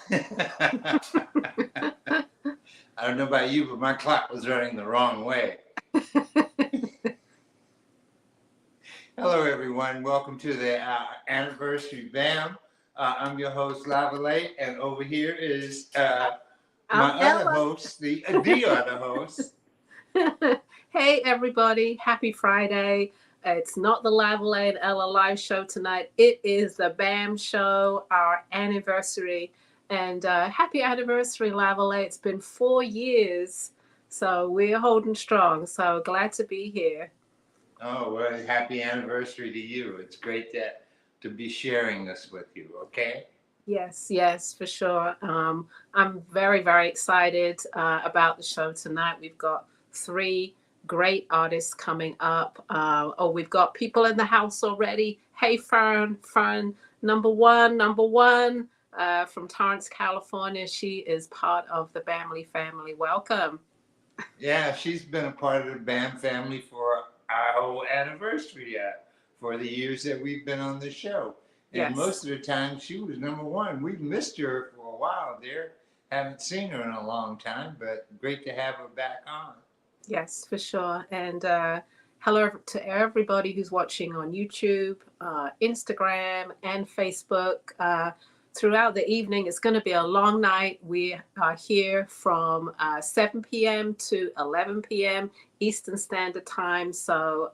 I don't know about you, but my clock was running the wrong way. Hello, everyone. Welcome to the anniversary BAM. I'm your host, Lavalette, and over here is my I'm other Ella. host, the other host. Hey, everybody. Happy Friday. It's not the Lavalette and Ella live show tonight. It is the BAM show, our anniversary. And happy anniversary, Lavalette. It's been 4 years. So we're holding strong. So glad to be here. Oh, well, happy anniversary to you. It's great to be sharing this with you, okay? Yes, yes, for sure. I'm very, very excited about the show tonight. We've got three great artists coming up. We've got people in the house already. Hey, Fern, number one, from Torrance, California. She is part of the Bamley family. Welcome. Yeah, she's been a part of the BAM family for our whole anniversary for the years that we've been on the show. And Yes. most of the time, she was number one. We've missed her for a while there. Haven't seen her in a long time, but great to have her back on. Yes, for sure. And hello to everybody who's watching on YouTube, Instagram, and Facebook. Throughout the evening, it's going to be a long night. We are here from 7 p.m. to 11 p.m. Eastern Standard Time. So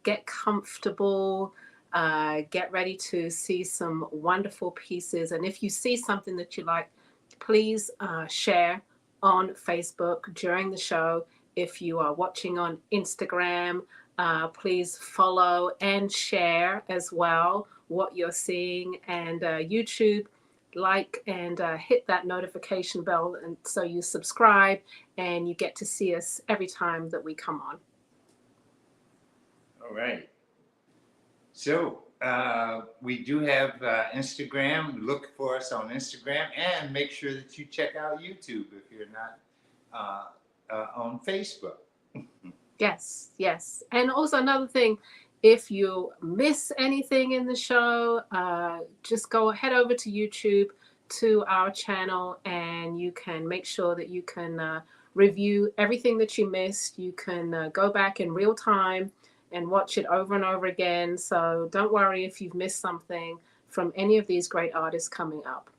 get comfortable. Get ready to see some wonderful pieces. And if you see something that you like, please share on Facebook during the show. If you are watching on Instagram, please follow and share as well what you're seeing. And YouTube, like and hit that notification bell, and so you subscribe and you get to see us every time that we come on. All right. So we do have Instagram. Look for us on Instagram and make sure that you check out YouTube if you're not on Facebook. Yes, yes. And also another thing, if you miss anything in the show, just go head over to YouTube to our channel and you can make sure that you can review everything that you missed. You can go back in real time and watch it over and over again. So don't worry if you've missed something from any of these great artists coming up.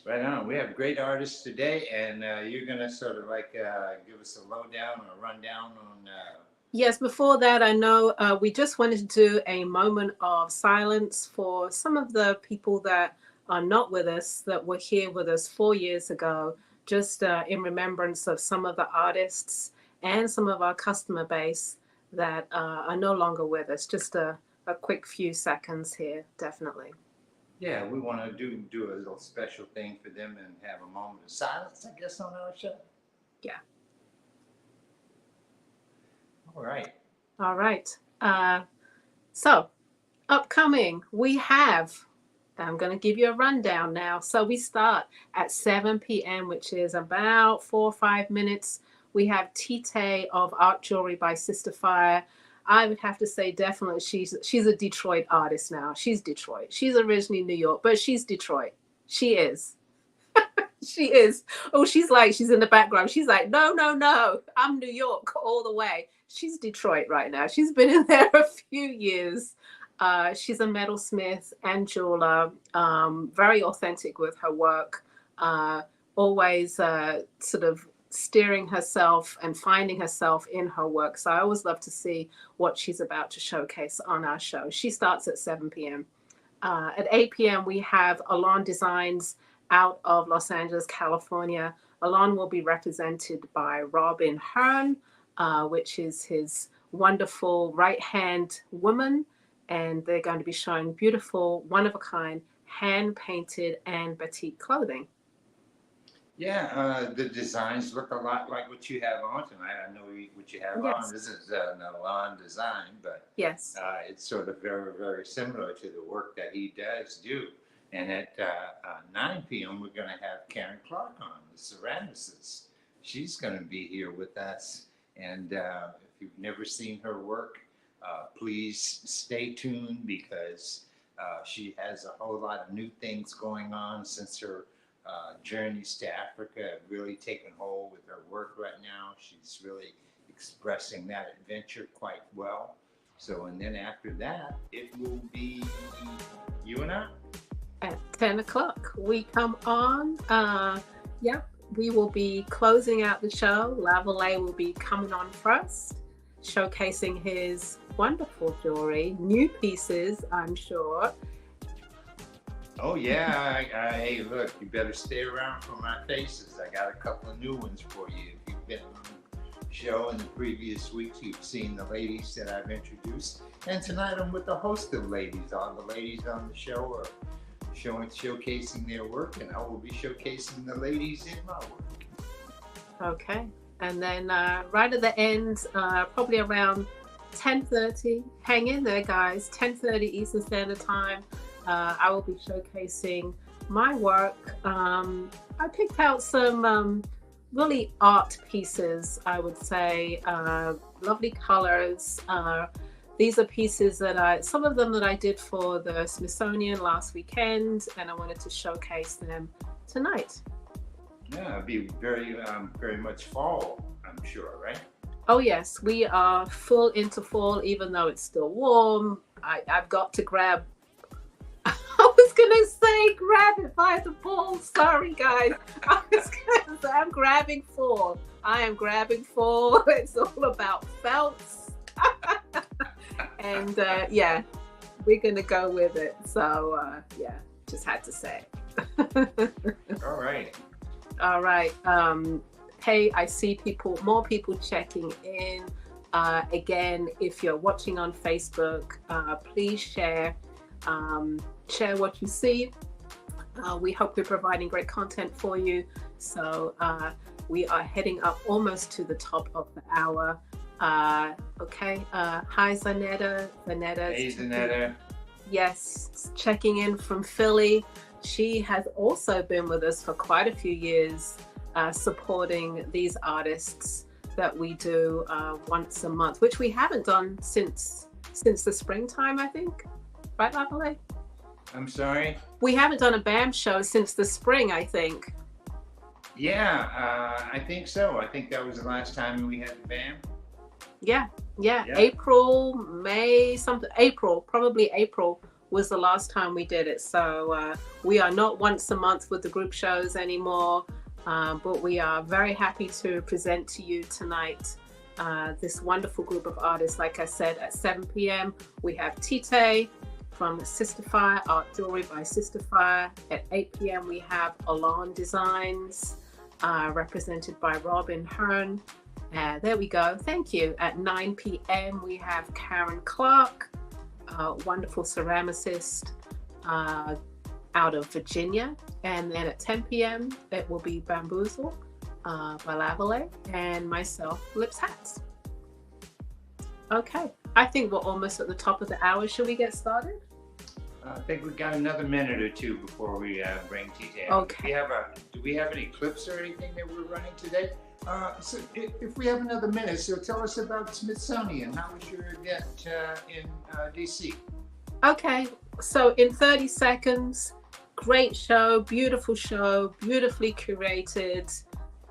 Right on. We have great artists today, and you're going to sort of like give us a lowdown or a rundown on. Yes, before that, I know we just wanted to do a moment of silence for some of the people that are not with us, that were here with us 4 years ago, just in remembrance of some of the artists and some of our customer base that are no longer with us. Just a quick few seconds here, definitely. Yeah, we want to do a little special thing for them and have a moment of silence, I guess, on our show. Yeah. All right. All right. So, upcoming, we have, I'm going to give you a rundown now. So we start at 7 p.m., which is about 4 or 5 minutes. We have Tite of Art Jewelry by Sister Fire. I would have to say definitely she's a Detroit artist now. She's Detroit. She's originally New York, but she's Detroit. She is. She is. Oh, she's in the background. She's like, no, no, no. I'm New York all the way. She's Detroit right now. She's been in there a few years. She's a metalsmith and jeweler, very authentic with her work, always sort of steering herself and finding herself in her work. So I always love to see what she's about to showcase on our show. She starts at 7 p.m. At 8 p.m., we have Alon Designs out of Los Angeles, California. Alon will be represented by Robin Hearn, which is his wonderful right hand woman. And they're going to be showing beautiful, one of a kind, hand painted and batik clothing. Yeah, the designs look a lot like what you have on tonight. I know what you have on. Yes, This is not a lawn design, but yes, it's sort of very, very similar to the work that he does do. And at 9 p.m., we're going to have Karen Clark on, the ceramicist. She's going to be here with us. And if you've never seen her work, please stay tuned because she has a whole lot of new things going on since her journeys to Africa have really taken hold with her work right now. She's really expressing that adventure quite well. So, and then after that, it will be you and I. At 10 o'clock, we come on. Yep, we will be closing out the show. Lavalley will be coming on first, showcasing his wonderful jewelry, new pieces, I'm sure. Oh yeah, hey look, you better stay around for my faces. I got a couple of new ones for you. If you've been on the show in the previous weeks, you've seen the ladies that I've introduced. And tonight I'm with a host of ladies. All the ladies on the show are showcasing their work, and I will be showcasing the ladies in my work. Okay, and then right at the end, probably around 10:30, hang in there guys, 10:30 Eastern Standard Time, I will be showcasing my work. I picked out some really art pieces, I would say, lovely colors. These are pieces that some of them that I did for the Smithsonian last weekend, and I wanted to showcase them tonight. Yeah, it'll be very much fall, I'm sure, right? Oh yes, we are full into fall, even though it's still warm. I've got to grab, I was gonna say grab it by the balls. Sorry guys. I was gonna say I'm grabbing fall. I am grabbing fall. It's all about felts. And yeah, we're gonna go with it. So yeah, just had to say. All right. All right. Hey, I see more people checking in. Again, if you're watching on Facebook, please share what you see. We hope we're providing great content for you. So we are heading up almost to the top of the hour. Okay. Hi, Zanetta. Hey, Zanetta. Yes, checking in from Philly. She has also been with us for quite a few years, supporting these artists that we do once a month, which we haven't done since the springtime, I think. Right, Lavalley? I'm sorry? We haven't done a BAM show since the spring, I think. Yeah, I think so. I think that was the last time we had the BAM. Yeah. April, May, probably April was the last time we did it. So we are not once a month with the group shows anymore, but we are very happy to present to you tonight this wonderful group of artists. Like I said, at 7 p.m. we have Tite from Sister Fire, Art Jewelry by Sister Fire. At 8 p.m. we have Alon Designs, represented by Robin Hearn. There we go. Thank you. At 9 p.m. we have Karen Clark, wonderful ceramicist out of Virginia. And then at 10 p.m. it will be Bamboozle by Lavalley and myself, Lips Hats. Okay, I think we're almost at the top of the hour. Should we get started? I think we've got another minute or two before we bring Tite. Okay. Do we have any clips or anything that we're running today? So if we have another minute, so tell us about Smithsonian. How was your event in DC? Okay, so in 30 seconds, great show, beautifully curated.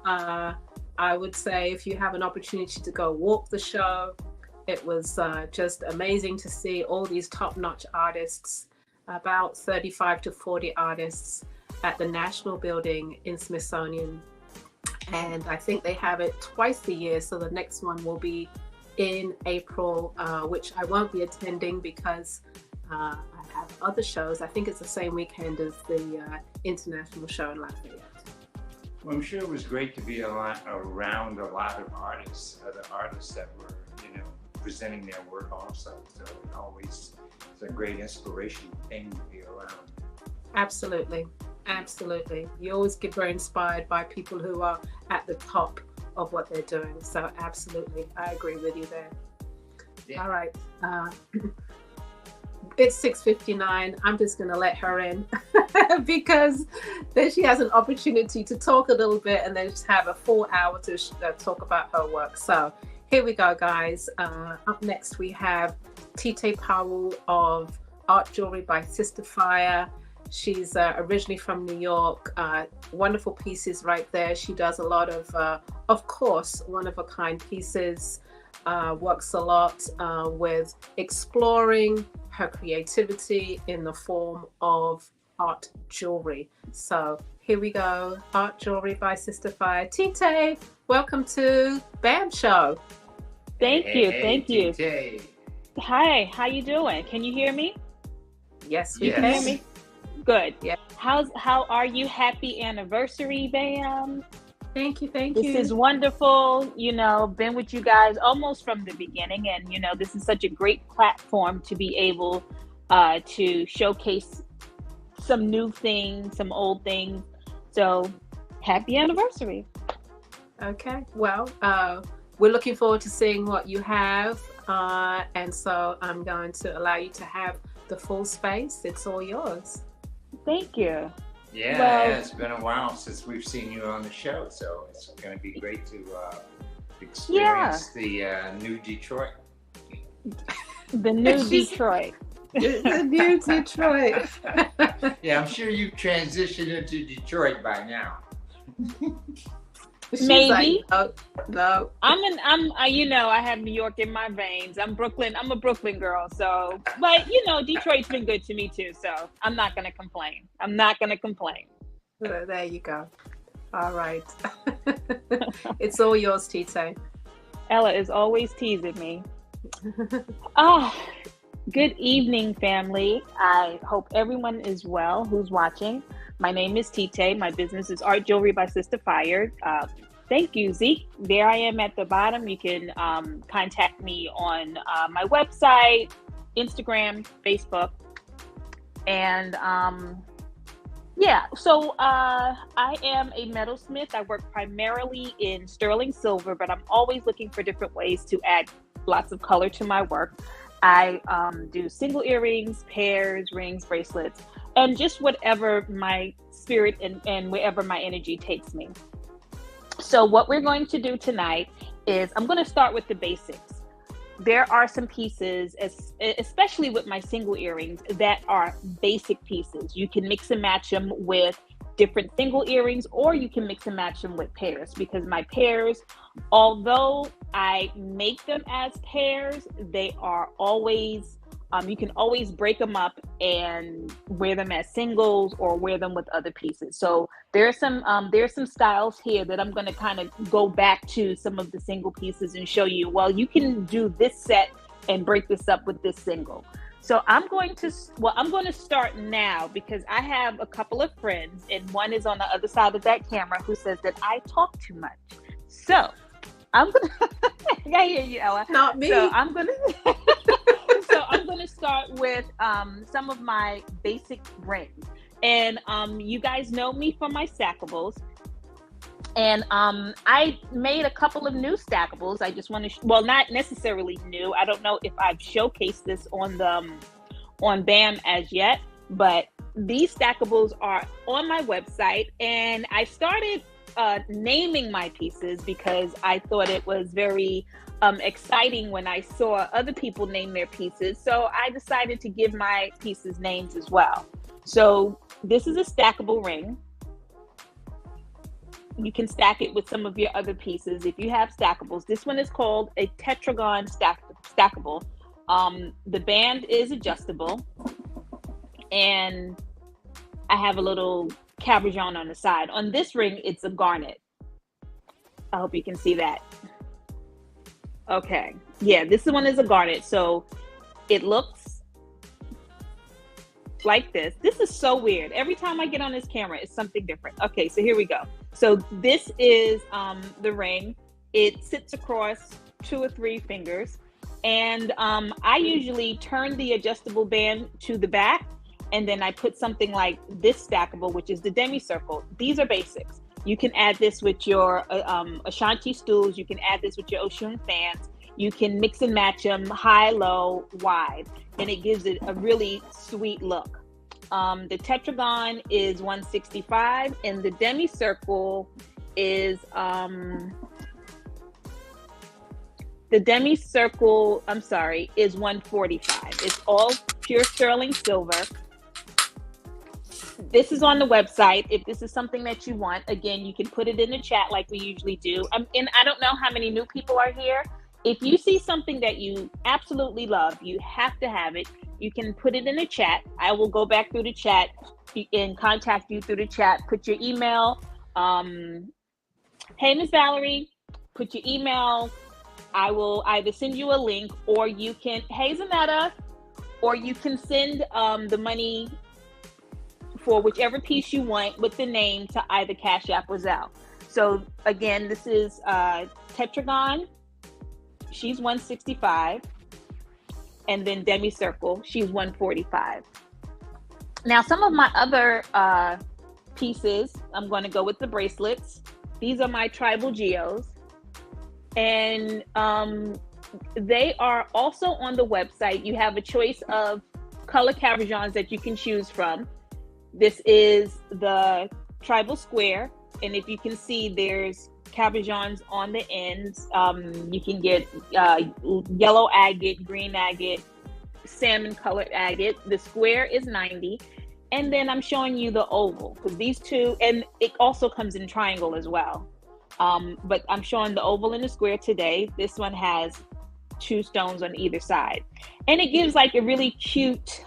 I would say if you have an opportunity to go walk the show, it was just amazing to see all these top-notch artists, about 35 to 40 artists at the National Building in Smithsonian. And I think they have it twice a year, so the next one will be in April, which I won't be attending because I have other shows. I think it's the same weekend as the international show in Lafayette. Well, I'm sure it was great to be around a lot of artists, other artists that were, presenting their work also. So it always is a great inspirational thing to be around. Absolutely. You always get very inspired by people who are at the top of what they're doing. So absolutely, I agree with you there. Yeah. All right. It's 6:59. I'm just going to let her in because then she has an opportunity to talk a little bit and then just have a full hour to talk about her work. So here we go, guys. Up next, we have Tite Powell of Art Jewelry by Sister Fire. She's originally from New York. Wonderful pieces right there. She does a lot of course, one-of-a-kind pieces. Works a lot with exploring her creativity in the form of art jewelry. So here we go. Art Jewelry by Sister Fire. Tite, welcome to BAM Show. Thank you. TJ. Hi, how you doing? Can you hear me? Yes, we Yes. can. Hear me? Good. Yeah. How are you? Happy anniversary, BAM. Thank you. This is wonderful. Been with you guys almost from the beginning, and this is such a great platform to be able to showcase some new things, some old things. So happy anniversary. Okay. Well, we're looking forward to seeing what you have. And so I'm going to allow you to have the full space. It's all yours. Thank you. Yeah, Well- it's been a while since we've seen you on the show, so it's going to be great to experience the new Detroit. The new She's- Detroit. The new Detroit. Yeah, I'm sure you've transitioned into Detroit by now. She's Maybe. like, no. I have New York in my veins. I'm a Brooklyn girl. So, but Detroit's been good to me too. So I'm not going to complain. There you go. All right. It's all yours, Tite. Ella is always teasing me. Good evening, family. I hope everyone is well who's watching. My name is Tite. My business is Art Jewelry by Sister Fire. Thank you, Zeke. There I am at the bottom. You can contact me on my website, Instagram, Facebook. And so I am a metalsmith. I work primarily in sterling silver, but I'm always looking for different ways to add lots of color to my work. I do single earrings, pairs, rings, bracelets, and just whatever my spirit and wherever my energy takes me. So what we're going to do tonight is I'm going to start with the basics. There are some pieces, especially with my single earrings, that are basic pieces. You can mix and match them with different single earrings, or you can mix and match them with pairs, because my pairs, although I make them as pairs, they are always, you can always break them up and wear them as singles or wear them with other pieces. So there's some styles here that I'm going to kind of go back to some of the single pieces and show you, well, you can do this set and break this up with this single. So I'm going to start now, because I have a couple of friends, and one is on the other side of that camera who says that I talk too much. So I'm going to, I hear you, Ella. Not me. So I'm going to start with some of my basic rings. And you guys know me from my stackables. And I made a couple of new stackables. I just want to, well, not necessarily new. I don't know if I've showcased this on BAM as yet, but these stackables are on my website. And I started naming my pieces because I thought it was very exciting when I saw other people name their pieces. So I decided to give my pieces names as well. So this is a stackable ring. You can stack it with some of your other pieces if you have stackables. This one is called a tetragon stackable. The band is adjustable, and I have a little cabochon on the side. On this ring, it's a garnet. I hope you can see that. Okay, yeah, this one is a garnet. So it looks like this. This is so weird. Every time I get on this camera, it's something different. Okay, so here we go. So this is the ring. It sits across 2 or 3 fingers. And I usually turn the adjustable band to the back, and then I put something like this stackable, which is the demi-circle. These are basics. You can add this with your Ashanti stools. You can add this with your Oshun fans. You can mix and match them high, low, wide, and it gives it a really sweet look. The tetragon is 165, and the demi-circle is is 145. It's all pure sterling silver. This is on the website. If this is something that you want, again, you can put it in the chat like we usually do. And I don't know how many new people are here. If you see something that you absolutely love, you have to have it. You can put it in the chat. I will go back through the chat and contact you through the chat. Put your email. Hey, Miss Valerie, put your email. I will either send you a link, or you can, hey, Zanetta, or you can send the money for whichever piece you want with the name to either Cash App or Zelle. So again, this is Tetragon. She's 165. And then Demi Circle, she's 145. Now, some of my other pieces, I'm going to go with the bracelets. These are my tribal geos. And they are also on the website. You have a choice of color cabochons that you can choose from. This is the tribal square, and if you can see, there's cabochons on the ends. You can get yellow agate, green agate, salmon colored agate. The square is 90, and then I'm showing you the oval, because these two, and it also comes in triangle as well. But I'm showing the oval and the square today. This one has 2 stones on either side, and it gives like a really cute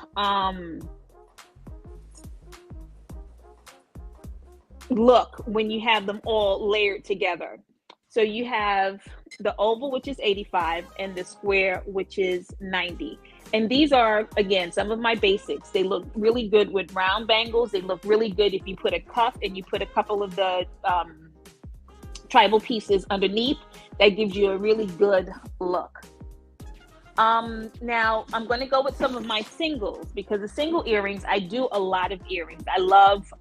look when you have them all layered together. So you have the oval, which is 85, and the square, which is 90. And these are, again, some of my basics. They look really good with round bangles. They look really good if you put a cuff and you put a couple of the tribal pieces underneath. That gives you a really good look. Now I'm going to go with some of my singles, because the single earrings, I do a lot of earrings. I love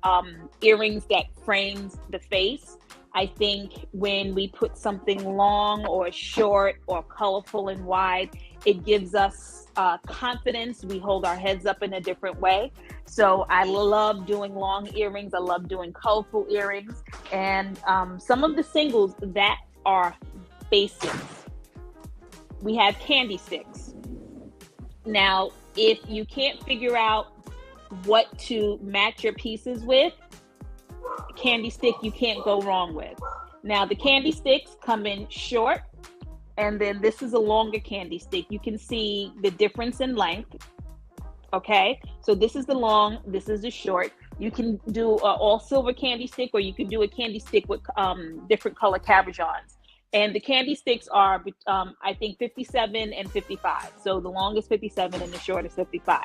earrings that frames the face. I think when we put something long or short or colorful and wide, it gives us confidence. We hold our heads up in a different way. So I love doing long earrings. I love doing colorful earrings. And some of the singles that are basics, we have candy sticks. Now, if you can't figure out what to match your pieces with, candy stick you can't go wrong with. Now, the candy sticks come in short, and then this is a longer candy stick. You can see the difference in length. Okay, so this is the long, this is the short. You can do an all silver candy stick, or you can do a candy stick with different color cabochons. And the candy sticks are, I think, 57 and 55. So the long is 57 and the short is 55.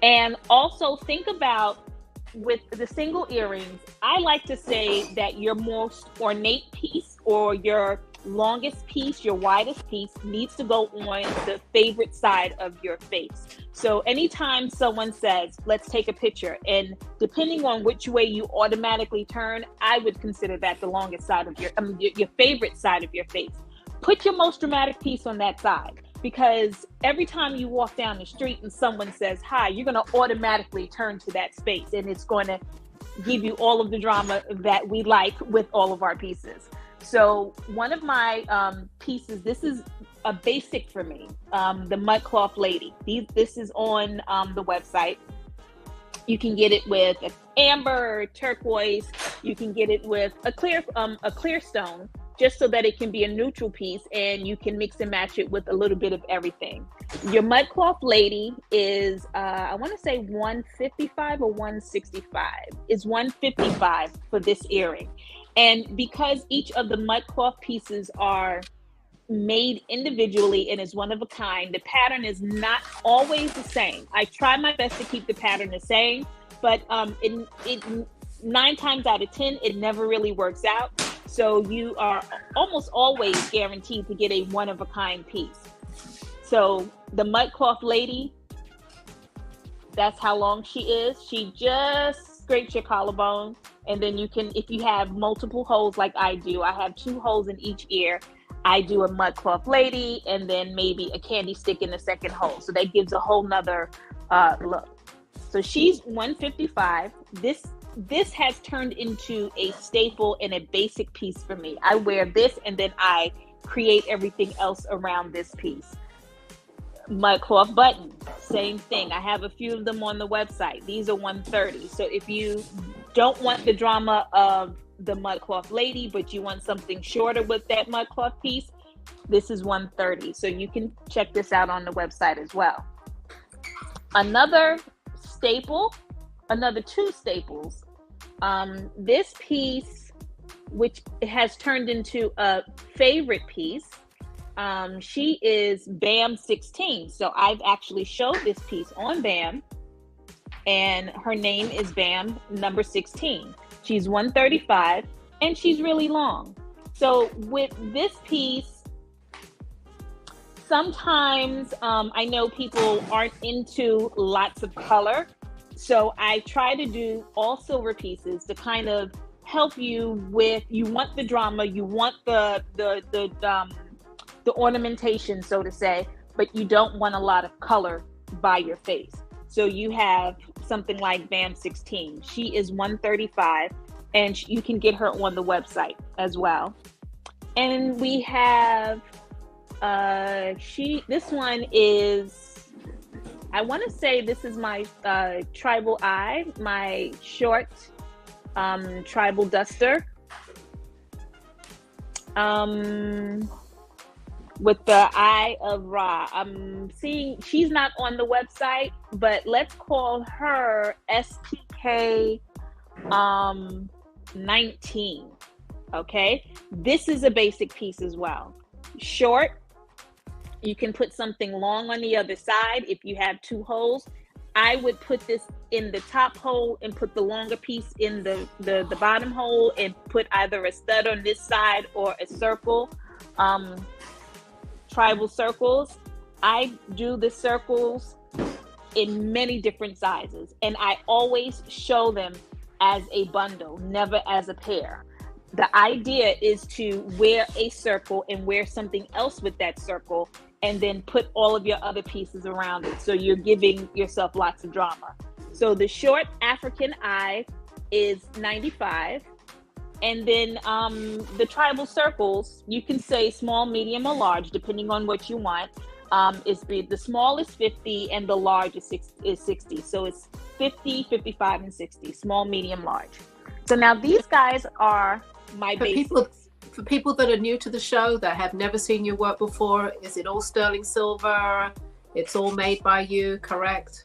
And also think about, with the single earrings, I like to say that your most ornate piece, or your longest piece, your widest piece, needs to go on the favorite side of your face. So anytime someone says, let's take a picture, and depending on which way you automatically turn, I would consider that the longest side of your favorite side of your face. Put your most dramatic piece on that side, because every time you walk down the street and someone says hi, you're going to automatically turn to that space, and it's going to give you all of the drama that we like with all of our pieces. So one of my pieces, this is a basic for me, the mud cloth lady. This is on the website. You can get it with an amber, turquoise. You can get it with a clear stone, just so that it can be a neutral piece, and you can mix and match it with a little bit of everything. Your mud cloth lady is, I want to say 155 or 165. It's 155 for this earring. And because each of the mud cloth pieces are made individually and is one of a kind, the pattern is not always the same. I try my best to keep the pattern the same, but it 9 times out of 10, it never really works out. So you are almost always guaranteed to get a one of a kind piece. So the mud cloth lady, that's how long she is. She just scrapes your collarbone. And then you can, if you have multiple holes like I do, I have 2 holes in each ear. I do a mud cloth lady, and then maybe a candy stick in the second hole. So that gives a whole nother look. So she's 155. This has turned into a staple and a basic piece for me. I wear this, and then I create everything else around this piece. Mudcloth buttons, same thing. I have a few of them on the website. These are 130. So if you don't want the drama of the mudcloth lady, but you want something shorter with that mudcloth piece, this is 130. So you can check this out on the website as well. Another staple, another two staples. This piece, which has turned into a favorite piece, she is BAM 16. So I've actually showed this piece on BAM, and her name is BAM number 16. She's 135 and she's really long. So with this piece, sometimes I know people aren't into lots of color. So I try to do all silver pieces to kind of help you with, you want the drama, you want the ornamentation, so to say, but you don't want a lot of color by your face. So you have something like BAM 16. She is 135, and you can get her on the website as well. And we have this one is, I want to say this is my tribal eye, my short tribal duster. With the Eye of Ra. I'm seeing she's not on the website, but let's call her SPK 19. Okay, this is a basic piece as well. Short, you can put something long on the other side if you have two holes. I would put this in the top hole and put the longer piece in the bottom hole, and put either a stud on this side or a circle. Tribal circles. I do the circles in many different sizes, and I always show them as a bundle, never as a pair. The idea is to wear a circle and wear something else with that circle, and then put all of your other pieces around it. So you're giving yourself lots of drama. So the short African eye is 95. And then the tribal circles, you can say small, medium, or large, depending on what you want. The small is 50 and the large is 60. So it's 50, 55, and 60, small, medium, large. So now these guys are my basics. For people that are new to the show, that have never seen your work before, is it all sterling silver? It's all made by you, correct?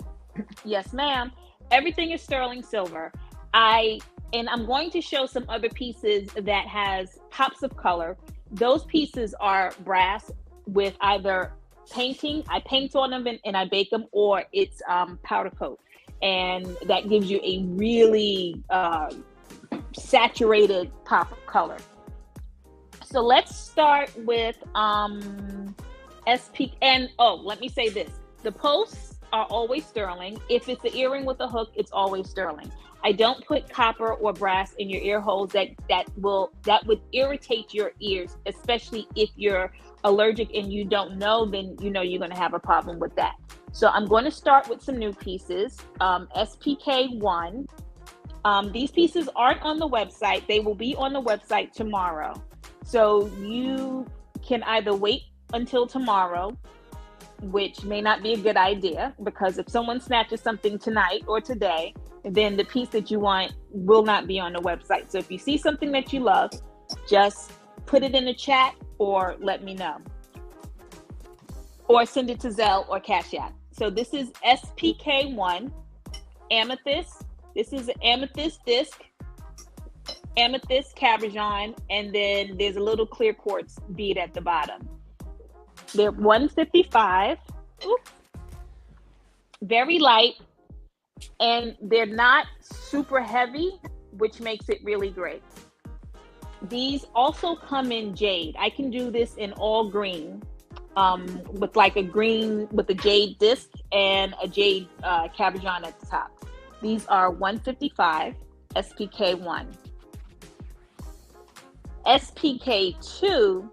Yes, ma'am. Everything is sterling silver. And I'm going to show some other pieces that has pops of color. Those pieces are brass with either painting, I paint on them and I bake them, or it's powder coat. And that gives you a really saturated pop of color. So let's start with SP. And let me say this. The posts are always sterling. If it's an earring with a hook, it's always sterling. I don't put copper or brass in your ear holes. That would irritate your ears, especially if you're allergic and you don't know, then you know you're going to have a problem with that. So I'm going to start with some new pieces. SPK1. These pieces aren't on the website. They will be on the website tomorrow. So you can either wait until tomorrow, which may not be a good idea, because if someone snatches something tonight or today, then the piece that you want will not be on the website. So if you see something that you love, just put it in the chat or let me know. Or send it to Zelle or Cash App. So this is SPK1 Amethyst. This is an amethyst disc, amethyst cabochon, and then there's a little clear quartz bead at the bottom. They're 155. Oops. Very light. And they're not super heavy, which makes it really great. These also come in jade. I can do this in all green, with like a green with a jade disc and a jade cabochon at the top. These are 155 SPK1. SPK2,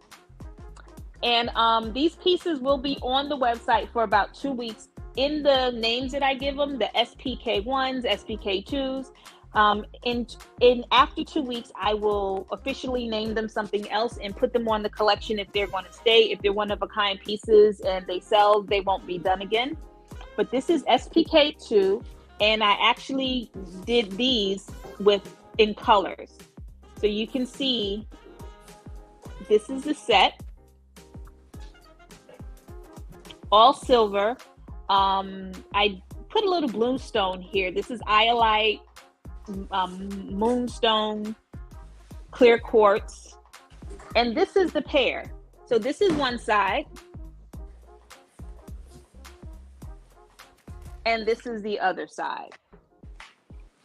and these pieces will be on the website for about 2 weeks. In the names that I give them, the SPK1s, SPK2s, In after 2 weeks, I will officially name them something else and put them on the collection if they're going to stay. If they're one of a kind pieces and they sell, they won't be done again. But this is SPK2, and I actually did these in colors. So you can see this is the set, all silver. I put a little bluestone here. This is iolite, moonstone, clear quartz, and this is the pair. So this is one side, and this is the other side.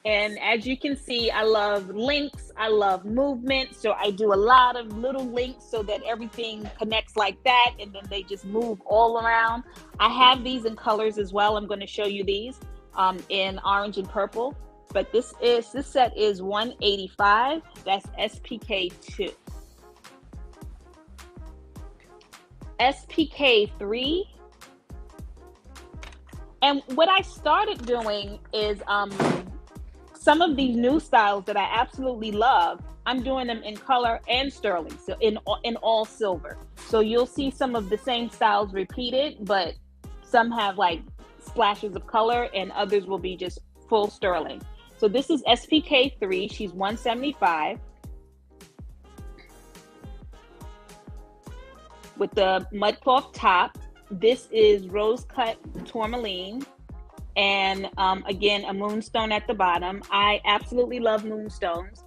And as you can see, I love links, I love movement, so I do a lot of little links so that everything connects like that, and then they just move all around. I have these in colors as well. I'm going to show you these in orange and purple. But this set is $185. That's SPK2. SPK3. And what I started doing is some of these new styles that I absolutely love, I'm doing them in color and sterling, so in all silver. So you'll see some of the same styles repeated, but some have like splashes of color and others will be just full sterling. So this is SPK3, she's $175. With the mud cloth top. This is rose cut tourmaline. And again, a moonstone at the bottom. I absolutely love moonstones.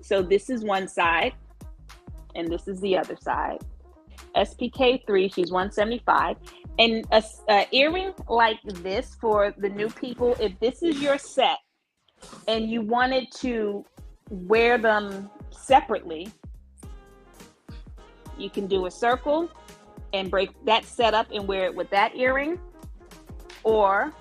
So this is one side and this is the other side. SPK3, she's $175. And a earring like this for the new people, if this is your set, and you wanted to wear them separately, you can do a circle and break that set up and wear it with that earring, or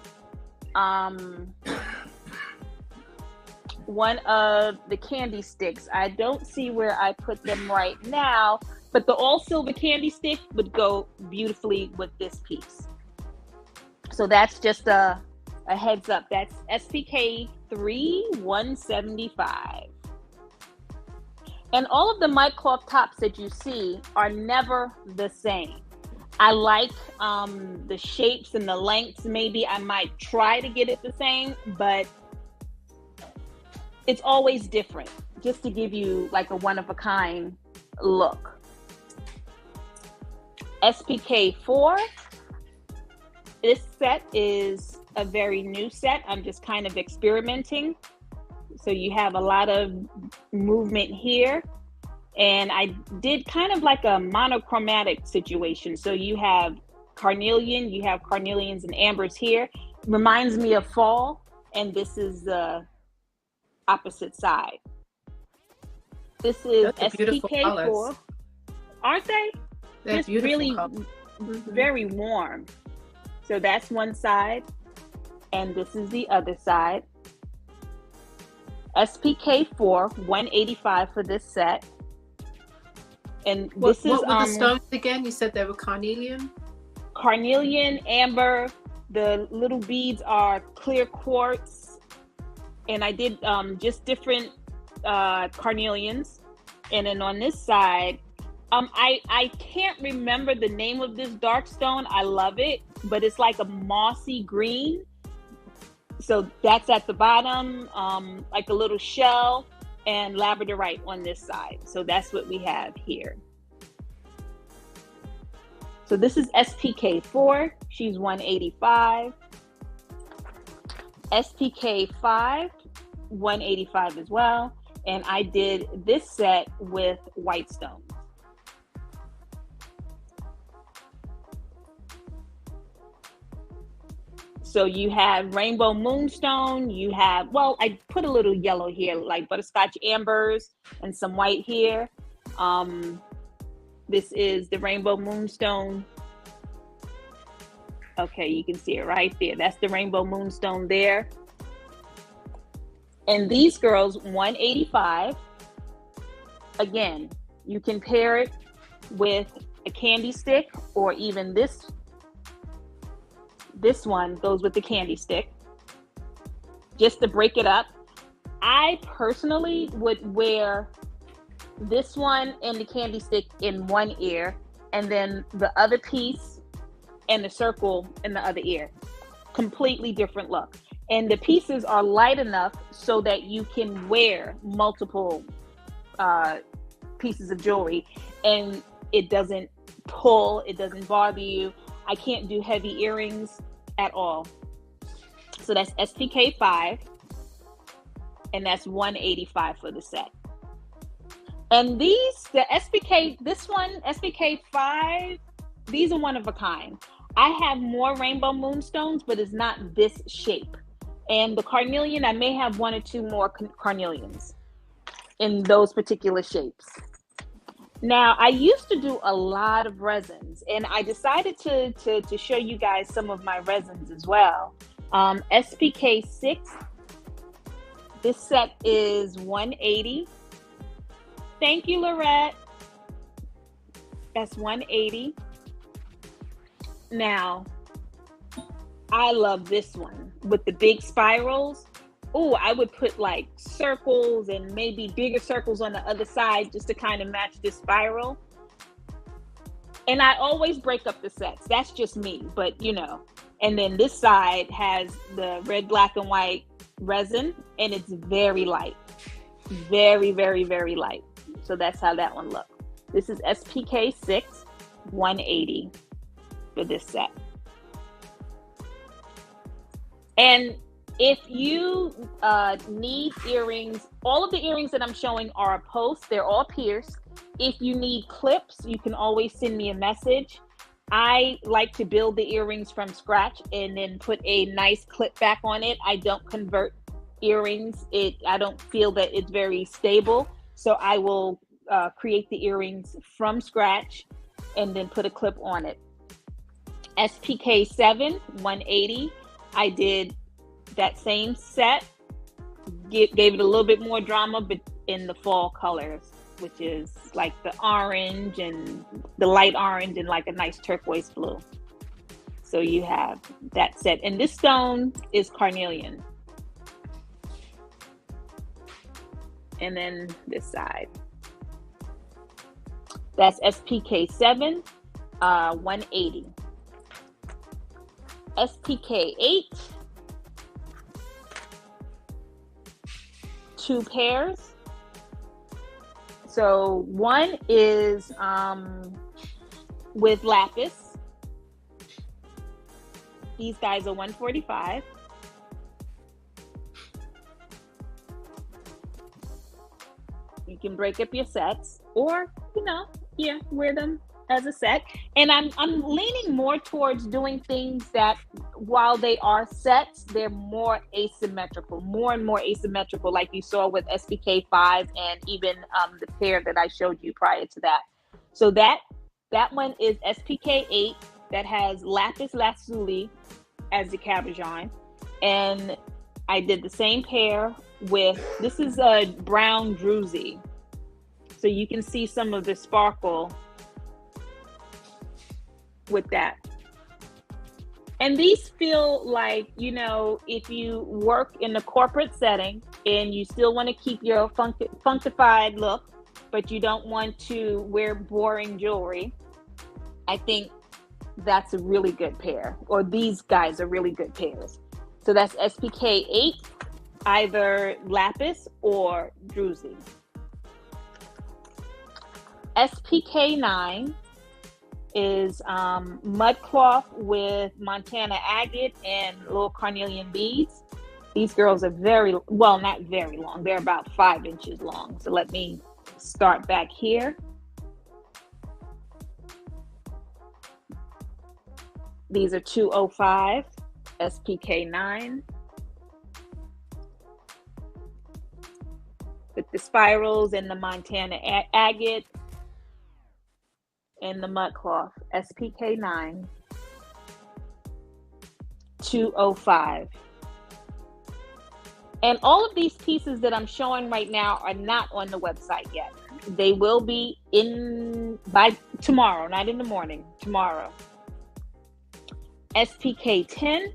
one of the candy sticks. I don't see where I put them right now, but the all silver candy stick would go beautifully with this piece. So that's just a heads up. That's SPK3 $175. And all of the mud cloth tops that you see are never the same. I like the shapes and the lengths. Maybe I might try to get it the same, but it's always different, just to give you like a one-of-a-kind look. SPK4, this set is a very new set. I'm just kind of experimenting. So you have a lot of movement here. And I did kind of like a monochromatic situation. So you have carnelian, you have carnelians and ambers here. Reminds me of fall. And this is the opposite side. This is SPK4. Aren't they? They're just beautiful really colors. very warm. So that's one side. And this is the other side. SPK4, $185 for this set. And this is what were the stones again? You said they were carnelian? Carnelian, amber. The little beads are clear quartz. And I did just different carnelians. And then on this side, I can't remember the name of this dark stone. I love it, but it's like a mossy green. So that's at the bottom, like a little shell, and labradorite on this side. So that's what we have here. So this is SPK4. She's $185. SPK5, $185 as well. And I did this set with white stones. So you have rainbow moonstone, you have, well, I put a little yellow here, like butterscotch ambers and some white here. This is the rainbow moonstone. Okay, you can see it right there. That's the rainbow moonstone there. And these girls, $185. Again, you can pair it with a candy stick, or even this one goes with the candy stick, just to break it up. I personally would wear this one and the candy stick in one ear, and then the other piece and the circle in the other ear. Completely different look. And the pieces are light enough so that you can wear multiple pieces of jewelry, and it doesn't pull, it doesn't bother you. I can't do heavy earrings at all. So that's SPK 5, and that's $185 for the set. And these, the SPK, this one, SPK 5, these are one of a kind. I have more rainbow moonstones, but it's not this shape. And the carnelian, I may have one or two more carnelians in those particular shapes. Now, I used to do a lot of resins, and I decided to show you guys some of my resins as well. SPK 6, this set is $180. Thank you, Lorette. That's $180. Now, I love this one with the big spirals. Oh, I would put like circles and maybe bigger circles on the other side just to kind of match this spiral. And I always break up the sets. That's just me, but you know. And then this side has the red, black, and white resin, and it's very light. Very, very, very light. So that's how that one looks. This is SPK 6, $180 for this set. And if you need earrings, all of the earrings that I'm showing are a post. They're all pierced. If you need clips, you can always send me a message. I like to build the earrings from scratch and then put a nice clip back on it. I don't convert earrings. I don't feel that it's very stable. So I will create the earrings from scratch and then put a clip on it. SPK 7, $180. I did that same set, gave it a little bit more drama, but in the fall colors, which is like the orange and the light orange and like a nice turquoise blue. So you have that set. And this stone is carnelian. And then this side. That's SPK 7, $180. SPK 8, 2 pairs. So one is with lapis. These guys are $145. You can break up your sets, or wear them as a set. And I'm leaning more towards doing things that, while they are sets, they're more asymmetrical, more and more asymmetrical, like you saw with SPK 5 and even the pair that I showed you prior to that. So that one is SPK 8 that has lapis lazuli as the cabochon. And I did the same pair with, this is a brown druzy. So you can see some of the sparkle with that. And these feel like, if you work in a corporate setting and you still want to keep your funkified look, but you don't want to wear boring jewelry, I think that's a really good pair, or these guys are really good pairs. So that's SPK 8, either lapis or druzy. SPK 9 is mud cloth with Montana agate and little carnelian beads. These girls are not very long. They're about 5 inches long. So let me start back here. These are $205, SPK 9. With the spirals and the Montana agate and the mud cloth, SPK 9, $205. And all of these pieces that I'm showing right now are not on the website yet. They will be in by tomorrow, not in the morning, tomorrow. SPK 10,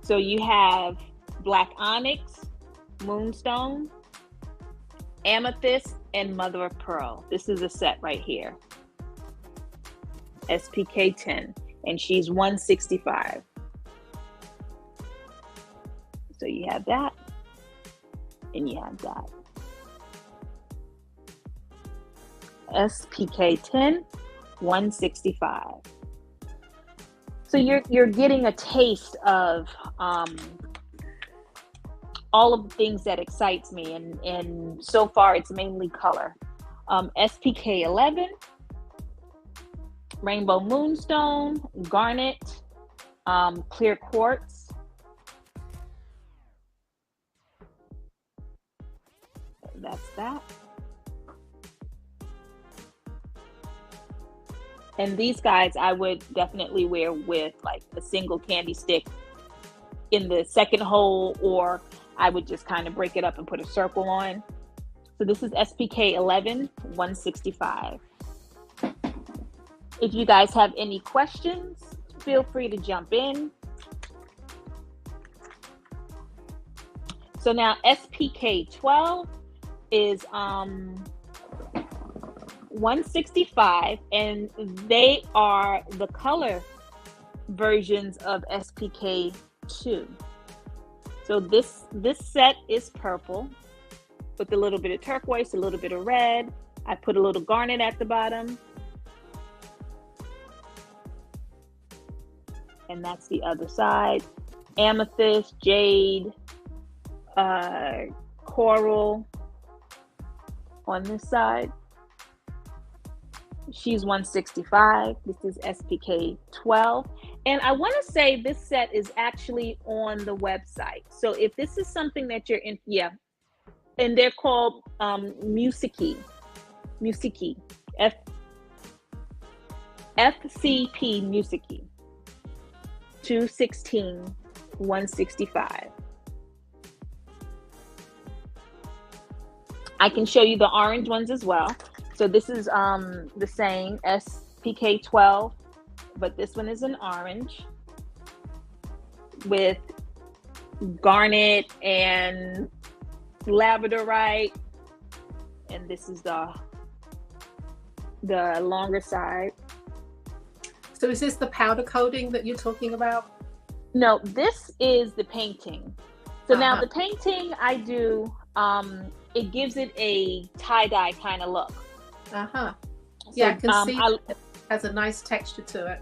So you have black onyx, moonstone, amethyst, and mother of pearl. This is a set right here. SPK 10, and she's 165. So you have that, and you have that. SPK 10, 165. So you're getting a taste of all of the things that excites me, and so far it's mainly color. SPK 11, rainbow moonstone, garnet, clear quartz. That's that. And these guys I would definitely wear with like a single candy stick in the second hole, or I would just kind of break it up and put a circle on. So this is SPK 11, 165. If you guys have any questions, feel free to jump in. So now SPK 12 is 165, and they are the color versions of SPK 2. So this set is purple with a little bit of turquoise, a little bit of red. I put a little garnet at the bottom. And that's the other side. Amethyst, jade, coral on this side. She's 165. This is SPK 12. And I want to say this set is actually on the website. So if this is something that you're in, yeah. And they're called Musiki. FCP Musiki. 216, 165. I can show you the orange ones as well. So this is the same SPK 12, but this one is an orange with garnet and labradorite, and this is the longer side. So is this the powder coating that you're talking about? No, this is the painting. So now the painting I do, it gives it a tie-dye kind of look. Yeah, So, I can see it has a nice texture to it.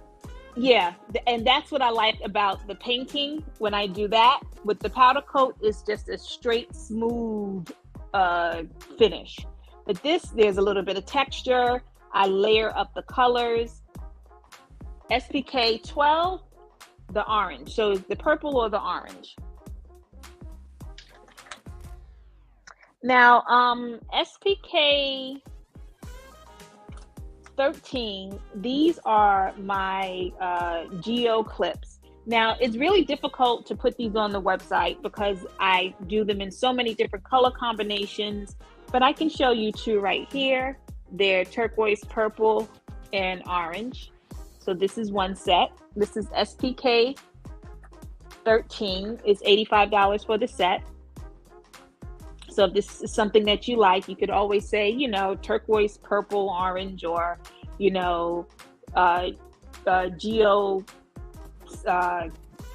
Yeah, and that's what I like about the painting when I do that. With the powder coat, it's just a straight, smooth finish. But this, there's a little bit of texture. I layer up the colors. SPK 12, the orange. So the purple or the orange. Now, SPK 13, these are my geo clips. Now, it's really difficult to put these on the website because I do them in so many different color combinations, but I can show you two right here. They're turquoise, purple, and orange. So this is one set. This is SPK 13. It's $85 for the set. So if this is something that you like, you could always say, you know, turquoise, purple, orange, or, you know, geo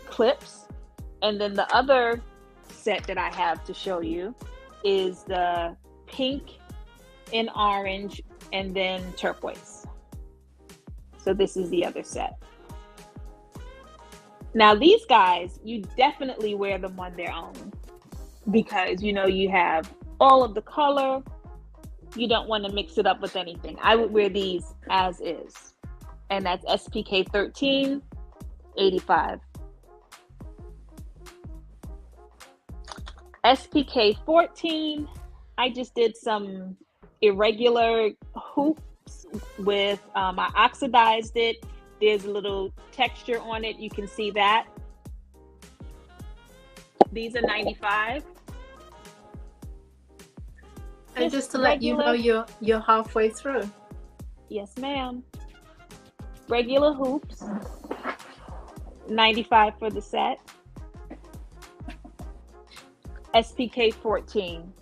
clips. And then the other set that I have to show you is the pink and orange and then turquoise. So this is the other set. Now these guys, you definitely wear them on their own because, you know, you have all of the color. You don't want to mix it up with anything. I would wear these as is. And that's SPK 13, 85. SPK 14, I just did some irregular hoops with, I oxidized it. There's a little texture on it. You can see that. These are 95. And just to let you know, you're halfway through. Yes, ma'am. Regular hoops, 95 for the set. SPK 14.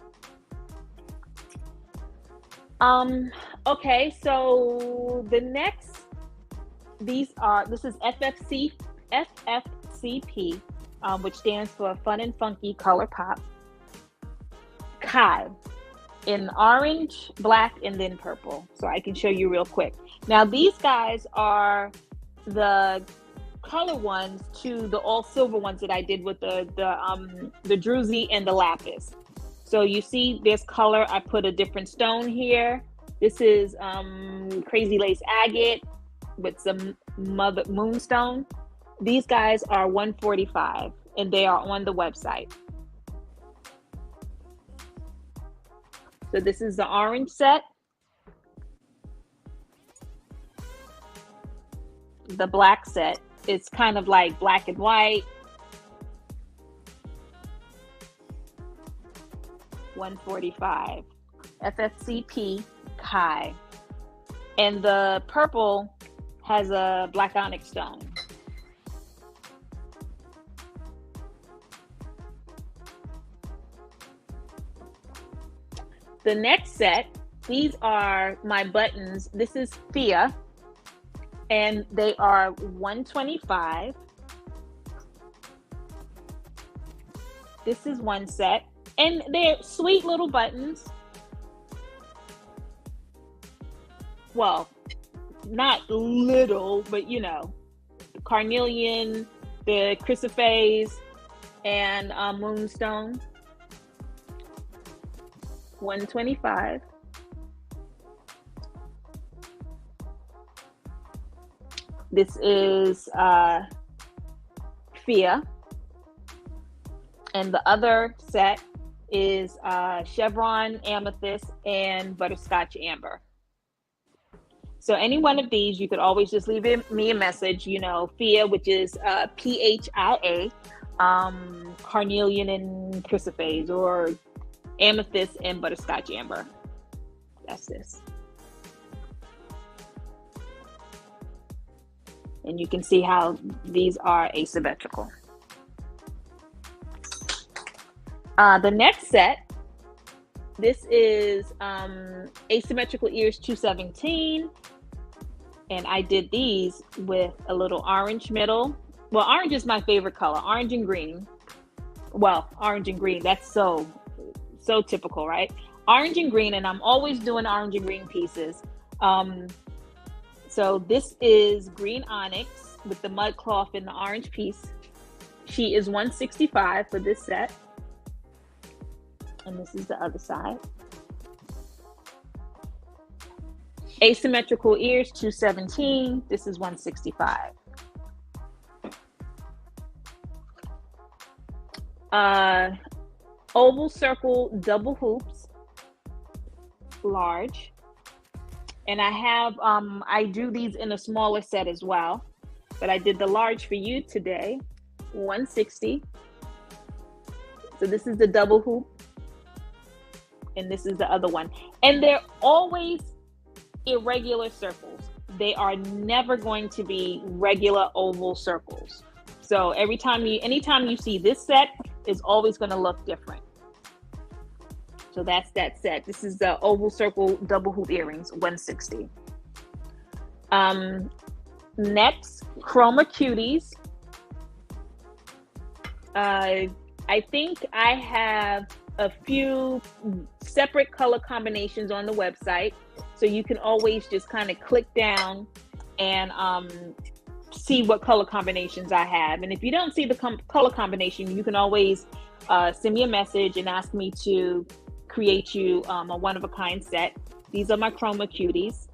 Okay, so this is FFCP, which stands for Fun and Funky Color Pop. Kai, in orange, black, and then purple. So I can show you real quick. Now these guys are the color ones to the all silver ones that I did with the druzy and the lapis. So you see there's color. I put a different stone here. This is Crazy Lace Agate with some Mother Moonstone. These guys are $145 and they are on the website. So this is the orange set. The black set. It's kind of like black and white. $145. FFCP Kai. And the purple has a black onyx stone. The next set, these are my buttons. This is Thea, and they are $125. This is one set, and they're sweet little buttons. Well, not little, but you know, the carnelian, the chrysoprase, and moonstone. $125. This is Fia, and the other set is Chevron Amethyst and Butterscotch Amber. So any one of these, you could always just leave me a message, you know, Fia, which is PHIA, Carnelian and Chrysoprase, or Amethyst and Butterscotch Amber. That's this. And you can see how these are asymmetrical. The next set, this is Asymmetrical Ears 217. And I did these with a little orange middle. Well, orange is my favorite color, orange and green. Well, orange and green, that's so typical, right? Orange and green, and I'm always doing orange and green pieces. So this is green onyx with the mud cloth in the orange piece. She is $165 for this set. And this is the other side. Asymmetrical Ears 217. This is $165. Oval circle double hoops, large. And I have, I do these in a smaller set as well, but I did the large for you today, $160. So this is the double hoop, and this is the other one. And they're always irregular circles. They are never going to be regular oval circles. So anytime you see this set, it's always going to look different. So that's that set. This is the oval circle double hoop earrings, $160. Next, Chroma Cuties. I think I have a few separate color combinations on the website, so you can always just kind of click down and see what color combinations I have. And if you don't see the color combination, you can always send me a message and ask me to create you a one-of-a-kind set. These are my Chroma Cuties.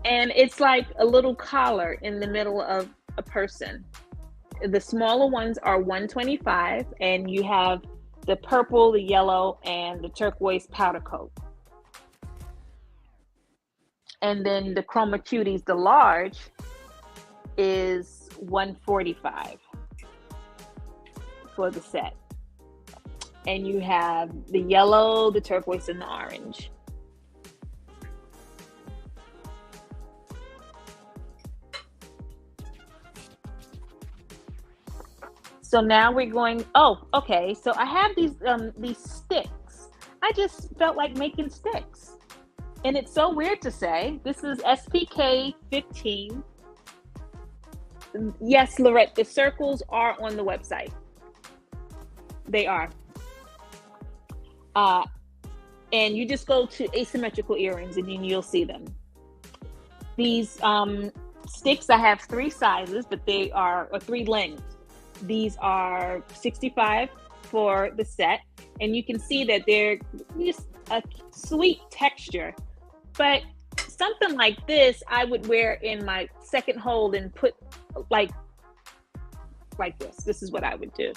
And it's like a little collar in the middle of a person. The smaller ones are $125, and you have the purple, the yellow, and the turquoise powder coat. And then the Chroma Cuties, the large, is $145 for the set. And you have the yellow, the turquoise, and the orange. So now we're going, oh, okay. So I have these sticks. I just felt like making sticks. And it's so weird to say. This is SPK 15. Yes, Lorette, the circles are on the website. They are. And you just go to asymmetrical earrings and then you'll see them. These sticks, I have 3 sizes, but they are, or 3 lengths. These are 65 for the set. And you can see that they're just a sweet texture. But something like this, I would wear in my second hold and put like this. This is what I would do.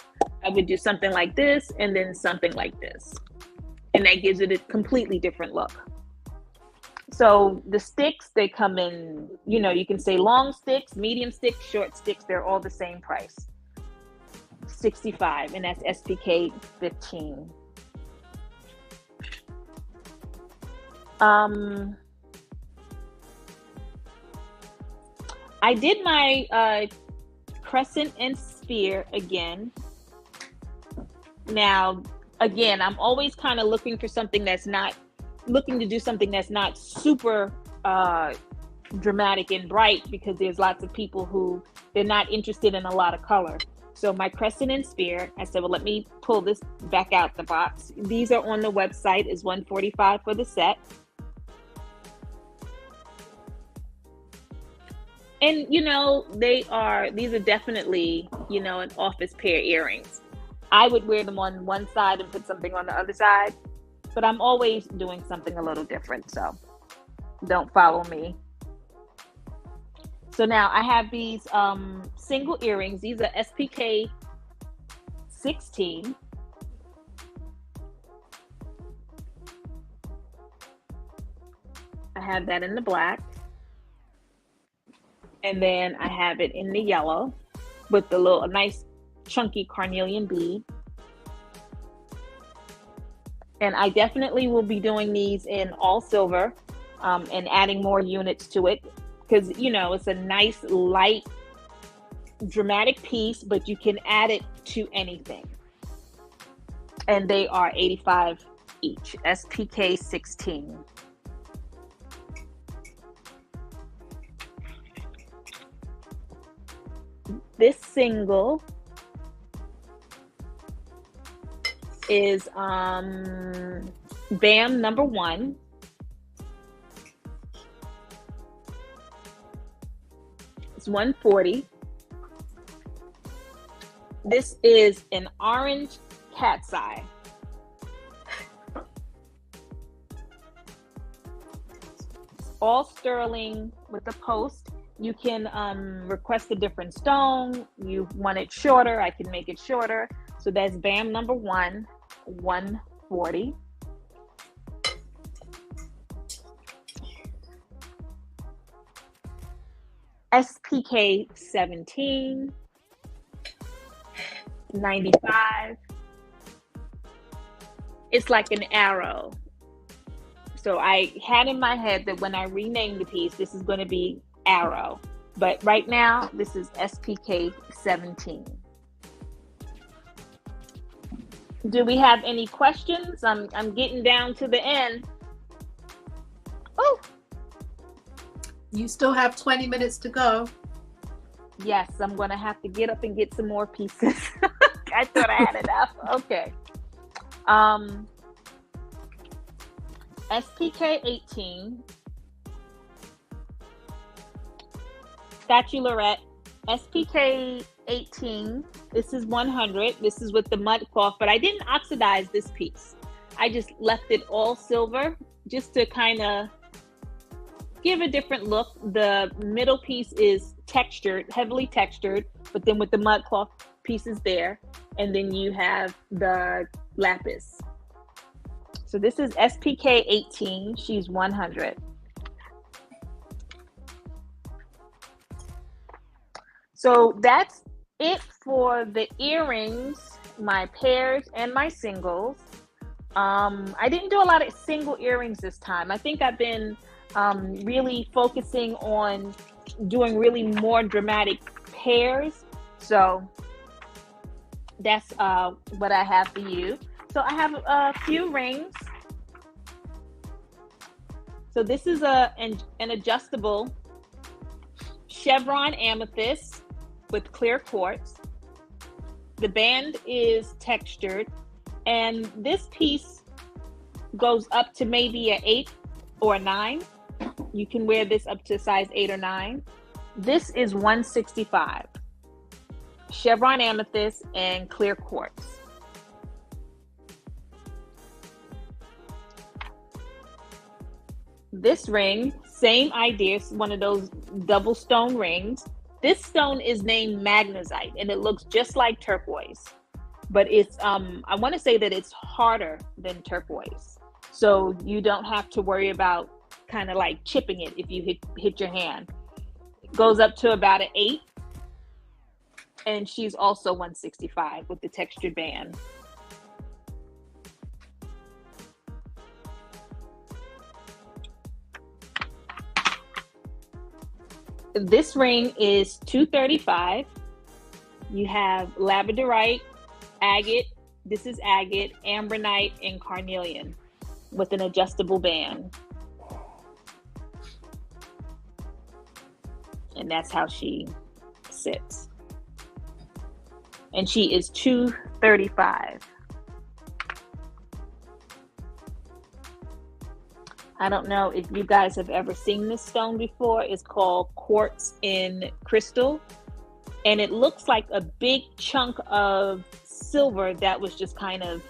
I would do something like this and then something like this. And that gives it a completely different look. So the sticks, they come in, you know, you can say long sticks, medium sticks, short sticks, they're all the same price. 65, and that's SPK 15. I did my crescent and sphere again. Now, again, I'm always kind of looking for something that's not, looking to do something that's not super dramatic and bright, because there's lots of people who, they're not interested in a lot of color. So my crescent and sphere, I said, well, let me pull this back out the box. These are on the website, is $145 for the set. And, you know, these are definitely, you know, an office pair earrings. I would wear them on one side and put something on the other side, but I'm always doing something a little different, so don't follow me. So now I have these single earrings. These are SPK 16. I have that in the black. And then I have it in the yellow with the little nice chunky carnelian bead. And I definitely will be doing these in all silver and adding more units to it, because, you know, it's a nice, light, dramatic piece, but you can add it to anything. And they are $85 each, SPK 16. This single is BAM #1. It's $140. This is an orange cat's eye. All sterling with a post. You can request a different stone. You want it shorter, I can make it shorter. So that's BAM #1, $140. SPK 17, $95. It's like an arrow. So I had in my head that when I rename the piece, this is going to be arrow. But right now, this is SPK 17. Do we have any questions? I'm getting down to the end. Oh, You still have 20 minutes to go. yes, I'm going to have to get up and get some more pieces. I thought I had enough. Okay. SPK 18. Statue Lorette. SPK 18. This is 100. This is with the mud cloth, but I didn't oxidize this piece. I just left it all silver just to kind of give a different look. The middle piece is textured, heavily textured, but then with the mud cloth pieces there, and then you have the lapis. So this is SPK 18. She's 100. So that's it for the earrings, my pairs and my singles. I didn't do a lot of single earrings this time. I think I've been really focusing on doing really more dramatic pairs. So that's what I have for you. So I have a few rings. So this is an adjustable chevron amethyst with clear quartz. The band is textured, and this piece goes up to maybe an 8 or a 9. You can wear this up to size 8 or 9. This is $165. Chevron amethyst and clear quartz. This ring, same idea, it's one of those double stone rings. This stone is named magnesite, and it looks just like turquoise, but it's I want to say that it's harder than turquoise, so you don't have to worry about kind of like chipping it if you hit your hand. It goes up to about an 8, and she's also $165 with the textured band. This ring is $235. You have labradorite, agate, this is agate, ambronite, and carnelian with an adjustable band. And that's how she sits. And she is $235. I don't know if you guys have ever seen this stone before. It's called quartz in crystal. And it looks like a big chunk of silver that was just kind of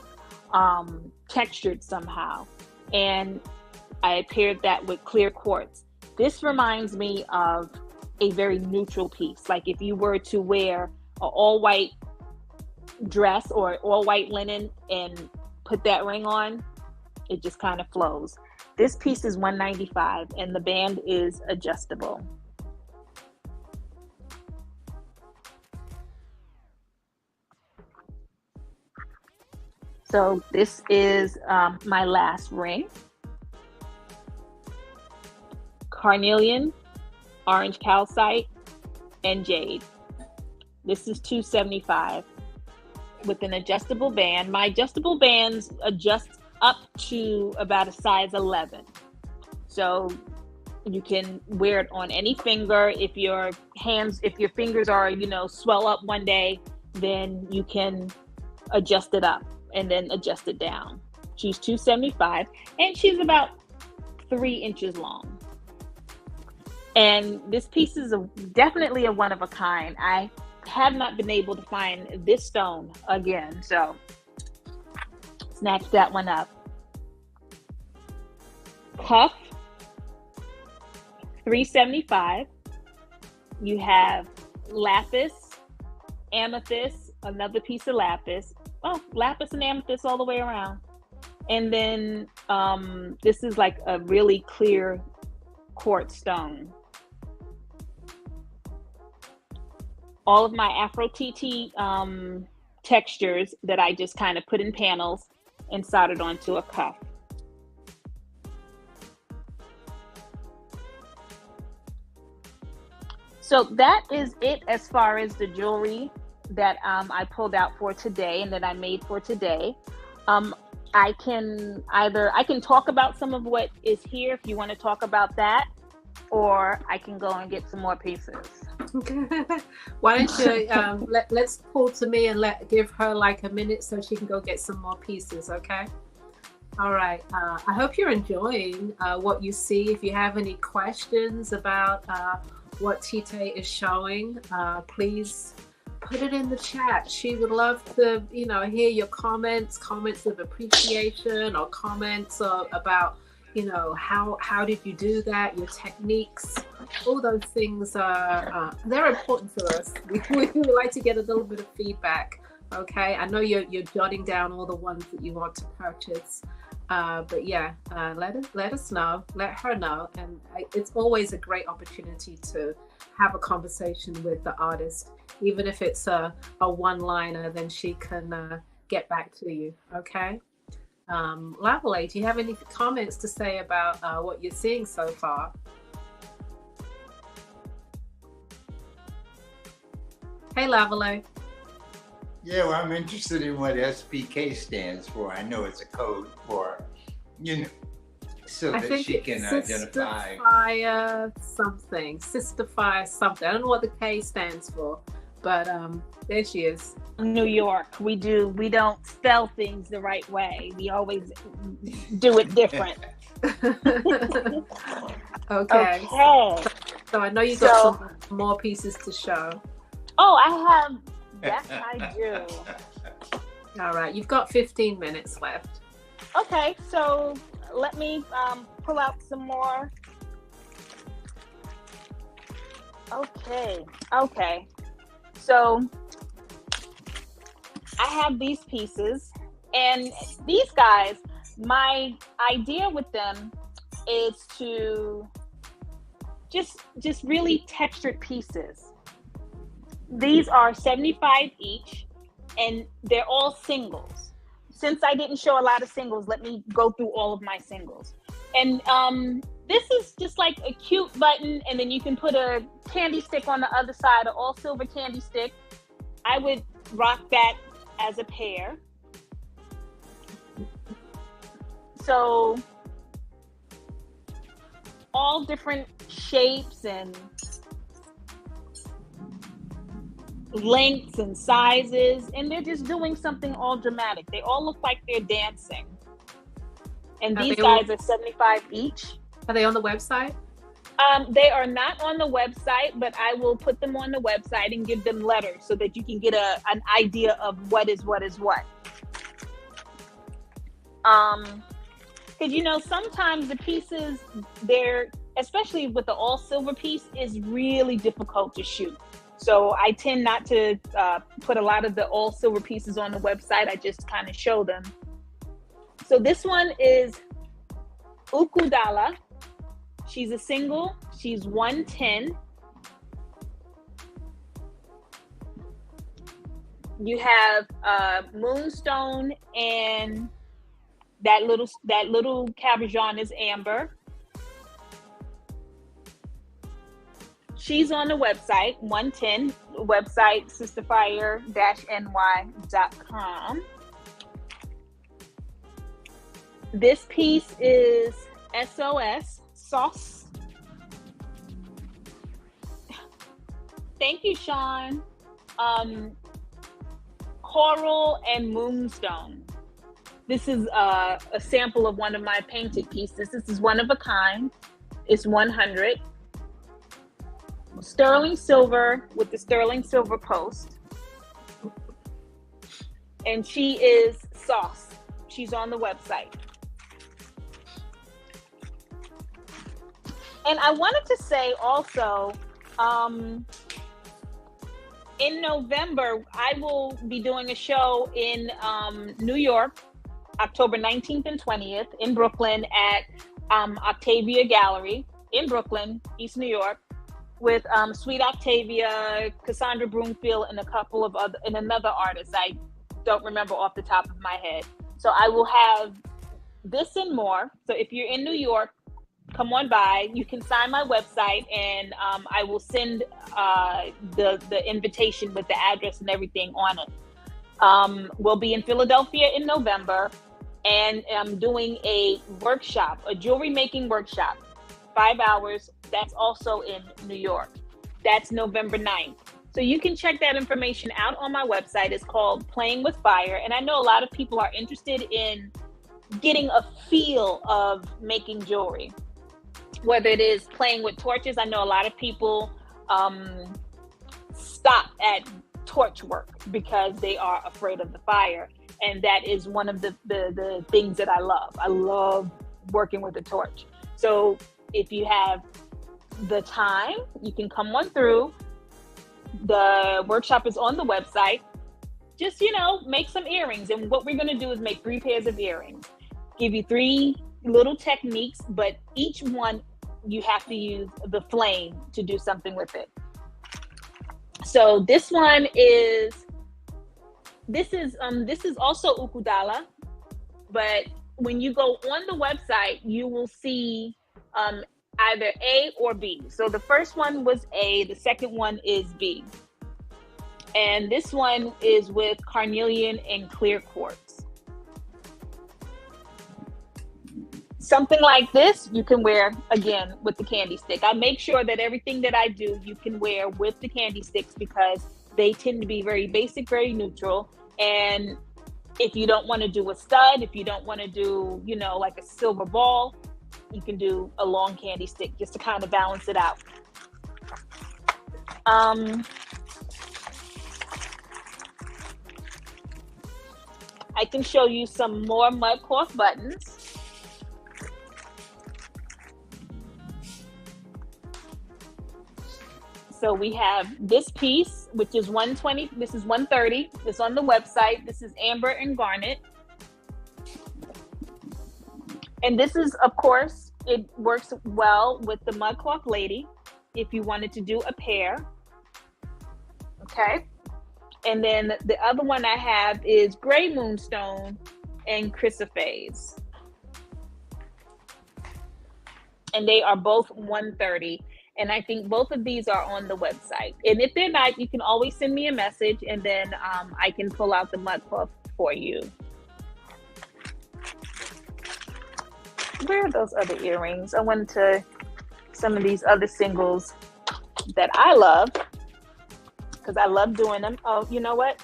textured somehow. And I paired that with clear quartz. This reminds me of a very neutral piece. Like if you were to wear an all white dress or all white linen and put that ring on, it just kind of flows. This piece is $195 and the band is adjustable. So this is my last ring. Carnelian, orange calcite, and jade. This is $275 with an adjustable band. My adjustable bands adjust up to about a size 11. So you can wear it on any finger. If your fingers are, swell up one day, then you can adjust it up and then adjust it down. She's $275 and she's about 3 inches long. And this piece is definitely a one of a kind. I have not been able to find this stone again, so snatch that one up. Cuff, $375. You have lapis, amethyst, another piece of lapis. Oh, lapis and amethyst all the way around. And then this is like a really clear quartz stone. All of my Afro-TT textures that I just kind of put in panels and soldered onto a cuff. So that is it as far as the jewelry that I pulled out for today and that I made for today. I can talk about some of what is here if you want to talk about that, or I can go and get some more pieces. Why don't you let's pull to me and give her like a minute so she can go get some more pieces, okay? All right. I hope you're enjoying what you see. If you have any questions about what Tite is showing, please put it in the chat. She would love to, hear your comments of appreciation or comments about, how did you do that, your techniques. All those things are they're important to us. We like to get a little bit of feedback. Okay, I know you're jotting down all the ones that you want to purchase, but yeah, let us know, let her know, and it's always a great opportunity to have a conversation with the artist, even if it's a one-liner. Then she can get back to you. Okay. Lavale, do you have any comments to say about what you're seeing so far? Hey, Lavale. Yeah, well, I'm interested in what SPK stands for. I know it's a code for, you know, so I that think she it's can Sister identify. Fire something. Sister Fire something. I don't know what the K stands for, but there she is. New York, we don't spell things the right way. We always do it different. Okay. Okay. So I know you got some more pieces to show. Oh, I have. Yes, I do. All right, you've got 15 minutes left. Okay, so let me pull out some more. Okay. So I have these pieces, and these guys, my idea with them is to just really textured pieces. These are 75 each, and they're all singles. Since I didn't show a lot of singles, let me go through all of my singles. And this is just like a cute button, and then you can put a candy stick on the other side, an all silver candy stick. I would rock that as a pair. So all different shapes and lengths and sizes, and they're just doing something all dramatic. They all look like they're dancing. And these guys are 75 each. Are they on the website? They are not on the website, but I will put them on the website and give them letters so that you can get an idea of what is what. Because, you know, sometimes the pieces, especially with the all silver piece, is really difficult to shoot. So I tend not to put a lot of the all silver pieces on the website. I just kind of show them. So this one is Ukudala. She's a single. She's 110. You have Moonstone, and that little cabochon is Amber. She's on the website, 110, website sisterfire-ny.com. This piece is SOS, Sauce. Thank you, Sean. Coral and Moonstone. This is a sample of one of my painted pieces. This is one of a kind. It's 100. Sterling silver with the sterling silver post. And she is Sauce. She's on the website. And I wanted to say also, in November, I will be doing a show in New York, October 19th and 20th in Brooklyn at Octavia Gallery in Brooklyn, East New York, with Sweet Octavia, Cassandra Broomfield, and another artist. I don't remember off the top of my head. So I will have this and more. So if you're in New York, come on by. You can sign my website, and I will send the invitation with the address and everything on it. We'll be in Philadelphia in November, and I'm doing a workshop, a jewelry making workshop, 5 hours. That's also in New York. That's November 9th. So you can check that information out on my website. It's called Playing with Fire. And I know a lot of people are interested in getting a feel of making jewelry, whether it is playing with torches. I know a lot of people stop at torch work because they are afraid of the fire. And that is one of the things that I love. I love working with the torch. So if you have the time, you can come on through. The workshop is on the website. Just, make some earrings. And what we're going to do is make 3 pairs of earrings. Give you 3 little techniques, but each one you have to use the flame to do something with it. So this is also Ukudala, but when you go on the website, you will see either A or B. So the first one was A, the second one is B. And this one is with carnelian and clear quartz. Something like this you can wear again with the candy stick. I make sure that everything that I do you can wear with the candy sticks because they tend to be very basic, very neutral. And if you don't want to do a stud, if you don't want to do, you know, like a silver ball, you can do a long candy stick just to kind of balance it out. I can show you some more mud cloth buttons. So we have this piece, which is 120. This is 130. It's on the website. This is amber and garnet. And this is, of course, it works well with the mud cloth lady if you wanted to do a pair. Okay. And then the other one I have is gray moonstone and chrysoprase. And they are both 130. And I think both of these are on the website. And if they're not, you can always send me a message and then I can pull out the mud cloth for you. Where are those other earrings? I went to some of these other singles that I love because I love doing them. Oh, you know what?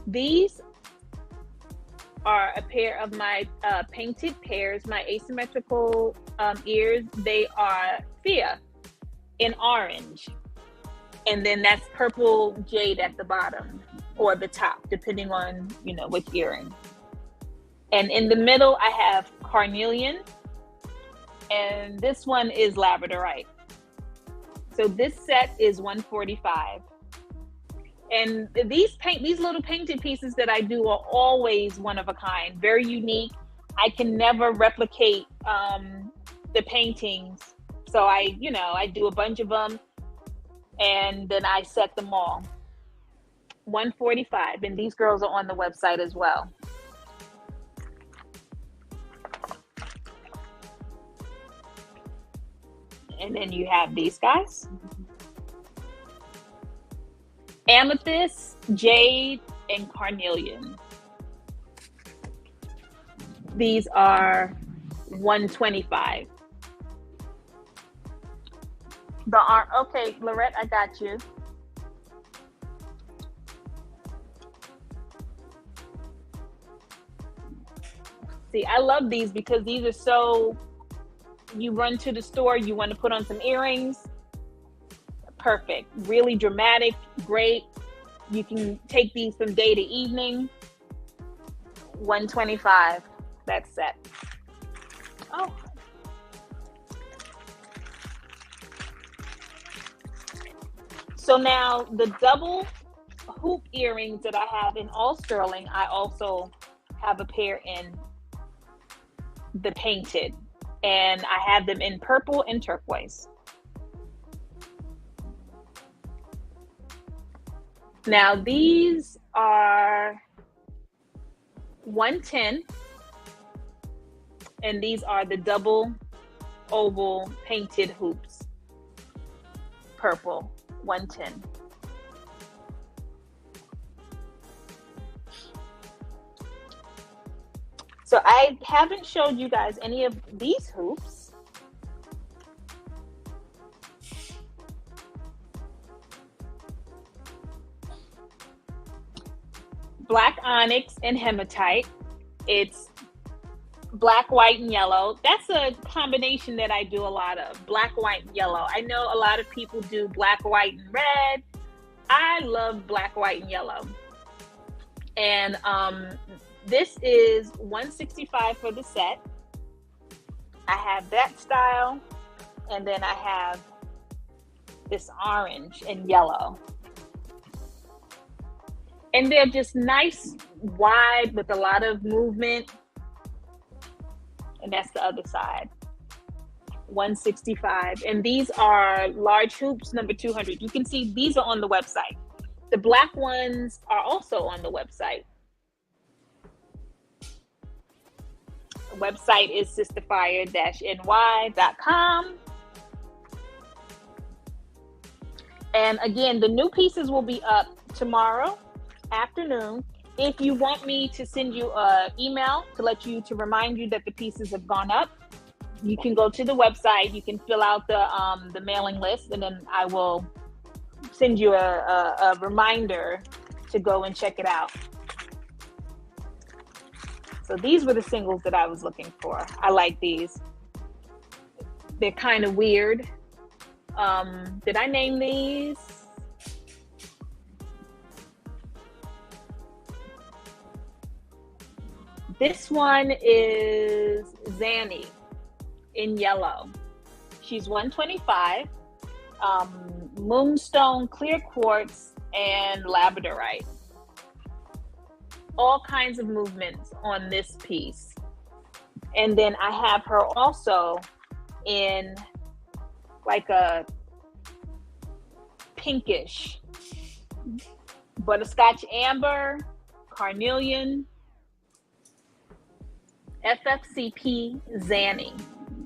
These are a pair of my painted pairs, my asymmetrical ears. They are Fia in orange. And then that's purple jade at the bottom or the top, depending on, you know, which earring. And in the middle, I have carnelian. And this one is labradorite. So this set is $145. And these little painted pieces that I do are always one of a kind, very unique. I can never replicate the paintings. So I do a bunch of them and then I set them all. $145, and these girls are on the website as well. And then you have these guys. Amethyst, jade, and carnelian. These are $125. Okay, Lorette, I got you. See, I love these because these are so, you run to the store, you want to put on some earrings. Perfect. Really dramatic, great. You can take these from day to evening. $125, that set. Oh. So now the double hoop earrings that I have in all sterling, I also have a pair in the painted, and I have them in purple and turquoise. Now these are $110, and these are the double oval painted hoops, purple, $110. So I haven't showed you guys any of these hoops. Black onyx and hematite. It's black, white, and yellow. That's a combination that I do a lot of, black, white, and yellow. I know a lot of people do black, white, and red. I love black, white, and yellow. And this is $165 for the set. I have that style, and then I have this orange and yellow. And they're just nice, wide, with a lot of movement. And that's the other side. $165. And these are large hoops, number 200. You can see these are on the website. The black ones are also on the website. website is sisterfire-ny.com. And again, the new pieces will be up tomorrow afternoon. If you want me to send you an email to remind you that the pieces have gone up, you can go to the website. You can fill out the mailing list, and then I will send you a reminder to go and check it out. So these were the singles that I was looking for. I like these. They're kind of weird. Did I name these? This one is Zanny in yellow. She's 125. Moonstone, clear quartz, and labradorite. All kinds of movements on this piece. And then I have her also in like a pinkish butterscotch amber, carnelian, FFCP Zanny,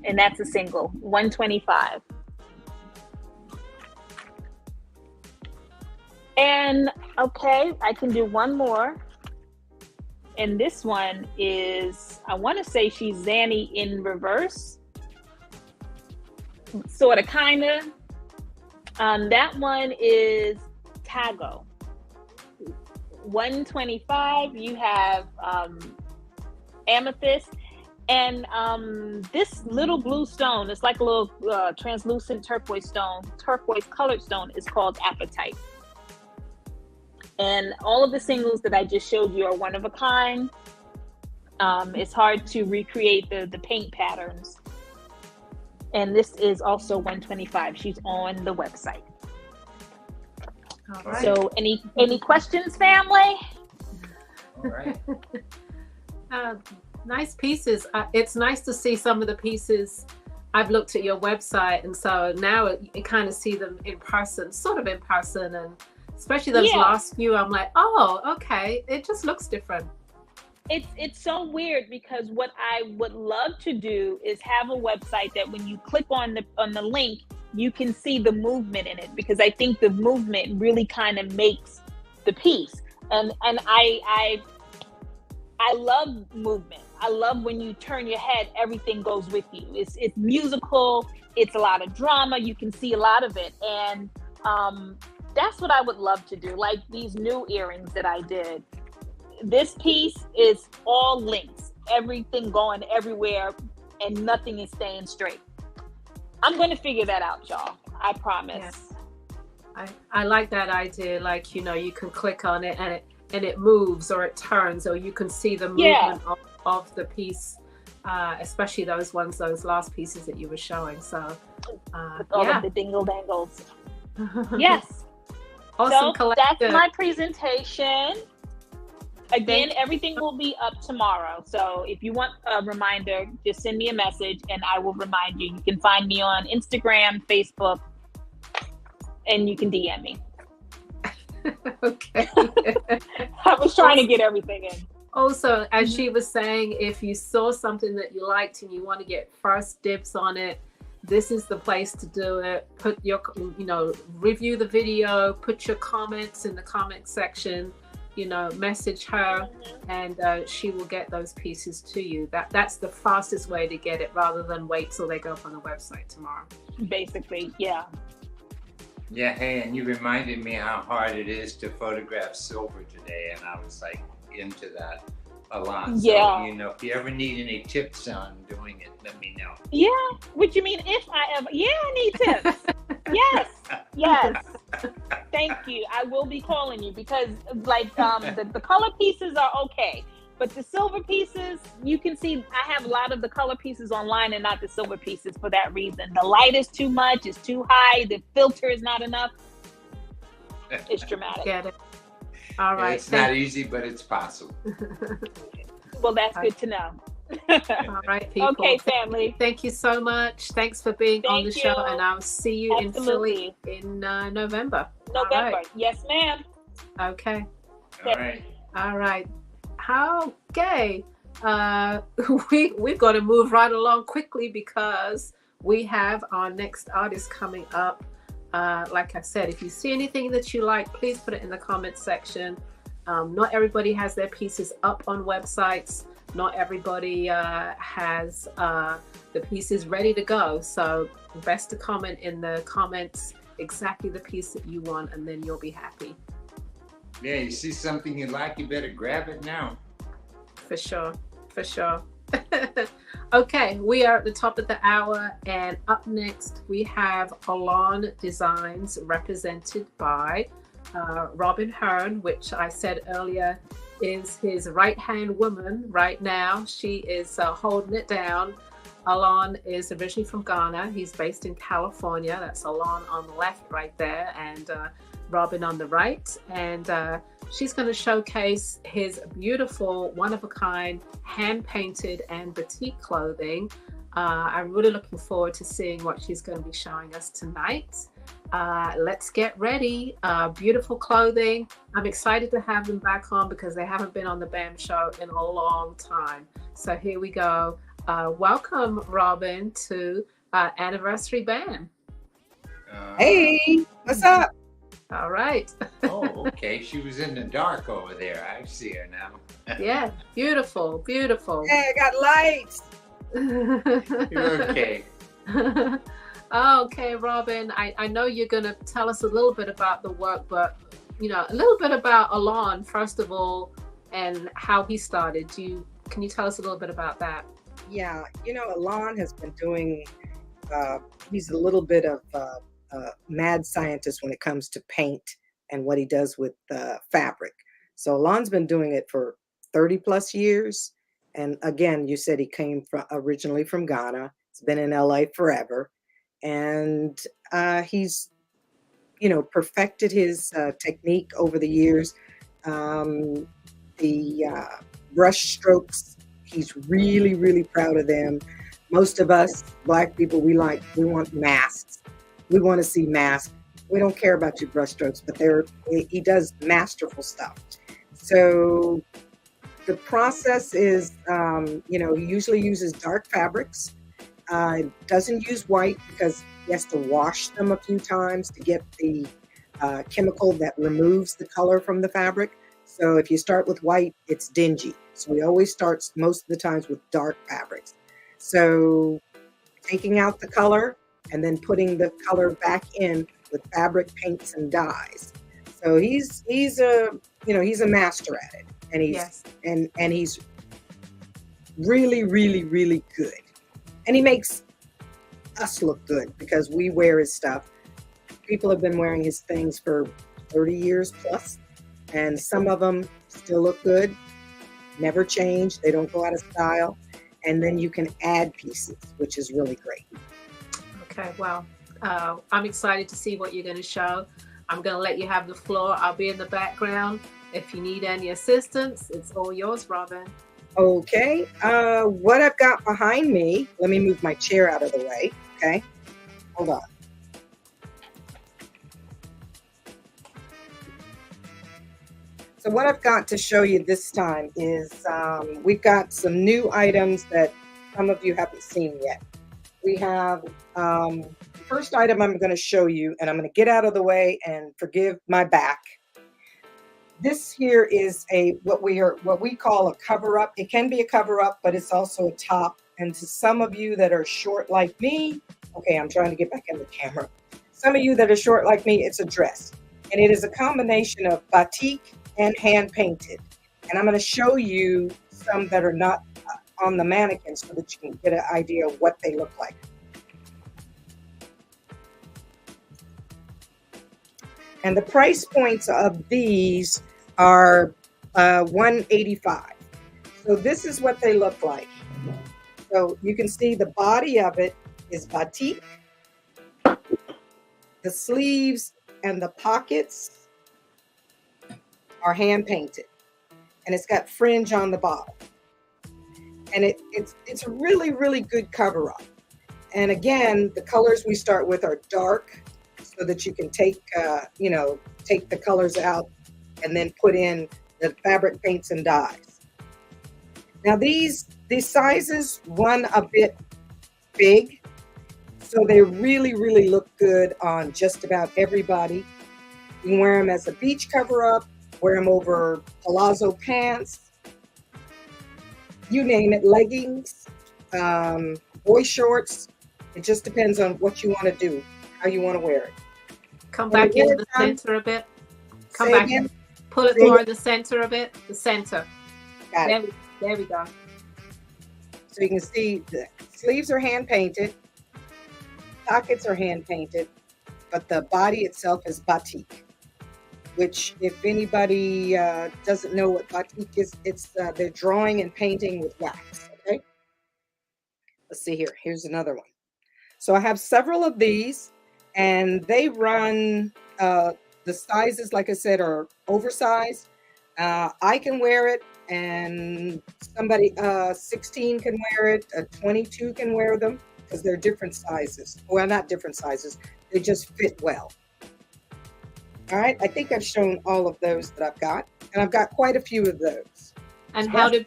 and that's a single, 125. And okay, I can do one more. And this one is, I want to say she's Zanny in reverse. Sort of, kind of. That one is Tago. 125, you have amethyst. And this little blue stone, it's like a little translucent turquoise stone, turquoise colored stone, is called apatite. And all of the singles that I just showed you are one of a kind. It's hard to recreate the paint patterns. And this is also 125. She's on the website. All right. So any questions, family? All right. Nice pieces. It's nice to see some of the pieces. I've looked at your website, and so now you kind of see them in person, sort of in person, and especially those last few, I'm like, oh, okay, it just looks different. It's so weird, because what I would love to do is have a website that when you click on the link, you can see the movement in it, because I think the movement really kind of makes the piece. And I love movement. I love when you turn your head, everything goes with you. It's musical. It's a lot of drama. You can see a lot of it. And that's what I would love to do. Like these new earrings that I did. This piece is all links, everything going everywhere, and nothing is staying straight. I'm going to figure that out, y'all. I promise. Yes. I like that idea. Like, you know, you can click on it and it moves, or it turns, or you can see the movement of the piece, especially those last pieces that you were showing. So, with all of the dingle dangles. Yes. Awesome so collection. That's my presentation. Again, everything will be up tomorrow. So if you want a reminder, just send me a message and I will remind you. You can find me on Instagram, Facebook, and you can DM me. Okay. I was trying to get everything in. Also, as she was saying, if you saw something that you liked and you want to get first dibs on it, this is the place to do it. Put your, review the video, put your comments in the comment section, message her, and she will get those pieces to you. That's the fastest way to get it, rather than wait till they go up on the website tomorrow. Basically, yeah. Yeah, hey, and you reminded me how hard it is to photograph silver today, and I was like into that a lot. Yeah. So, if you ever need any tips on doing it, let me know. Yeah. What you mean if I ever? Yeah, I need tips. Yes. Thank you. I will be calling you, because the color pieces are okay, but the silver pieces, you can see I have a lot of the color pieces online and not the silver pieces for that reason. The light is too much, it's too high, the filter is not enough. It's dramatic. Get it. All right. It's not easy, but it's possible. Well, that's good to know. All right, people. Okay, family. Thank you so much. Thanks for being on the show, and I'll see you Absolutely. in Philly in November. November. All right. Yes, ma'am. Okay. All right. All right. Okay. we've got to move right along quickly because we have our next artist coming up. Like I said, if you see anything that you like, please put it in the comments section. Not everybody has their pieces up on websites. Not everybody has the pieces ready to go. So best to comment in the comments exactly the piece that you want, and then you'll be happy. Yeah, you see something you like, you better grab it now. For sure, for sure. Okay, we are at the top of the hour, and up next we have Alon Designs, represented by Robin Hearn, which I said earlier is his right-hand woman right now. She is holding it down. Alon is originally from Ghana. He's based in California. That's Alon on the left right there, and Robin on the right. And she's going to showcase his beautiful, one-of-a-kind, hand-painted and batik clothing. I'm really looking forward to seeing what she's going to be showing us tonight. Let's get ready. Beautiful clothing. I'm excited to have them back on because they haven't been on the BAM show in a long time. So here we go. Welcome, Robin, to Anniversary BAM. Hey, what's up? All right. Oh, okay. She was in the dark over there. I see her now. Yeah, beautiful, beautiful. Hey, I got lights. You're okay. Okay, Robin, I know you're going to tell us a little bit about the work, but, you know, a little bit about Alon, first of all, and how he started. Can you tell us a little bit about that? Yeah, you know, Alon has been doing, he's a little bit of a mad scientist when it comes to paint and what he does with fabric. So Alon's been doing it for 30 plus years. And again, you said he came originally from Ghana. He's been in LA forever. And he's, you know, perfected his technique over the years. The brush strokes, he's really, really proud of them. Most of us Black people, we want masks. We want to see masks. We don't care about your brush strokes, but he does masterful stuff. So the process is, you know, he usually uses dark fabrics. Doesn't use white because he has to wash them a few times to get the chemical that removes the color from the fabric. So if you start with white, it's dingy. So he always starts most of the times with dark fabrics. So taking out the color and then putting the color back in with fabric paints and dyes. So he's a master at it, and he's really, really, really good. And he makes us look good because we wear his stuff. People have been wearing his things for 30 years plus, and some of them still look good, never change. They don't go out of style. And then you can add pieces, which is really great. Okay, well, I'm excited to see what you're going to show. I'm going to let you have the floor. I'll be in the background. If you need any assistance, it's all yours, Robin. Okay, what I've got behind me, let me move my chair out of the way, okay? Hold on. So what I've got to show you this time is we've got some new items that some of you haven't seen yet. We have the first item I'm going to show you, and I'm going to get out of the way and forgive my back. This here is what we call a cover up. It can be a cover up, but it's also a top. And to some of you that are short like me, okay, I'm trying to get back in the camera. Some of you that are short like me, it's a dress, and it is a combination of batik and hand painted. And I'm going to show you some that are not on the mannequin so that you can get an idea of what they look like. And the price points of these are $185. So this is what they look like. So you can see the body of it is batik. The sleeves and the pockets are hand painted, and it's got fringe on the bottom. And it's a really, really good cover up. And again, the colors we start with are dark, so that you can take the colors out and then put in the fabric paints and dyes. Now these sizes run a bit big, so they really look good on just about everybody. You can wear them as a beach cover-up, wear them over palazzo pants, you name it, leggings, boy shorts. It just depends on what you want to do, how you want to wear it. Come When back you wear into the it on- center a bit. Come Say back. again? Pull it Say more again? in the center a bit. The center. Got it. There we go. So you can see the sleeves are hand painted, pockets are hand painted, but the body itself is batik, which if anybody doesn't know what batik is, it's they're drawing and painting with wax. Okay. Let's see here. Here's another one. So I have several of these, and they run, the sizes, like I said, are oversized. I can wear it, and somebody 16 can wear it, 22 can wear them, because they're different sizes. Well, not different sizes, they just fit well. All right, I think I've shown all of those that I've got, and I've got quite a few of those. And how do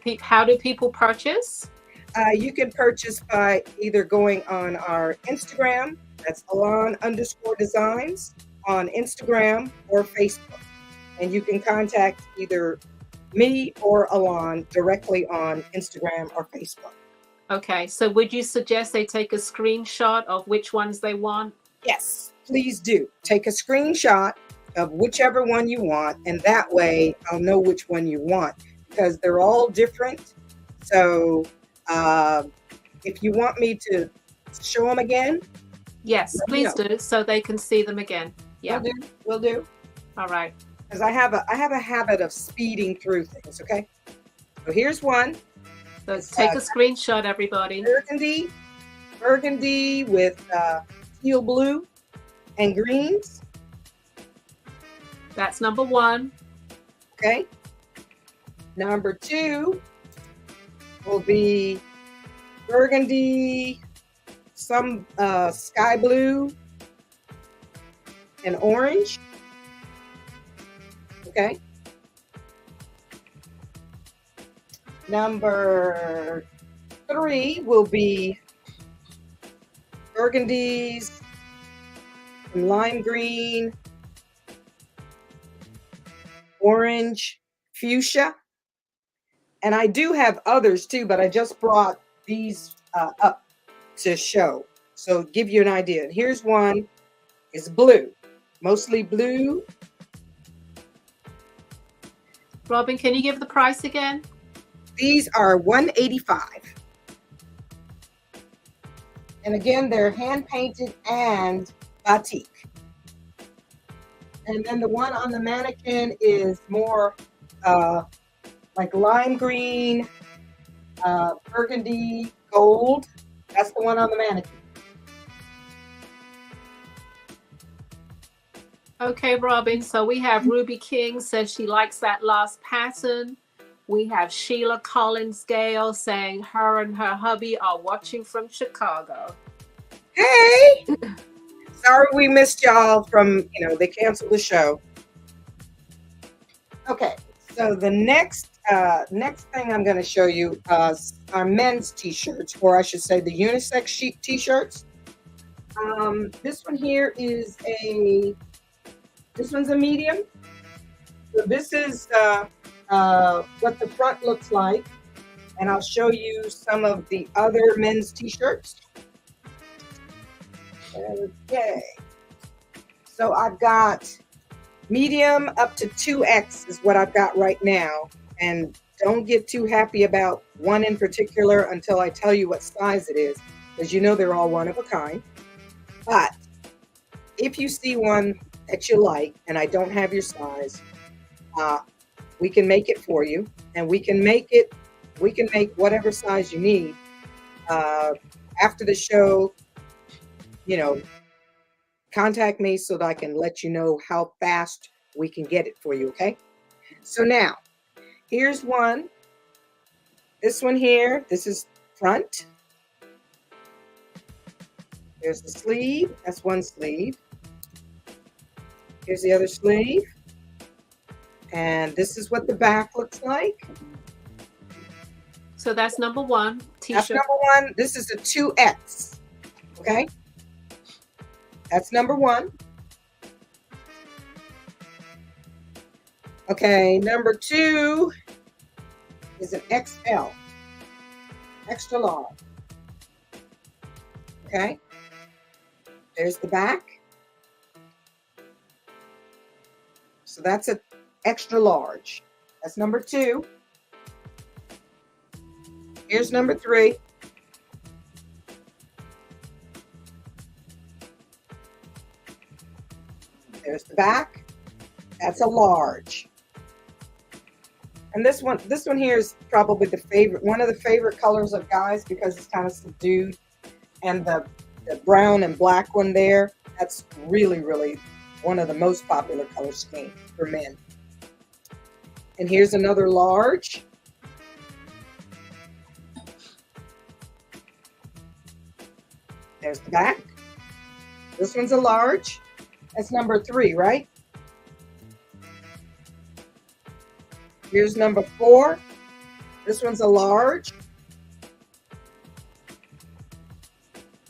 people purchase? You can purchase by either going on our Instagram, that's Alon_designs on Instagram or Facebook. And you can contact either me or Alon directly on Instagram or Facebook. Okay, so would you suggest they take a screenshot of which ones they want? Yes, please do. Take a screenshot of whichever one you want, and that way I'll know which one you want, because they're all different. So if you want me to show them again, Yes, let me please do, so they can see them again. Yeah, we'll do. all right. Because I have a habit of speeding through things. Okay, so here's one. So It's, take a screenshot, everybody. burgundy with teal blue and greens. That's number one. Okay. Number 2 will be burgundy, some sky blue, and orange. Okay. Number 3 will be burgundies, some lime green, orange, fuchsia. And I do have others too, but I just brought these up to show. So give you an idea. And here's one, is blue, mostly blue. Robin, can you give the price again? These are $185. And again, they're hand painted and batik. And then the one on the mannequin is more like lime green, burgundy, gold. That's the one on the mannequin. Okay, Robin. So we have Ruby King says she likes that last pattern. We have Sheila Collins Gale saying her and her hubby are watching from Chicago. Hey! Sorry we missed y'all from, they canceled the show. Okay, so the next thing I'm going to show you are men's t-shirts, or I should say the unisex sheet t-shirts. This one here is this one's a medium. So this is what the front looks like, and I'll show you some of the other men's t-shirts. Okay, so I've got medium up to 2X is what I've got right now, and don't get too happy about one in particular until I tell you what size it is, because they're all one of a kind. But if you see one that you like and I don't have your size, we can make it for you, and we can make whatever size you need. After the show, contact me so that I can let you know how fast we can get it for you, okay? So now, here's one. This one here, this is front. There's the sleeve, that's one sleeve. Here's the other sleeve. And this is what the back looks like. So so that's number one That's t-shirt. number one. This is a 2X. Okay. That's number one. Okay. Number two is an XL, extra large. Okay. There's the back. So that's an extra large. That's number two. Here's number three. There's the back. That's a large. And this one here is probably one of the favorite colors of guys because it's kind of subdued. And the brown and black one there, that's really, really one of the most popular color schemes for men. And here's another large. There's the back. This one's a large. That's number 3, right? Here's number 4. This one's a large.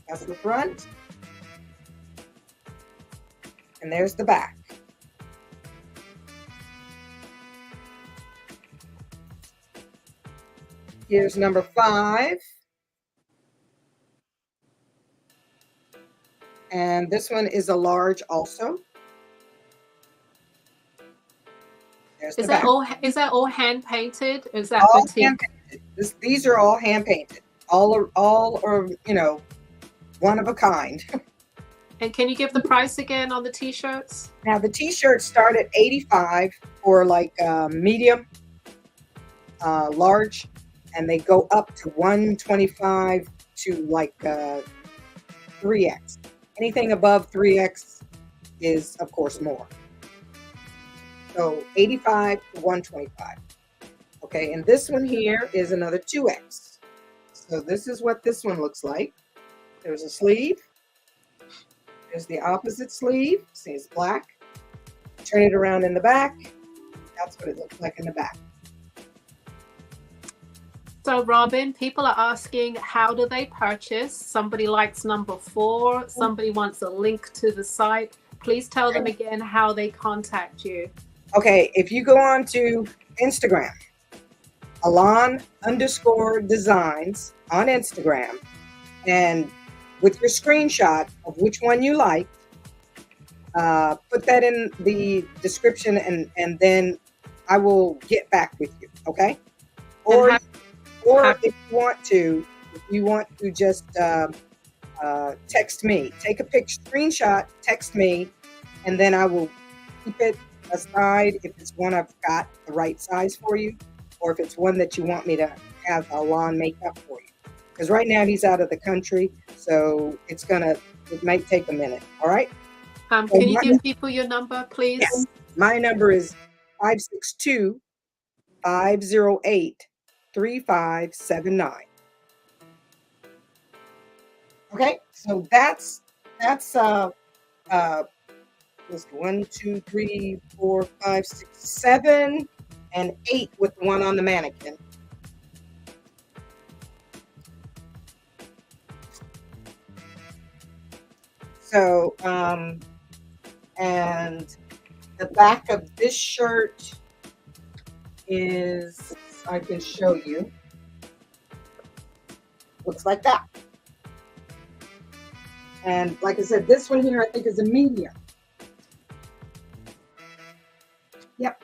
That's the front. And there's the back. Here's number 5. And this one is a large also. There's the back. Is that all hand painted? Is that All boutique? hand painted. These are all hand painted. All are, one of a kind. And can you give the price again on the t-shirts? Now the t-shirts start at $85 for like medium, large, and they go up to $125 to like 3X. Anything above 3X is, of course, more. So 85 to 125. Okay, and this one here is another 2X. So this is what this one looks like. There's a sleeve. There's the opposite sleeve. See, it's black. Turn it around in the back. That's what it looks like in the back. So Robin, people are asking, how do they purchase? Somebody likes number 4. Somebody wants a link to the site. Please tell them again how they contact you. Okay, if you go on to Instagram, Alon_designs on Instagram, and with your screenshot of which one you like, put that in the description, and then I will get back with you. Okay. Or if you want to just text me, take a screenshot, text me, and then I will keep it aside if it's one I've got the right size for you, or if it's one that you want me to have Alon make up for you. Because right now he's out of the country, so it might take a minute. All right. Can you give people your number, please? Yes. My number is 562-508-3579. Okay, so that's 1, 2, 3, 4, 5, 6, 7, and 8 with the one on the mannequin. So, and the back of this shirt is, I can show you, looks like that. And like I said, this one here I think is a medium. Yep,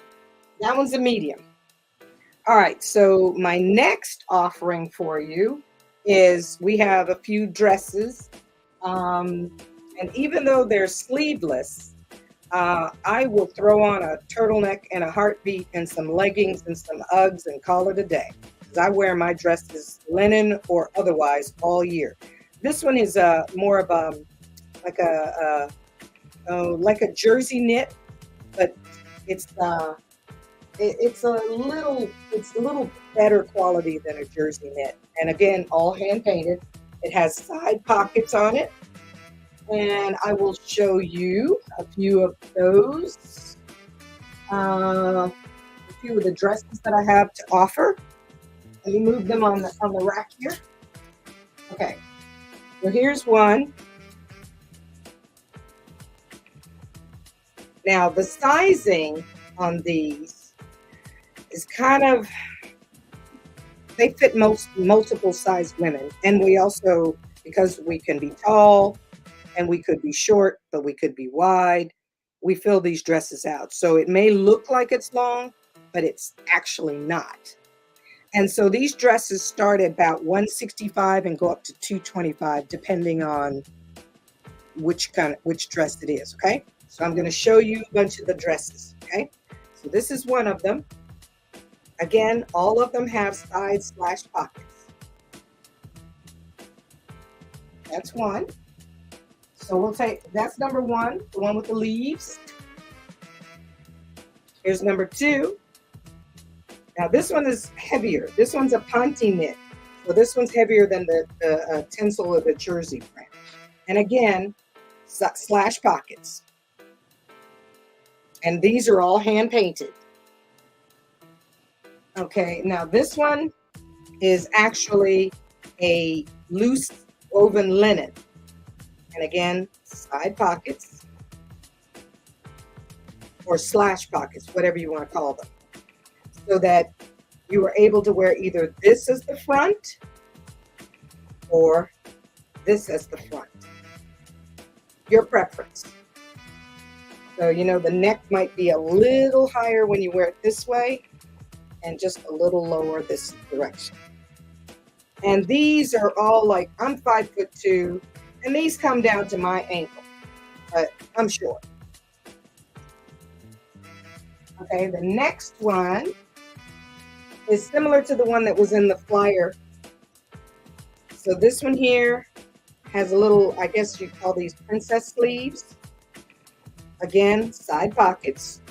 that one's a medium. All right, so my next offering for you is we have a few dresses. And even though they're sleeveless, I will throw on a turtleneck and a heartbeat and some leggings and some Uggs and call it a day. Because I wear my dresses linen or otherwise all year. This one is more of like a jersey knit, but it's a little better quality than a jersey knit. And again, all hand painted. It has side pockets on it. And I will show you a few of those, a few of the dresses that I have to offer. Let me move them on the rack here. Okay. So here's one. Now the sizing on these is kind of, they fit multiple size women. And we also, because we can be tall and we could be short, but we could be wide, we fill these dresses out. So it may look like it's long, but it's actually not. And so these dresses start at about 165 and go up to 225, depending on which dress it is, okay? So I'm going to show you a bunch of the dresses, okay? So this is one of them. Again, all of them have side/pockets. That's one. So we'll take, that's number one, the one with the leaves. Here's number two. Now this one is heavier. This one's a Ponte knit. So this one's heavier than the tinsel of the jersey print. And again, slash pockets. And these are all hand painted. Okay, now this one is actually a loose woven linen. And again, side pockets or slash pockets, whatever you want to call them. So that you are able to wear either this as the front or this as the front. Your preference. So, you know, the neck might be a little higher when you wear it this way and just a little lower this direction. And these are all like, I'm 5'2", and these come down to my ankle, but I'm short. Okay, the next one is similar to the one that was in the flyer. So this one here has a little, I guess you call these princess sleeves. Again, side pockets.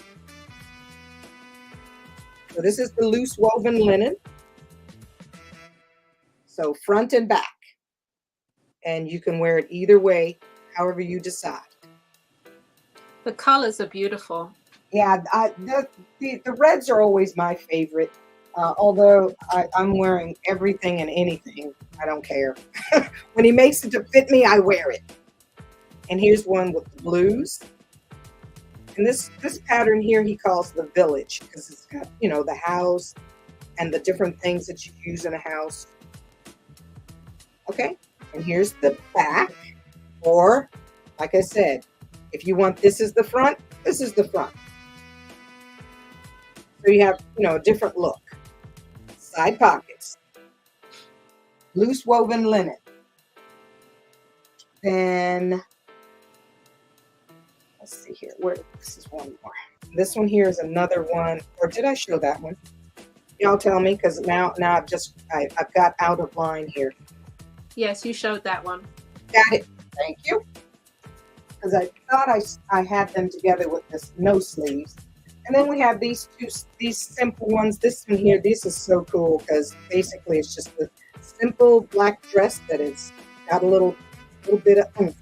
So this is the loose woven linen. So front and back. And you can wear it either way, however you decide. The colors are beautiful. Yeah, the reds are always my favorite. Although I'm wearing everything and anything, I don't care. When he makes it to fit me, I wear it. And here's one with the blues. And this pattern here he calls the village, because it's got, you know, the house and the different things that you use in a house. Okay, and here's the back. Or, like I said, if you want this is the front, this is the front. So you have, you know, a different look. Side pockets. Loose woven linen. Then, let's see here. This is one more. This one here is another one. Or did I show that one? Y'all tell me, because now I've got out of line here. Yes, you showed that one. Got it. Thank you. Because I thought I had them together with this no sleeves. And then we have these simple ones. This one here, this is so cool because basically it's just a simple black dress that has got a little bit of oomph.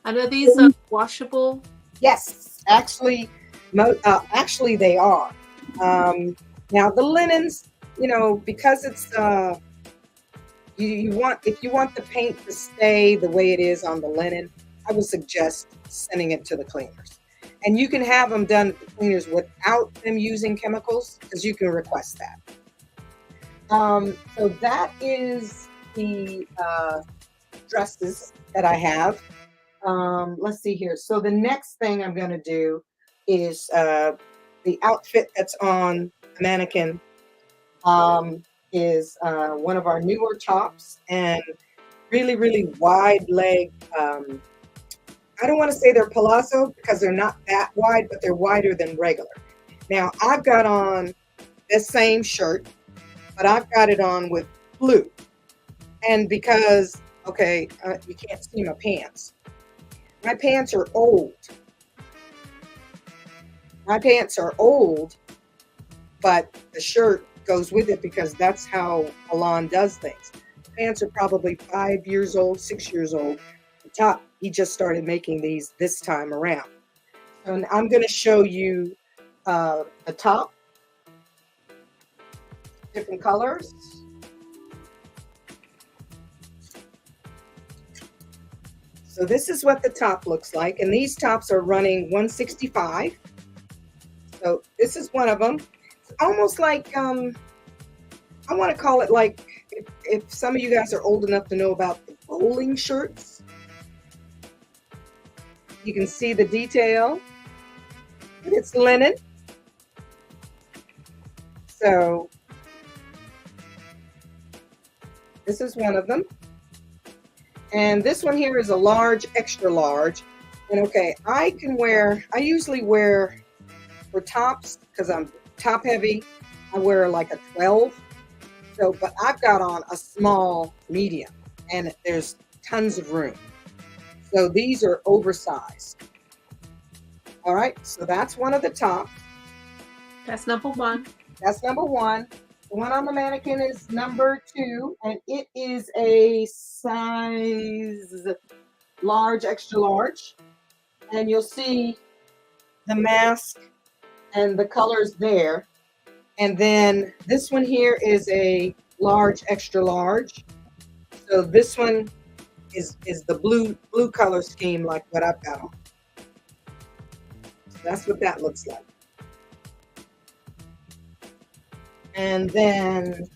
I know these are washable. Yes, actually they are. Now the linens, you know, because it's if you want the paint to stay the way it is on the linen, I would suggest sending it to the cleaners. And you can have them done at the cleaners without them using chemicals, because you can request that. So that is the dresses that I have. Let's see here. So the next thing I'm going to do is the outfit that's on the mannequin. Is one of our newer tops, and really, really wide leg. I don't want to say they're palazzo because they're not that wide, but they're wider than regular. Now I've got on this same shirt, but I've got it on with blue. And because, okay, you can't see my pants. My pants are old. But the shirt goes with it because that's how Alon does things. The pants are probably 5 years old, 6 years old. The top, he just started making these this time around. And I'm going to show you the top, different colors. So this is what the top looks like, and these tops are running 165. So this is one of them. It's almost like I want to call it like if some of you guys are old enough to know about the bowling shirts. You can see the detail. It's linen. So this is one of them. And this one here is a large, extra large. And okay, I usually wear for tops, because I'm top heavy, I wear like a 12. So, but I've got on a small medium and there's tons of room. So these are oversized. All right, so that's one of the tops. That's number one. That's number one. The one on the mannequin is number 2, and it is a size large, extra large. And you'll see the mask and the colors there. And then this one here is a large, extra large. So this one is the blue color scheme like what I've got on. So that's what that looks like. And then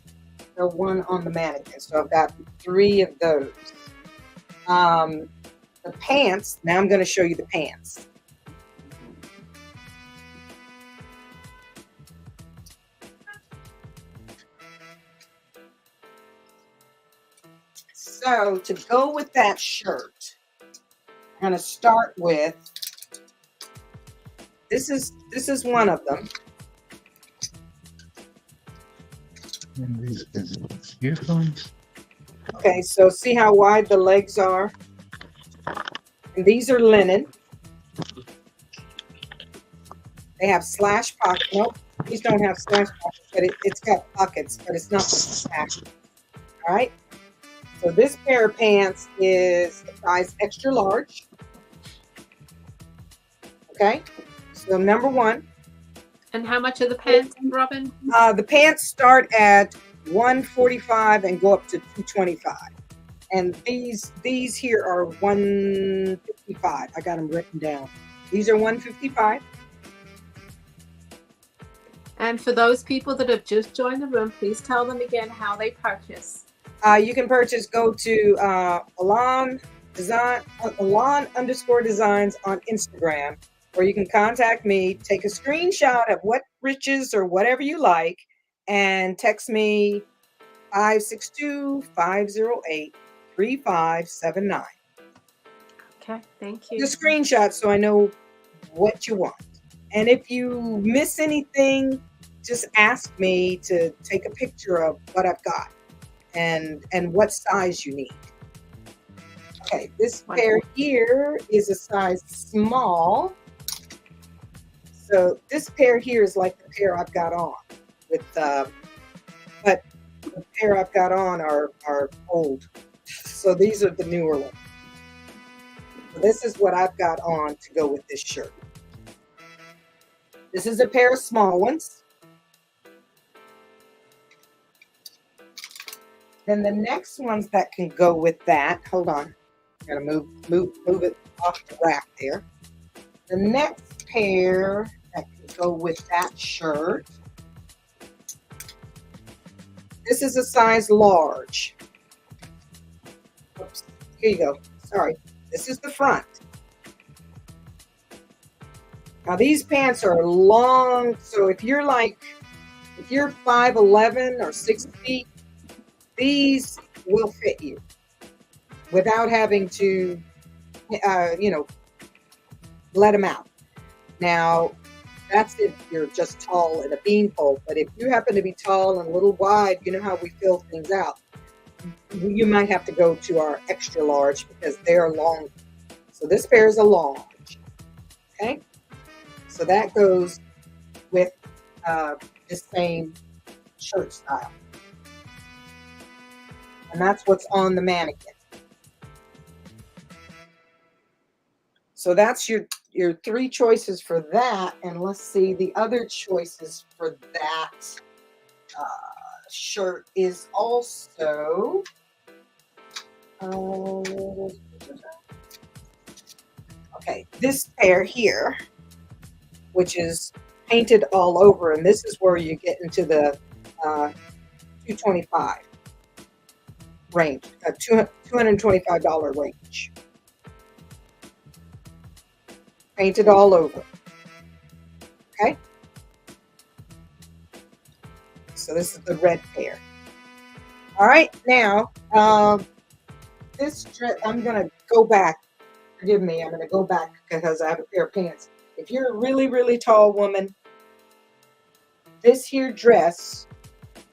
the one on the mannequin. So I've got 3 of those. The pants, now I'm going to show you the pants. So to go with that shirt, I'm going to start with, this is one of them. Okay, so see how wide the legs are? And these are linen. They have slash pockets. Nope, these don't have slash pockets, but it's got pockets, but it's not the slash. All right. So this pair of pants is a size extra large. Okay, so number 1. And how much are the pants, Robin? The pants start at 145 and go up to 225. And these here are 155. I got them written down. These are 155. And for those people that have just joined the room, please tell them again how they purchase. You can go to Alon_designs on Instagram, or you can contact me, take a screenshot of what riches or whatever you like, and text me 562-508-3579. Okay, thank you. The screenshot so I know what you want. And if you miss anything, just ask me to take a picture of what I've got and what size you need. Okay, this pair here is a size small. So this pair here is like the pair I've got on, but the pair I've got on are old. So these are the newer ones. So this is what I've got on to go with this shirt. This is a pair of small ones. Then the next ones that can go with that, hold on, I'm gonna move it off the rack there. The next pair that can go with that shirt, this is a size large. Oops, here you go, sorry. This is the front. Now these pants are long, so if you're 5'11" or 6 feet, these will fit you without having to, let them out. Now, that's if you're just tall in a beanpole, but if you happen to be tall and a little wide, you know how we fill things out. You might have to go to our extra large because they're long. So this pair is a large, okay? So that goes with the same shirt style. And that's what's on the mannequin. So that's your your three choices for that. And let's see, the other choices for that shirt is also okay, this pair here, which is painted all over, and this is where you get into the $225 range, $225 range. Painted all over. Okay. So this is the red pair. All right, now this dress, I'm gonna go back. Forgive me, I'm gonna go back because I have a pair of pants. If you're a really, really tall woman, this here dress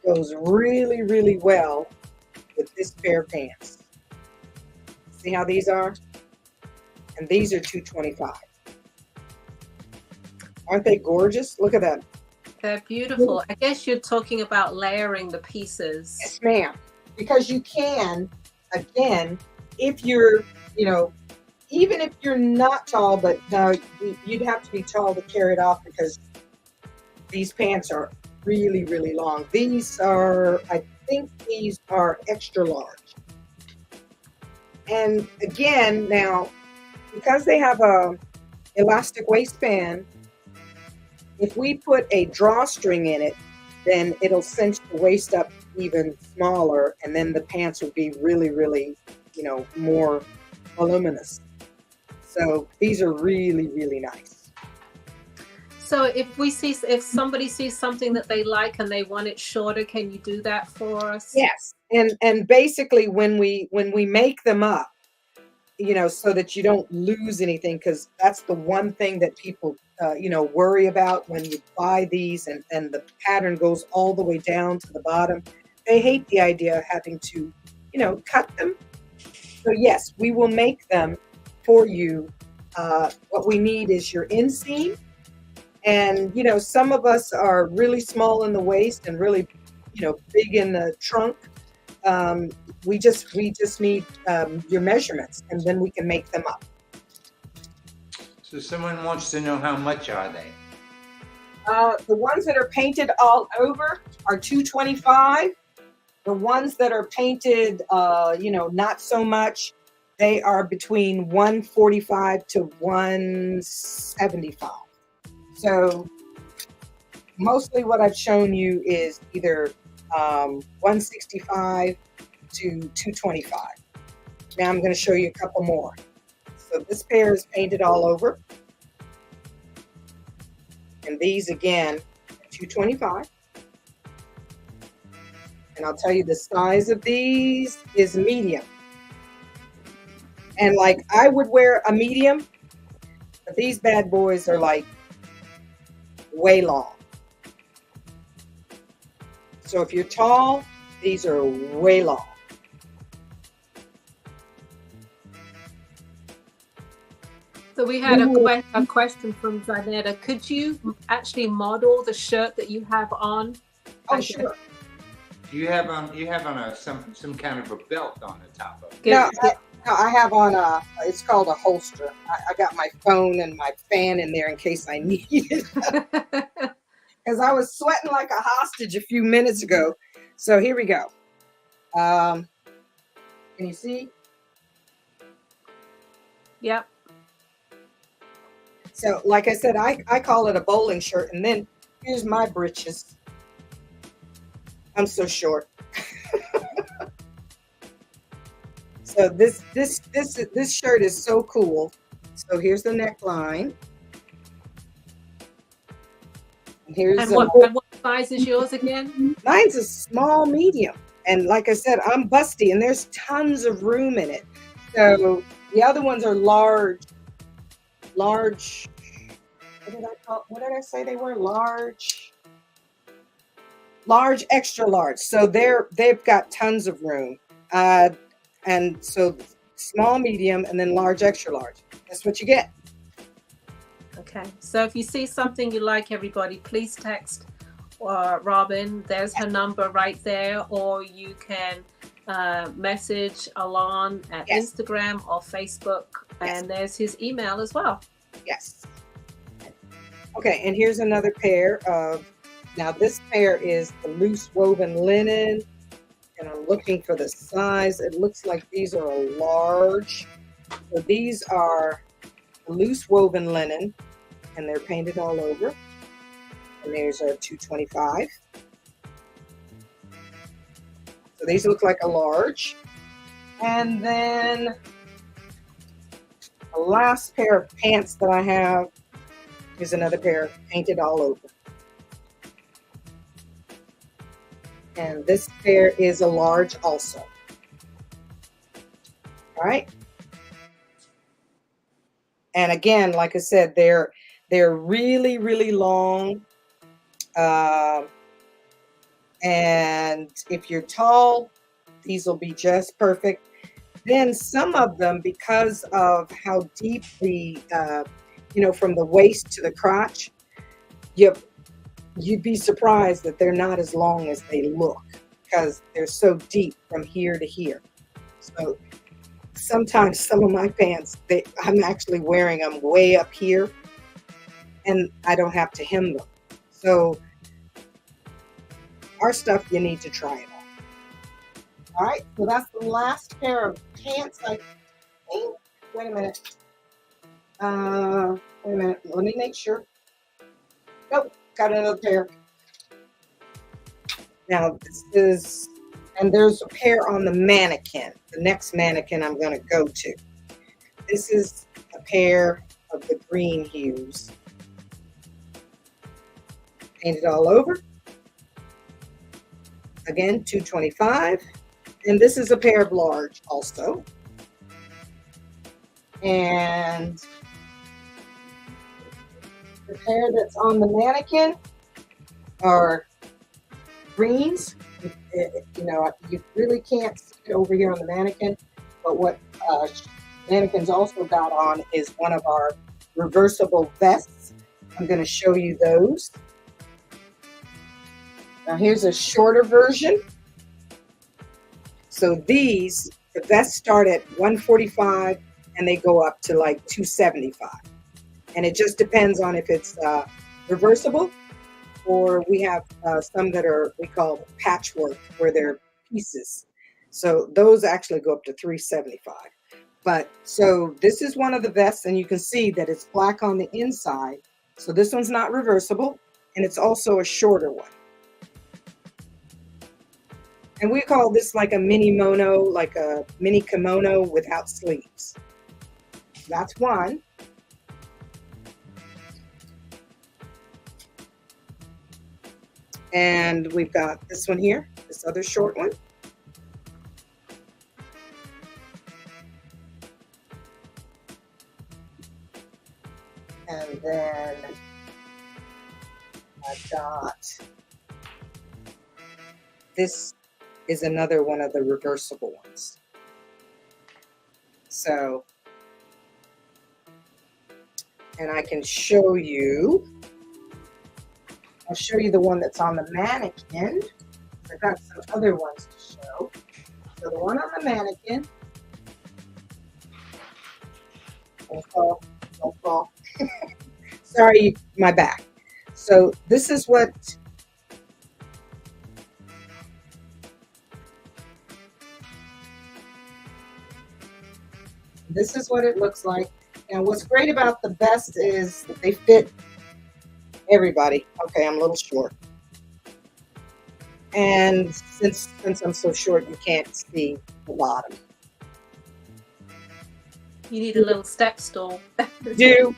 goes really, really well with this pair of pants. See how these are? And these are $225. Aren't they gorgeous? Look at that. They're beautiful. I guess you're talking about layering the pieces. Yes, ma'am. Because you can, again, if you're, even if you're not tall, but no, you'd have to be tall to carry it off because these pants are really, really long. These are, I think these are extra large. And again, now, because they have a elastic waistband, if we put a drawstring in it, then it'll cinch the waist up even smaller, and then the pants will be really, really, more voluminous. So these are really, really nice. So if somebody sees something that they like and they want it shorter, can you do that for us? Yes, and basically when we make them up, so that you don't lose anything, because that's the one thing that people worry about when you buy these and the pattern goes all the way down to the bottom. They hate the idea of having to, cut them. So yes, we will make them for you. What we need is your inseam. And, some of us are really small in the waist and really, big in the trunk. We just need your measurements, and then we can make them up. So someone wants to know how much are they? The ones that are painted all over are $225. The ones that are painted, not so much, they are between $145 to $175. So mostly what I've shown you is either $165 to $225. Now I'm going to show you a couple more. So this pair is painted all over. And these again, $225. And I'll tell you the size of these is medium. And like I would wear a medium, but these bad boys are like way long. So if you're tall, these are way long. So we had a question from Zanetta. Could you actually model the shirt that you have on? Oh, sure. You have on some kind of a belt on the top of it. No, I have on it's called a holster. I got my phone and my fan in there in case I need it. Because I was sweating like a hostage a few minutes ago. So here we go. Can you see? Yep. So like I said, I call it a bowling shirt. And then here's my britches. I'm so short. So this shirt is so cool. So here's the neckline. And what size is yours again? Mine's a small medium. And like I said, I'm busty and there's tons of room in it. So the other ones are large. What did I say they were? Large, extra large. So they've got tons of room. And so small, medium, and then large, extra large. That's what you get. Okay. So if you see something you like, everybody, please text Robin. There's her number right there. Or you can message Alon at Instagram or Facebook. And there's his email as well. Yes. Okay, and here's another pair of, now this pair is the loose woven linen, and I'm looking for the size. It looks like these are a large. So these are loose woven linen, and they're painted all over. And there's a 225. So these look like a large. And then the last pair of pants that I have is another pair painted all over. And this pair is a large also. All right. And again, like I said, they're really, really long. And if you're tall, these will be just perfect. Then some of them, because of how deep the, from the waist to the crotch, you'd be surprised that they're not as long as they look because they're so deep from here to here. So sometimes some of my pants, I'm actually wearing them way up here and I don't have to hem them. So our stuff, you need to try it on. All right, so that's the last pair of pants I think. Wait a minute. Let me make sure. Nope, got another pair. Now this is, and there's a pair on the mannequin, the next mannequin I'm going to go to. This is a pair of the green hues. Painted all over. Again, 225. And this is a pair of large also. And the pair that's on the mannequin are greens. You really can't see it over here on the mannequin, but what mannequin's also got on is one of our reversible vests. I'm going to show you those. Now here's a shorter version. So these, the vests start at 145 and they go up to like 275. And it just depends on if it's reversible, or we have some that are, we call patchwork, where they're pieces. So those actually go up to 375. But so this is one of the vests, and you can see that it's black on the inside. So this one's not reversible, and it's also a shorter one. And we call this like a mini mono, like a mini kimono without sleeves. That's one. And we've got this one here, this other short one. And then I've got, this is another one of the reversible ones. So, and I can show you, I'll show you the one that's on the mannequin. I've got some other ones to show. So the one on the mannequin, don't fall. Sorry, my back. So this is what, it looks like. And what's great about the vest is that they fit everybody. Okay, I'm a little short. And since I'm so short, you can't see the bottom. You need a little step stool. I do.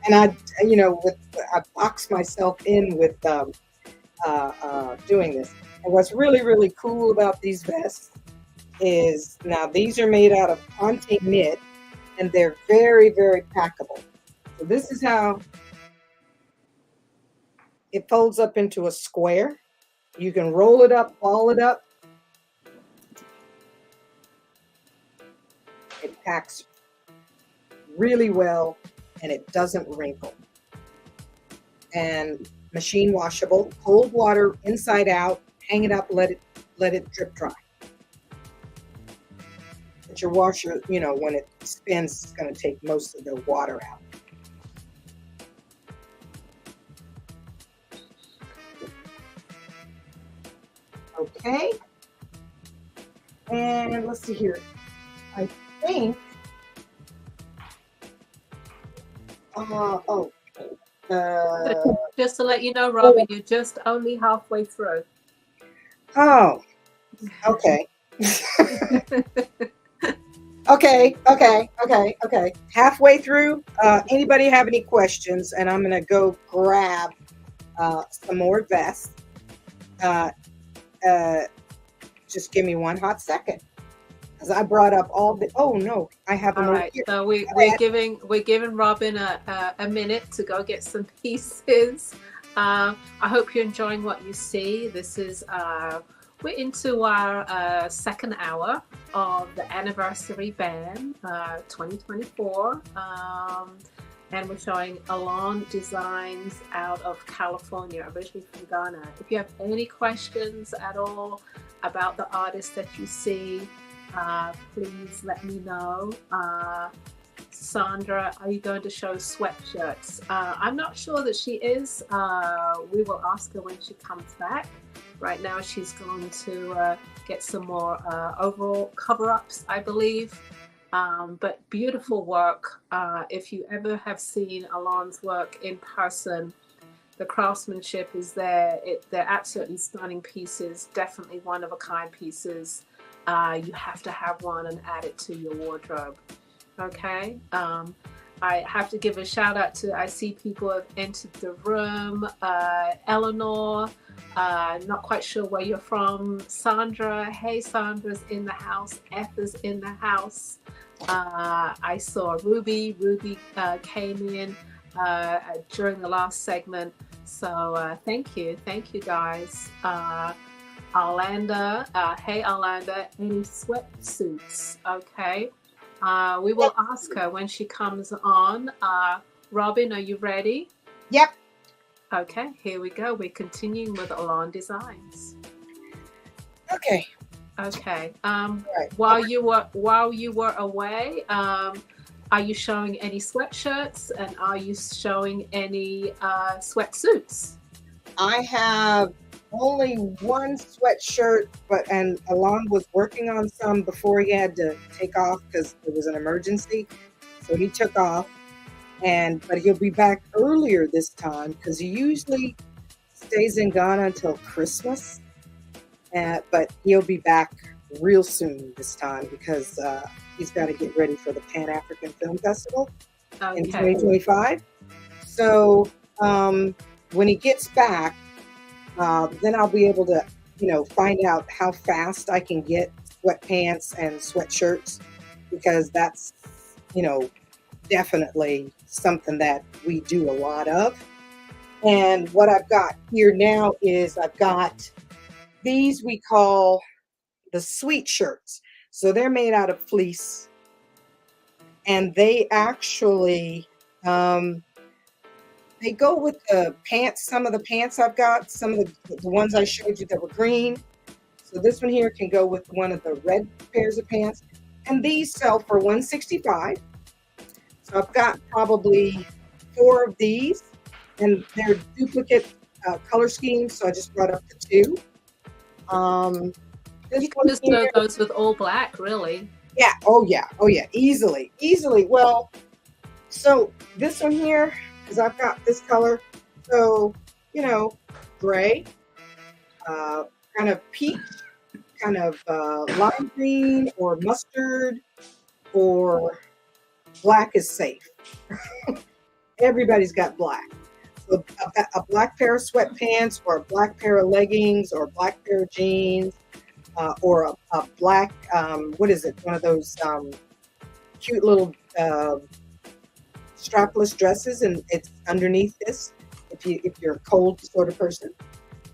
And I box myself in with doing this. And what's really, really cool about these vests is, now these are made out of Ponte knit, and they're very, very packable. So this is how it folds up into a square. You can roll it up, ball it up. It packs really well, and it doesn't wrinkle. And machine washable, cold water inside out, hang it up, let it drip dry. But your washer, you know, when it spins, it's going to take most of the water out. Okay. And let's see here. I think, Just to let you know, Robin, you're just only halfway through. oh, okay. Okay. Halfway through. Anybody have any questions? And I'm gonna go grab some more vests. Just give me one hot second, because I brought up all the. Oh no, I have them All over right, here. so we're giving Robin a minute to go get some pieces. I hope you're enjoying what you see. This is we're into our second hour of the anniversary band 2024, and we're showing Alon Designs out of California, originally from Ghana. If you have any questions at all about the artists that you see, please let me know. Sandra, are you going to show sweatshirts? I'm not sure that she is. We will ask her when she comes back. Right now she's going to get some more overall cover-ups, I believe. But beautiful work. If you ever have seen Alon's work in person, the craftsmanship is there. They're absolutely stunning pieces, definitely one-of-a-kind pieces. You have to have one and add it to your wardrobe. Okay. I have to give a shout out to, I see people have entered the room. Eleanor, not quite sure where you're from. Sandra, hey, Sandra's in the house. Etha's in the house. I saw Ruby. Ruby came in during the last segment. So thank you guys. Arlanda, hey Arlanda, any sweatsuits? Okay. We will ask her when she comes on. Robin, are you ready? Yep. Okay, here we go. We're continuing with Alon Designs. Okay. Okay. Right. While you were away, are you showing any sweatshirts and are you showing any sweatsuits? I have only one sweatshirt, and Alon was working on some before he had to take off because there was an emergency. So he took off, but he'll be back earlier this time because he usually stays in Ghana until Christmas. But he'll be back real soon this time because he's got to get ready for the Pan African Film Festival in 2025. So when he gets back, then I'll be able to, find out how fast I can get sweatpants and sweatshirts, because that's, definitely something that we do a lot of. And what I've got here now is I've got these we call the sweet shirts. So they're made out of fleece, and they actually, they go with the pants. Some of the pants I've got, some of the ones I showed you that were green. So this one here can go with one of the red pairs of pants. And these sell for $165. So I've got probably 4 of these, and they're duplicate color schemes. So I just brought up the 2. You can just throw those with all black, really. Yeah. Oh yeah. Easily. Well, so this one here, because I've got this color, so gray, kind of peach, kind of lime green or mustard, or black is safe. Everybody's got black. So a black pair of sweatpants, or a black pair of leggings, or a black pair of jeans, or a black, what is it? One of those cute little strapless dresses, and it's underneath this if you're a cold sort of person.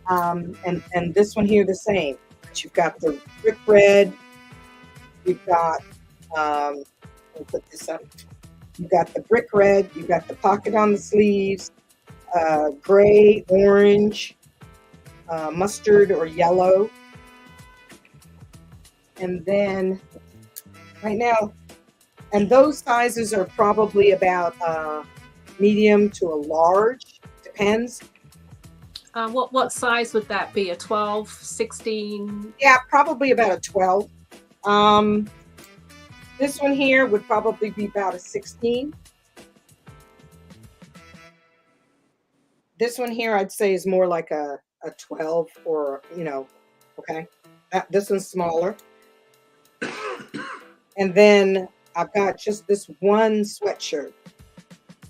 And this one here the same. But you've got the brick red. You've got let me put this up. You've got the brick red. You've got the pocket on the sleeves. Gray, orange, mustard or yellow. And then right now. And those sizes are probably about medium to a large, depends. What size would that be? A 12, 16? Yeah, probably about a 12. This one here would probably be about a 16. This one here, I'd say is more like a 12 or, okay. This one's smaller. And then I've got just this one sweatshirt.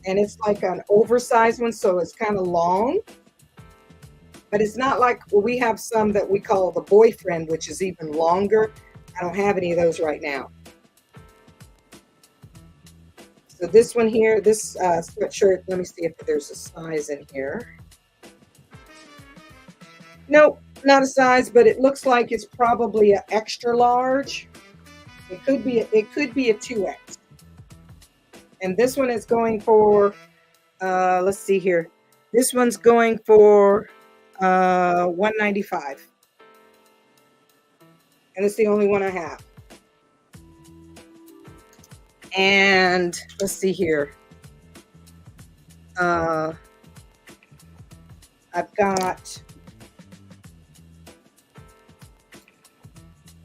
And it's like an oversized one, so it's kind of long. But it's not like, well, we have some that we call the boyfriend, which is even longer. I don't have any of those right now. So this one here, this sweatshirt, let me see if there's a size in here. Nope, not a size, but it looks like it's probably an extra large. It could be a 2X. And this one is going for, let's see here. This one's going for $195. And it's the only one I have. And let's see here. I've got,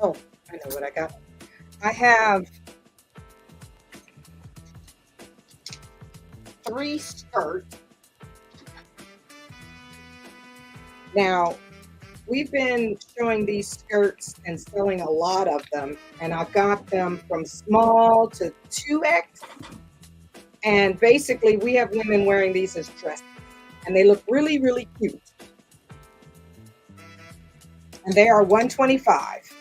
oh, I know what I got. I have 3 skirts. Now, we've been showing these skirts and selling a lot of them, and I've got them from small to 2X. And basically, we have women wearing these as dresses, and they look really, really cute. And they are $125.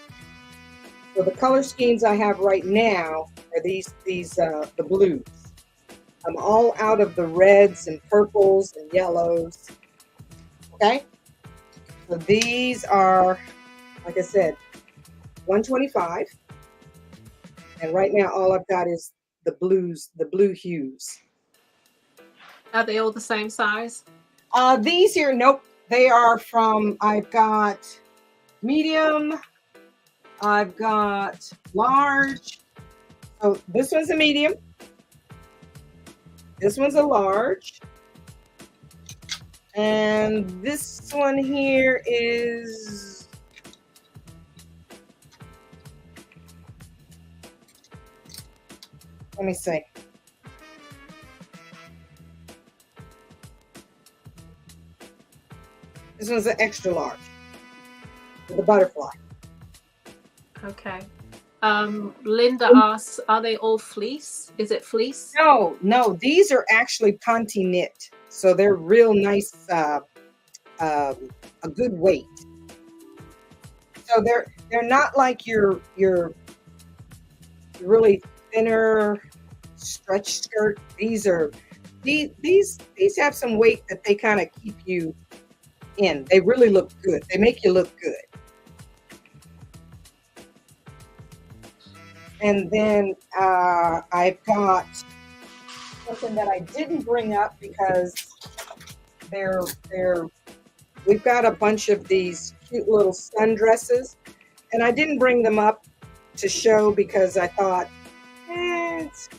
So the color schemes I have right now are the blues. I'm all out of the reds and purples and yellows. Okay? So these are, like I said, $125. And right now all I've got is the blues, the blue hues. Are they all the same size? These here, nope. They are from, I've got medium, I've got large. So this one's a medium. This one's a large. And this one here is, let me see. This one's an extra large with a butterfly. Okay. Linda asks, are they all fleece? Is it fleece? No, these are actually Ponte knit. So they're real nice, a good weight. So they're not like your really thinner stretch skirt. These have some weight that they kind of keep you in. They really look good. They make you look good. And then I've got something that I didn't bring up because we've got a bunch of these cute little sundresses, and I didn't bring them up to show because I thought, it's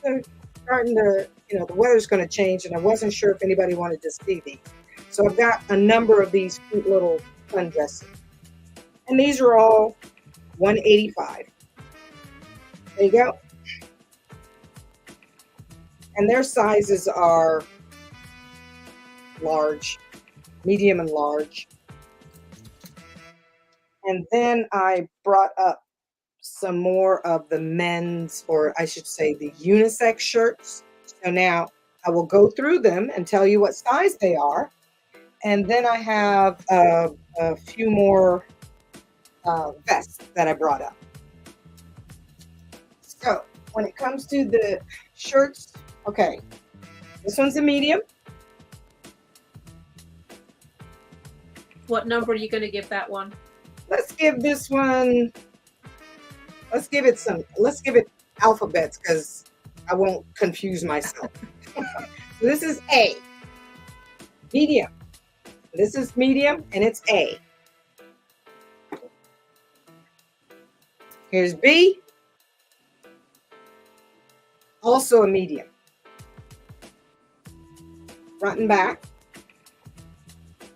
starting to, the weather's going to change, and I wasn't sure if anybody wanted to see these. So I've got a number of these cute little sundresses, and these are all $185. There you go. And their sizes are large, medium and large. And then I brought up some more of the men's, or I should say the unisex shirts. So now I will go through them and tell you what size they are. And then I have a few more vests that I brought up. So when it comes to the shirts, okay, this one's a medium. What number are you going to give that one? Let's give this one, let's give it alphabets because I won't confuse myself. So this is A, medium. This is medium and it's A. Here's B. also a medium. Front and back.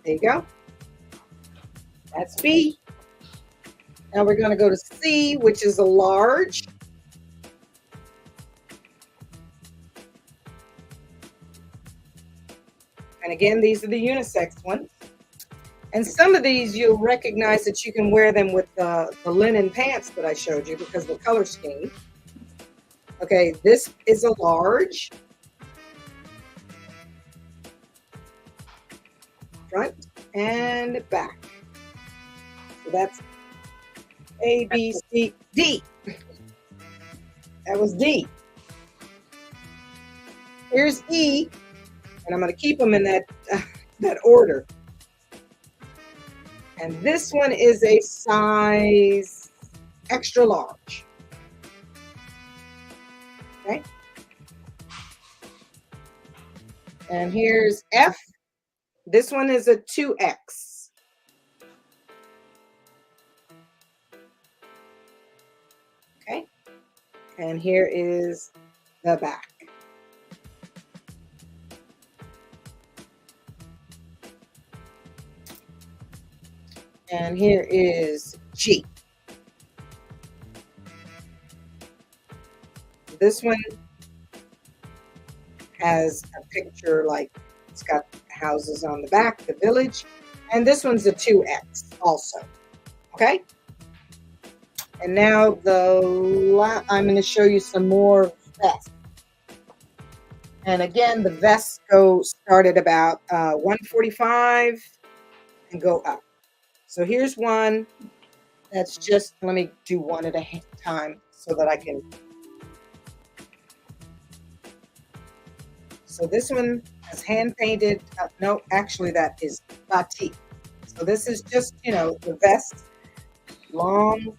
There you go. That's B. Now we're going to go to C, which is a large. And again, these are the unisex ones. And some of these you'll recognize that you can wear them with the linen pants that I showed you because of the color scheme. Okay, this is a large. Front and back. So that's A, B, C, D. That was D. Here's E, and I'm going to keep them in that order. And this one is a size extra large. Okay. And here's F. This one is a 2X. Okay. And here is the back. And here is G. This one has a picture like it's got houses on the back, the village. And this one's a 2X also. Okay. And now I'm going to show you some more vests. And again, the vests start at about $145 and go up. So here's one that's just, let me do one at a time so that I can. So this one is hand painted. No, actually that is batik. So this is just, the vest, long.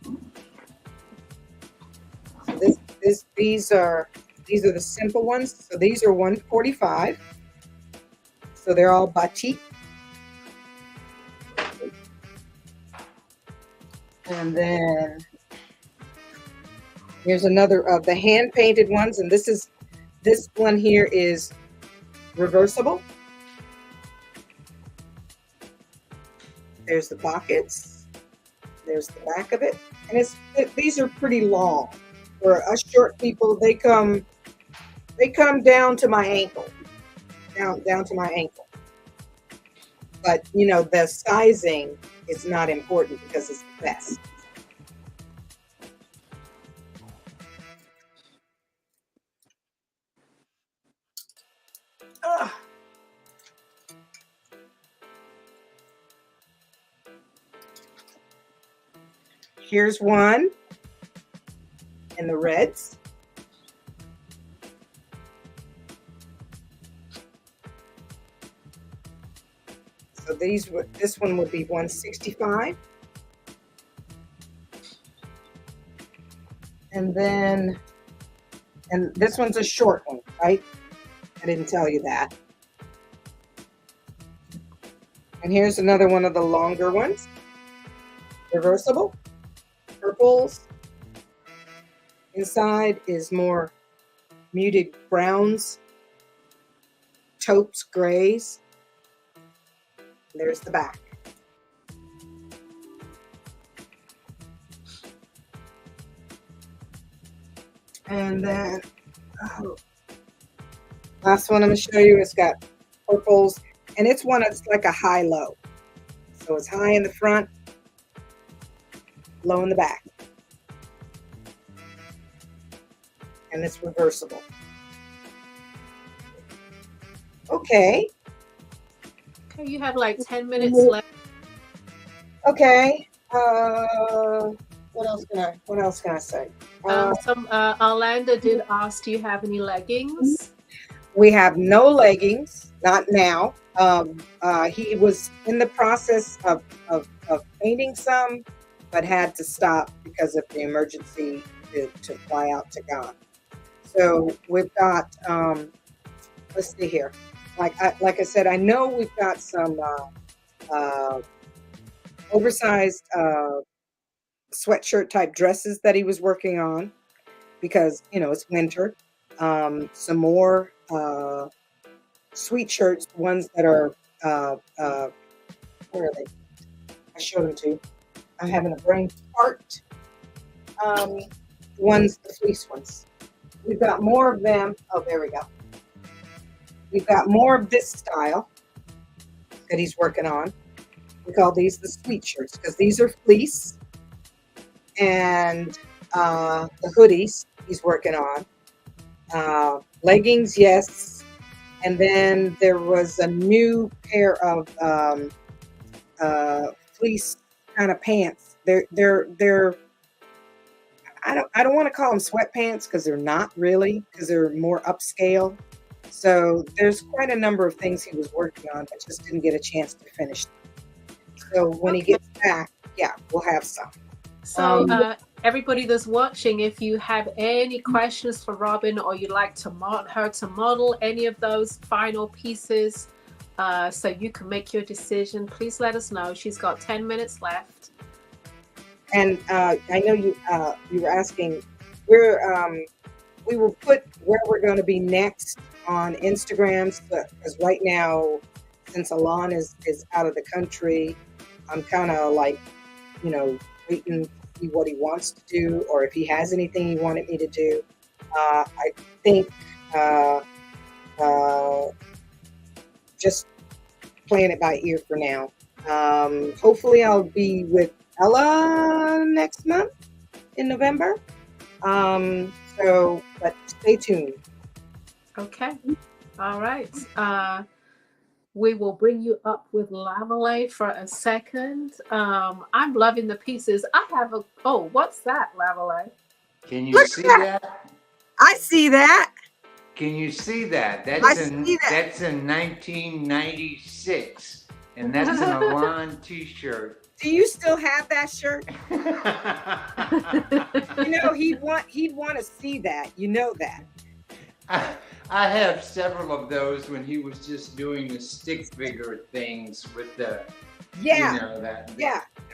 So these are the simple ones. So these are $145. So they're all batik. And then here's another of the hand painted ones. And this one here is reversible. There's the pockets. There's the back of it. And these are pretty long. For us short people, they come down to my ankle. Down to my ankle. But the sizing is not important because it's the best. Here's one in the reds. So this one would be $165. And this one's a short one, right? I didn't tell you that. And here's another one of the longer ones. Reversible. Purples. Inside is more muted browns, taupes, grays. There's the back. And then last one I'm going to show you, it's got purples, and it's one that's like a high-low. So it's high in the front, low in the back. And it's reversible. Okay. Okay, you have like 10 minutes left. Okay. What else can I say? Orlando did ask, do you have any leggings? We have no leggings, not now. He was in the process of painting some, but had to stop because of the emergency to fly out to Ghana. So we've got, let's see here. Like I said, I know we've got some oversized sweatshirt type dresses that he was working on because, it's winter. some more sweet shirts, ones that are, where are they? I showed them to you. I'm having a brain fart. The fleece ones. We've got more of them. Oh, there we go. We've got more of this style that he's working on. We call these the sweet shirts because these are fleece. And the hoodies he's working on. Leggings, yes. And then there was a new pair of fleece kind of pants. They're I don't want to call them sweatpants because they're not really, because they're more upscale. So there's quite a number of things he was working on, but just didn't get a chance to finish them. So when he gets back, yeah, we'll have some. So everybody that's watching, if you have any questions for Robin, or you'd like to her to model any of those final pieces, so you can make your decision, please let us know. She's got 10 minutes left. And I know you were asking, we will put where we're going to be next on Instagram, because right now, since Alon is out of the country, I'm kind of like, waiting to see what he wants to do, or if he has anything he wanted me to do. I think just playing it by ear for now. Hopefully I'll be with Ella next month in November. But stay tuned. Okay. All right. We will bring you up with Lavalay for a second. I'm loving the pieces. I have what's that, Lavalay? Can you see that? I see that. Can you see that? That's I see that. That's in 1996, and that's an Alon T-shirt. Do you still have that shirt? He'd want to see that. You know that. I have several of those when he was just doing the stick figure things with the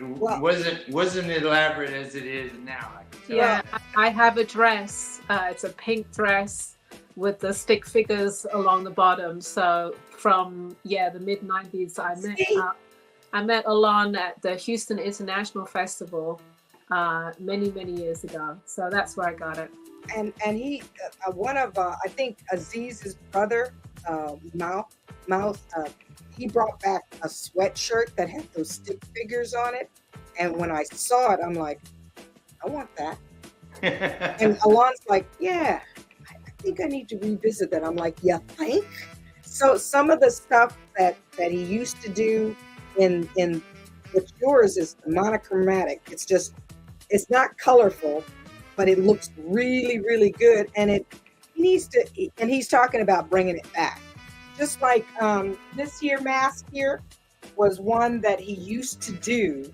Well, wasn't elaborate as it is now. I can tell. Yeah, I have a dress. It's a pink dress with the stick figures along the bottom. So from the mid 90s, I met Alon at the Houston International Festival many years ago. So that's where I got it. And he one of I think Aziz's brother, Mouth, he brought back a sweatshirt that had those stick figures on it. And when I saw it, I'm like, I want that. And Alon's like, yeah, I think I need to revisit that. I'm like, yeah, think? So some of the stuff that he used to do in what's yours is monochromatic. It's not colorful, but it looks really good. And it needs to, and he's talking about bringing it back. Just like this year mask here was one that he used to do.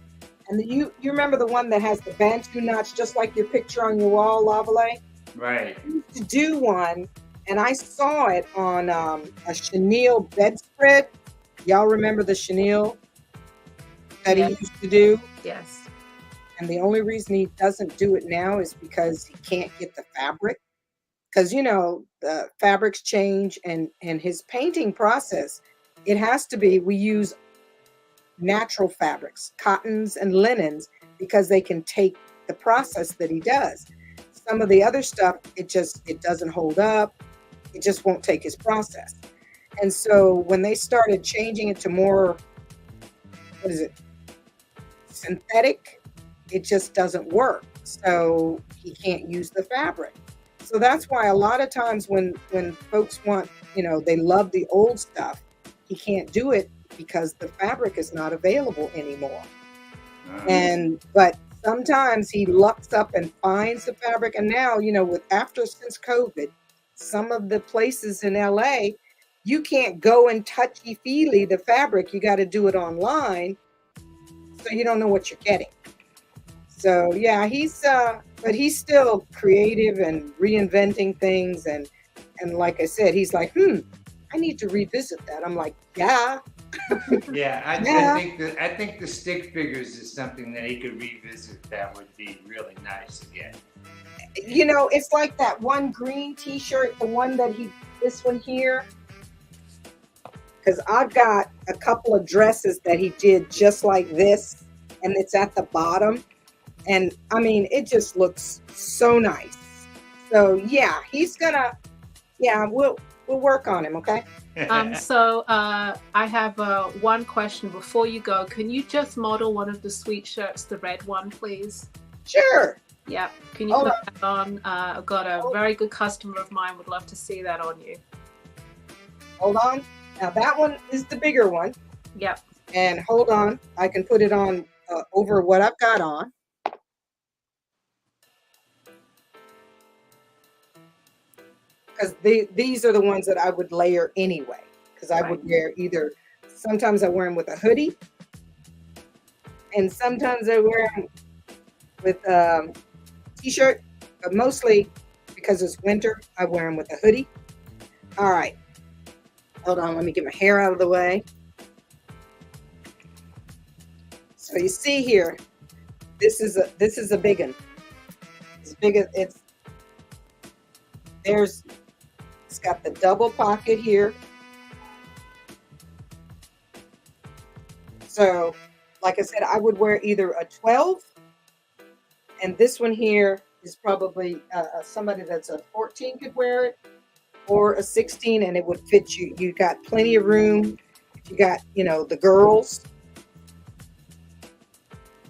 And you remember the one that has the bantu knots, just like your picture on your wall, Lavalay? Right. He used to do one, and I saw it on a chenille bedspread. Y'all remember the chenille that he used to do? Yes. And the only reason he doesn't do it now is because he can't get the fabric. Because, the fabrics change, and his painting process, it has to be, we use natural fabrics, cottons and linens, because they can take the process that he does. Some of the other stuff, it doesn't hold up. It just won't take his process. And so when they started changing it to more, synthetic, it just doesn't work. So he can't use the fabric. So that's why a lot of times when folks want, they love the old stuff, he can't do it because the fabric is not available anymore. But sometimes he lucks up and finds the fabric. And now, since COVID, some of the places in LA, you can't go and touchy-feely the fabric. You got to do it online. So you don't know what you're getting. So yeah, but he's still creative and reinventing things. And like I said, he's like, I need to revisit that. I'm like, yeah. Yeah, Yeah. I think the stick figures is something that he could revisit. That would be really nice again. It's like that one green T-shirt, the one that this one here, because I've got a couple of dresses that he did just like this, and it's at the bottom, and I mean, it just looks so nice. So yeah, we'll work on him, okay? So I have one question before you go. Can you just model one of the sweet shirts, the red one, please? Sure. Yep. Can you Hold put that on? I've got a very good customer of mine would love to see that on you. Hold on. Now that one is the bigger one. Yep. And hold on, I can put it on over what I've got on. Because these are the ones that I would layer anyway. Because I would wear sometimes I wear them with a hoodie, and sometimes I wear them with t-shirt, but mostly because it's winter, I wear them with a hoodie. All right, hold on, let me get my hair out of the way. So you see here, this is a big one. It's big as it's got the double pocket here. So, like I said, I would wear either a 12, and this one here is probably somebody that's a 14 could wear it, or a 16, and it would fit you. You got plenty of room. You got, the girls.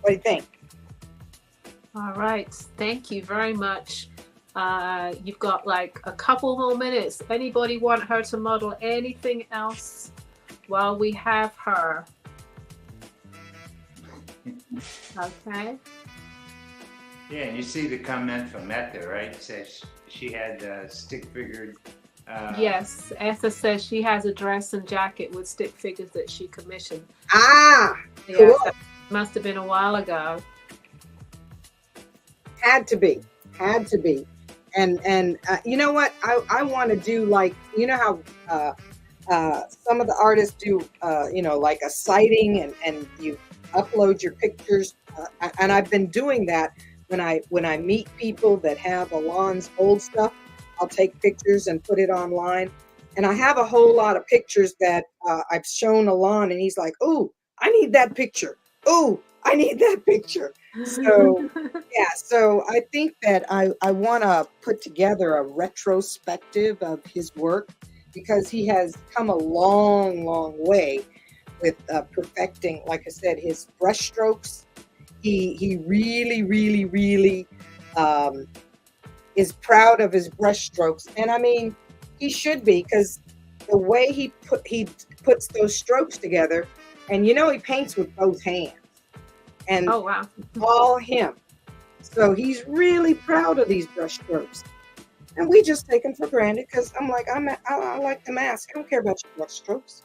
What do you think? All right. Thank you very much. You've got like a couple more minutes. Anybody want her to model anything else while we have her? Okay. Yeah, and you see the comment from Meta, right? It says she had stick figured. Yes, Essa says she has a dress and jacket with stick figures that she commissioned. Ah, Yeah, cool. that must have been a while ago. Had to be. And you know what? I want to do like, how some of the artists do, like a sighting and you upload your pictures. And I've been doing that when I meet people that have Alon's old stuff. I'll take pictures and put it online. And I have a whole lot of pictures that I've shown Alon, and he's like, "Oh, I need that picture. Oh, I need that picture." So yeah, so I think that I want to put together a retrospective of his work, because he has come a long, long way with perfecting, like I said, his brush strokes. He really, really, really is proud of his brush strokes, and I mean, he should be, because the way he puts those strokes together, and he paints with both hands, and Oh, wow. all him. So he's really proud of these brush strokes, and we just take them for granted, because I'm like, I like the mask. I don't care about your brush strokes.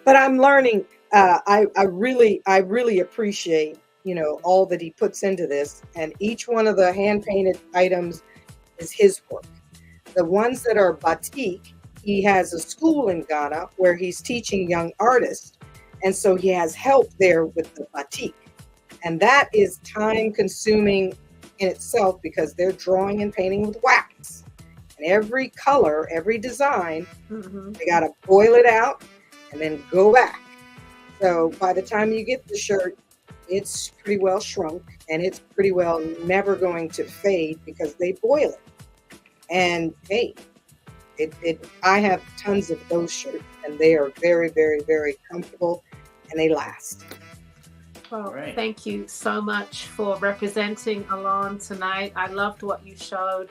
But I'm learning. I really appreciate all that he puts into this, and each one of the hand painted items is his work. The ones that are batik, he has a school in Ghana where he's teaching young artists, and so he has help there with the batik, and that is time consuming in itself, because they're drawing and painting with wax, and every color, every design, they got to boil it out and then go back. So by the time you get the shirt, it's pretty well shrunk, and it's pretty well never going to fade because they boil it. And hey, I have tons of those shirts, and they are very, very, very comfortable, and they last. Well, Right. Thank you so much for representing Alon tonight. I loved what you showed.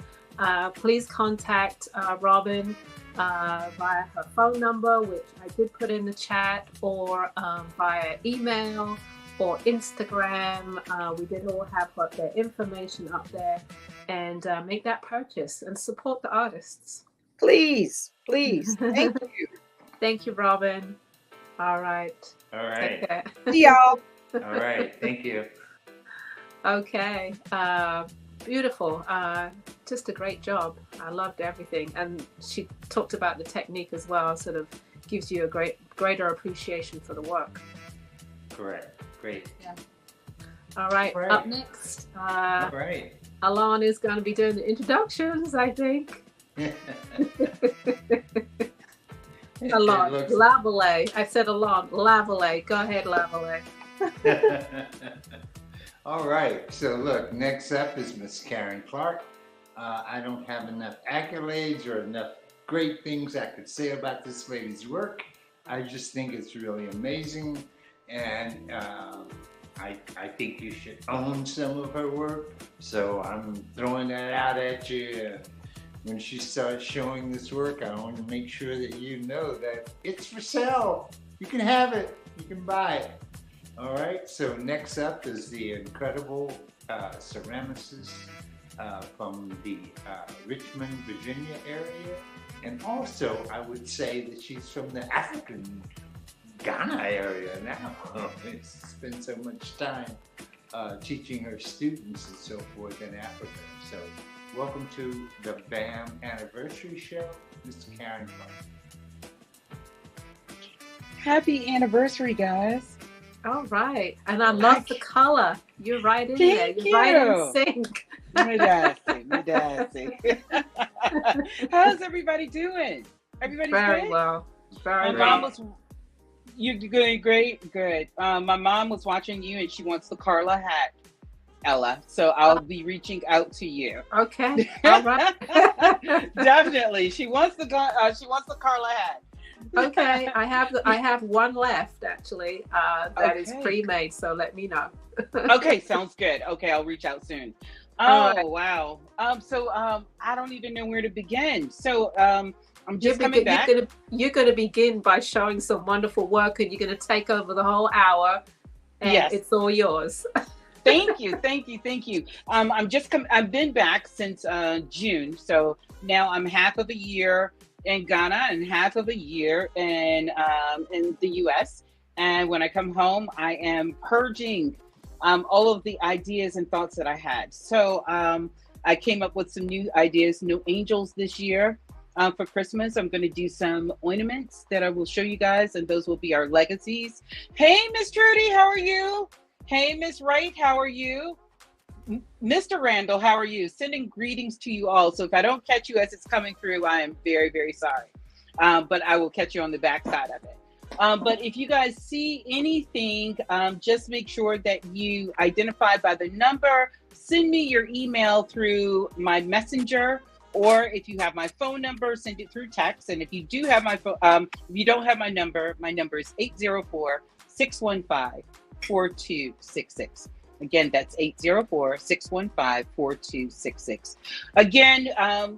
Please contact Robin via her phone number, which I did put in the chat, or via email or Instagram. We did all have their information up there, and make that purchase and support the artists. Please. Thank you. Thank you, Robin. All right. All Take right. care. See y'all. All right. Thank you. Okay. Beautiful. Just a great job. I loved everything. And she talked about the technique as well, sort of gives you a great greater appreciation for the work. Correct. Great. All right, Right. up next, All right. Alon is going to be doing the introductions, I think. Alon, looks- Lavallee. I said Alon, Lavallee. Go ahead, Lavallee. All right. So look, next up is Miss Karen Clark. I don't have enough accolades or enough great things I could say about this lady's work. I just think it's really amazing, and I think you should own some of her work. So I'm throwing that out at you. When she starts showing this work, I want to make sure that you know that it's for sale. You can have it. You can buy it. All right. So next up is the incredible ceramicist from the Richmond, Virginia area. And also, I would say that she's from the African Ghana area now. She's spent so much time teaching her students and so forth in Africa. So welcome to the BAM Anniversary Show, Ms. Karen Clark. Happy anniversary, guys. All right. And I love the color. You're right in there. Thank You're right in you. sync. Midasi. How's everybody doing? Everybody's Very good? well. My Very mom well. was, you're doing great? Good. My mom was watching you and she wants the Carla hat, Ella. So I'll be reaching out to you. Okay. All right. Definitely. She wants the Carla hat. Okay. I have one left actually. That is Okay. pre-made. So let me know. Okay, sounds good. Okay, I'll reach out soon. All Oh right. wow. I don't even know where to begin. So I'm just coming back. You're gonna begin by showing some wonderful work, and you're gonna take over the whole hour. And Yes. it's all yours. Thank you. I've been back since June. So now I'm half of a year in Ghana and half of a year in the US. And when I come home, I am purging all of the ideas and thoughts that I had. So I came up with some new ideas, no angels this year. For Christmas, I'm going to do some ornaments that I will show you guys, and those will be our legacies. Hey, Miss Trudy, how are you? Hey, Miss Wright, how are you? Mr. Randall, how are you? Sending greetings to you all. So if I don't catch you as it's coming through, I am very, very sorry. But I will catch you on the backside of it. But if you guys see anything, just make sure that you identify by the number. Send me your email through my messenger, or if you have my phone number, send it through text. And if you do have my phone, if you don't have my number is 804-615-4266. Again, that's 804-615-4266. Again,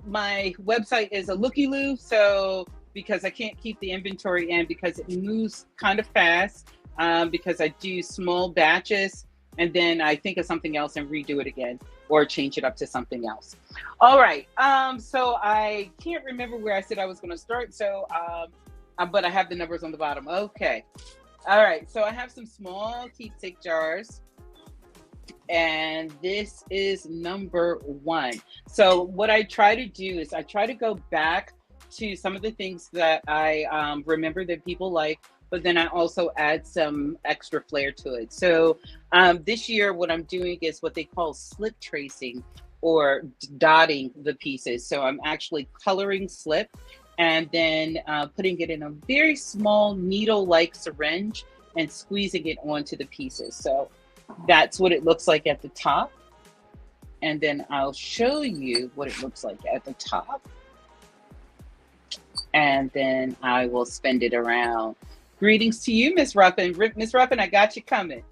my website is a looky-loo, so because I can't keep the inventory in because it moves kind of fast, because I do small batches and then I think of something else and redo it again or change it up to something else. All right, so I can't remember where I said I was gonna start, so, but I have the numbers on the bottom. Okay, all right, so I have some small keepsake jars. And this is number 1. So what I try to do is I try to go back to some of the things that I remember that people like, but then I also add some extra flair to it. So this year, what I'm doing is what they call slip tracing or dotting the pieces. So I'm actually coloring slip and then putting it in a very small needle-like syringe and squeezing it onto the pieces. So that's what it looks like at the top. And then I'll show you what it looks like at the top. And then I will spin it around. Greetings to you, Miss Ruffin. Miss Ruffin, I got you coming.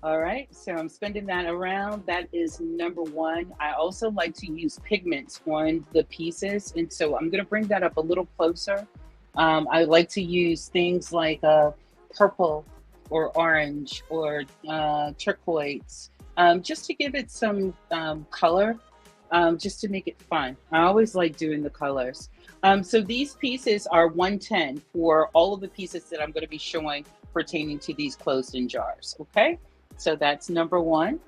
All right, so I'm spinning that around. That is number 1. I also like to use pigments on the pieces. And so I'm gonna bring that up a little closer. I like to use things like purple or orange or turquoise, just to give it some color, just to make it fun. I always like doing the colors. So these pieces are 110 for all of the pieces that I'm going to be showing pertaining to these closed-in jars. Okay, so that's number 1.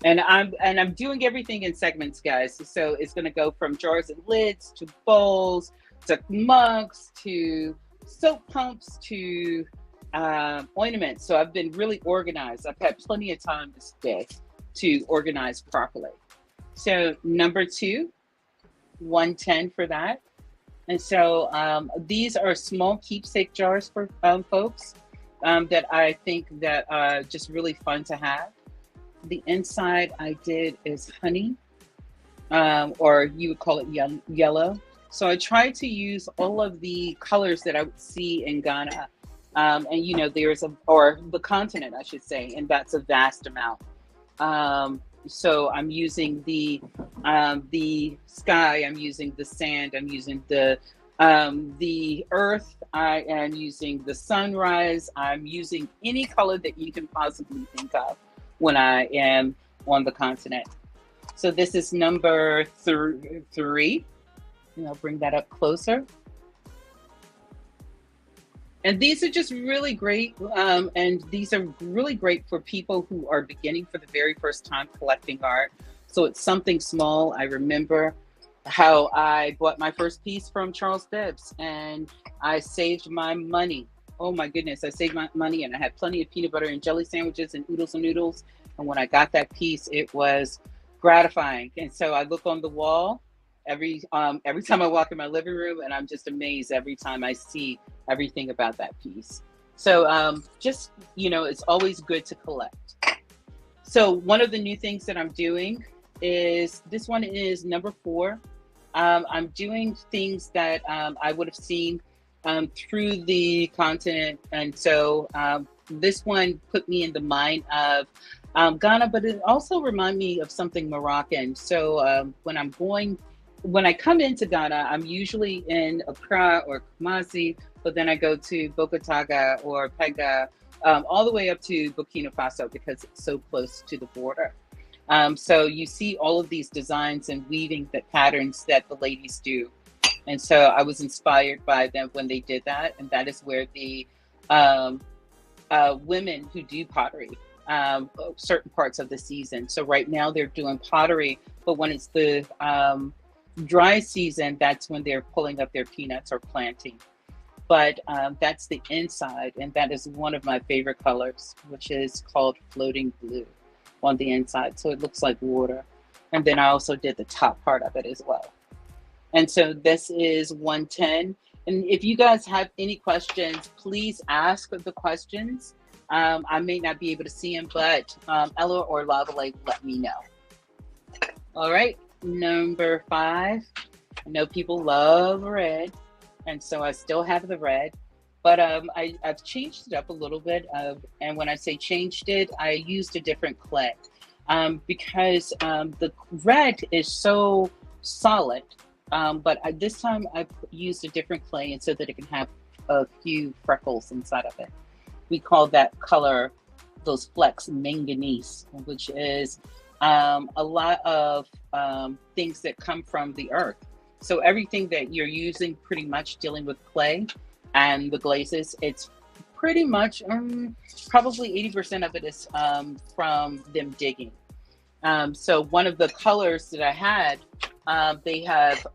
And I'm doing everything in segments, guys. So it's going to go from jars and lids to bowls to mugs to soap pumps to ornaments. So I've been really organized. I've had plenty of time this day to organize properly. So number 2, 110 for that. And so these are small keepsake jars for folks that I think that are just really fun to have. The inside I did is honey, or you would call it yellow. So I tried to use all of the colors that I would see in Ghana. And you know, or the continent, I should say, and that's a vast amount. So I'm using the sky, I'm using the sand, I'm using the earth, I am using the sunrise, I'm using any color that you can possibly think of when I am on the continent. So this is number 3, and I'll bring that up closer. And these are just really great, and these are really great for people who are beginning for the very first time collecting art. So it's something small. I remember how I bought my first piece from Charles Bibbs, and I saved my money. Oh my goodness, I saved my money, and I had plenty of peanut butter and jelly sandwiches and oodles and noodles. And when I got that piece, it was gratifying. And so I look on the wall every time I walk in my living room, and I'm just amazed every time I see everything about that piece. So just, you know, it's always good to collect. So one of the new things that I'm doing is, this one is number 4. I'm doing things that I would have seen through the continent. And so this one put me in the mind of Ghana, but it also reminded me of something Moroccan. So when I come into Ghana, I'm usually in Accra or Kumasi, but then I go to Bogotaga or Pega, all the way up to Burkina Faso because it's so close to the border. So you see all of these designs and weaving patterns that the ladies do. And so I was inspired by them when they did that. And that is where the women who do pottery, certain parts of the season. So right now they're doing pottery, but when it's the dry season, that's when they're pulling up their peanuts or planting. But that's the inside, and that is one of my favorite colors, which is called floating blue on the inside. So it looks like water. And then I also did the top part of it as well. And so this is 110. And if you guys have any questions, please ask the questions. I may not be able to see them, but Ella or Lavale let me know. All right. Number 5, I know people love red, and so I still have the red, but I've changed it up a little bit. And when I say changed it, I used a different clay because the red is so solid, but this time I used a different clay, and so that it can have a few freckles inside of it. We call that color, those flecks, manganese, which is a lot of things that come from the earth. So everything that you're using pretty much dealing with clay and the glazes, it's pretty much probably 80% of it is from them digging. So one of the colors that I had, they have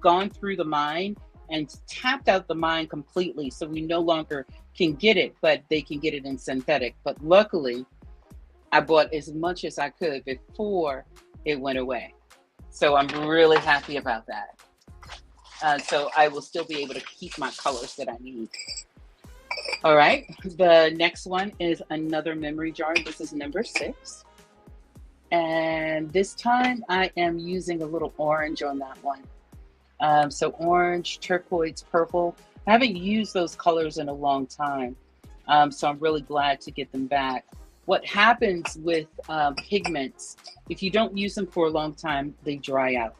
gone through the mine and tapped out the mine completely. So we no longer can get it, but they can get it in synthetic. But luckily, I bought as much as I could before it went away. So I'm really happy about that. So I will still be able to keep my colors that I need. All right, the next one is another memory jar. This is number 6. And this time I am using a little orange on that one. So orange, turquoise, purple. I haven't used those colors in a long time. So I'm really glad to get them back. What happens with pigments, if you don't use them for a long time, they dry out.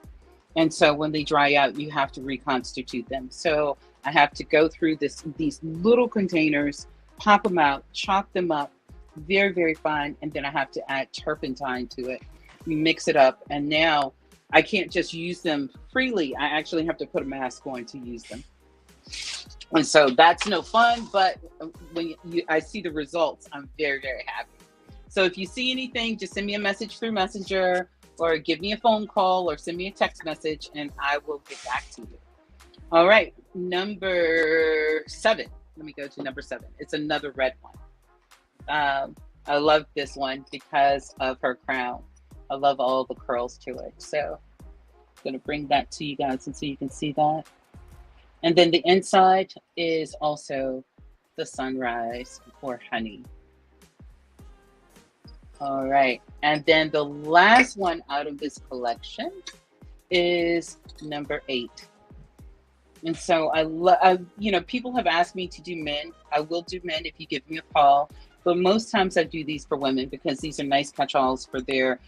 And so when they dry out, you have to reconstitute them. So I have to go through these little containers, pop them out, chop them up, very, very fine. And then I have to add turpentine to it. You mix it up. And now I can't just use them freely. I actually have to put a mask on to use them. And so that's no fun, but when I see the results, I'm very, very happy. So if you see anything, just send me a message through Messenger or give me a phone call or send me a text message and I will get back to you. All right, number 7. Let me go to number 7. It's another red one. I love this one because of her crown. I love all the curls to it. So I'm going to bring that to you guys and so you can see that. And then the inside is also the sunrise or honey. All right. And then the last one out of this collection is number 8. And so I you know, people have asked me to do men. I will do men if you give me a call. But most times I do these for women because these are nice catch-alls for their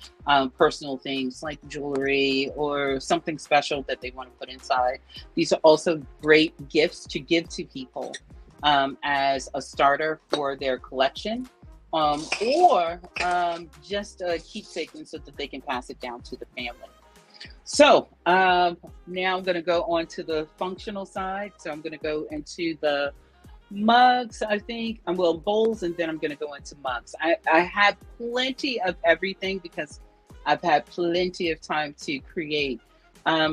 personal things like jewelry or something special that they want to put inside. These are also great gifts to give to people as a starter for their collection or just a keepsake so that they can pass it down to the family. So now I'm going to go on to the functional side. So I'm going to go into the mugs, I think, well, bowls, and then I'm going to go into mugs. I have plenty of everything because I've had plenty of time to create.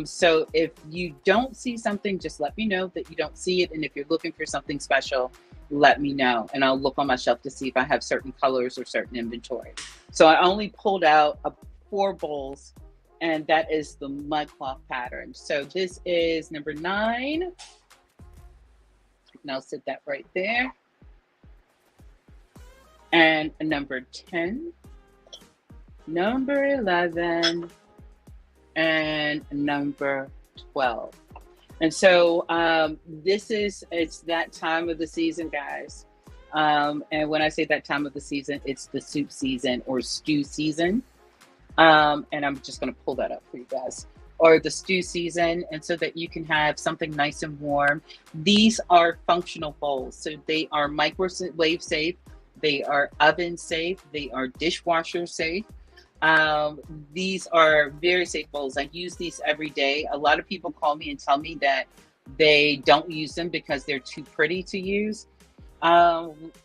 So if you don't see something, just let me know that you don't see it. And if you're looking for something special, let me know. And I'll look on my shelf to see if I have certain colors or certain inventory. So I only pulled out 4 bowls, and that is the mud cloth pattern. So this is number 9. And I'll sit that right there. And number 10, number 11, and number 12. And so it's that time of the season, guys. And when I say that time of the season, it's the soup season or stew season. And I'm just going to pull that up for you guys. Or the stew season, and so that you can have something nice and warm. These are functional bowls. So they are microwave safe, they are oven safe, they are dishwasher safe. These are very safe bowls. I use these every day. A lot of people call me and tell me that they don't use them because they're too pretty to use.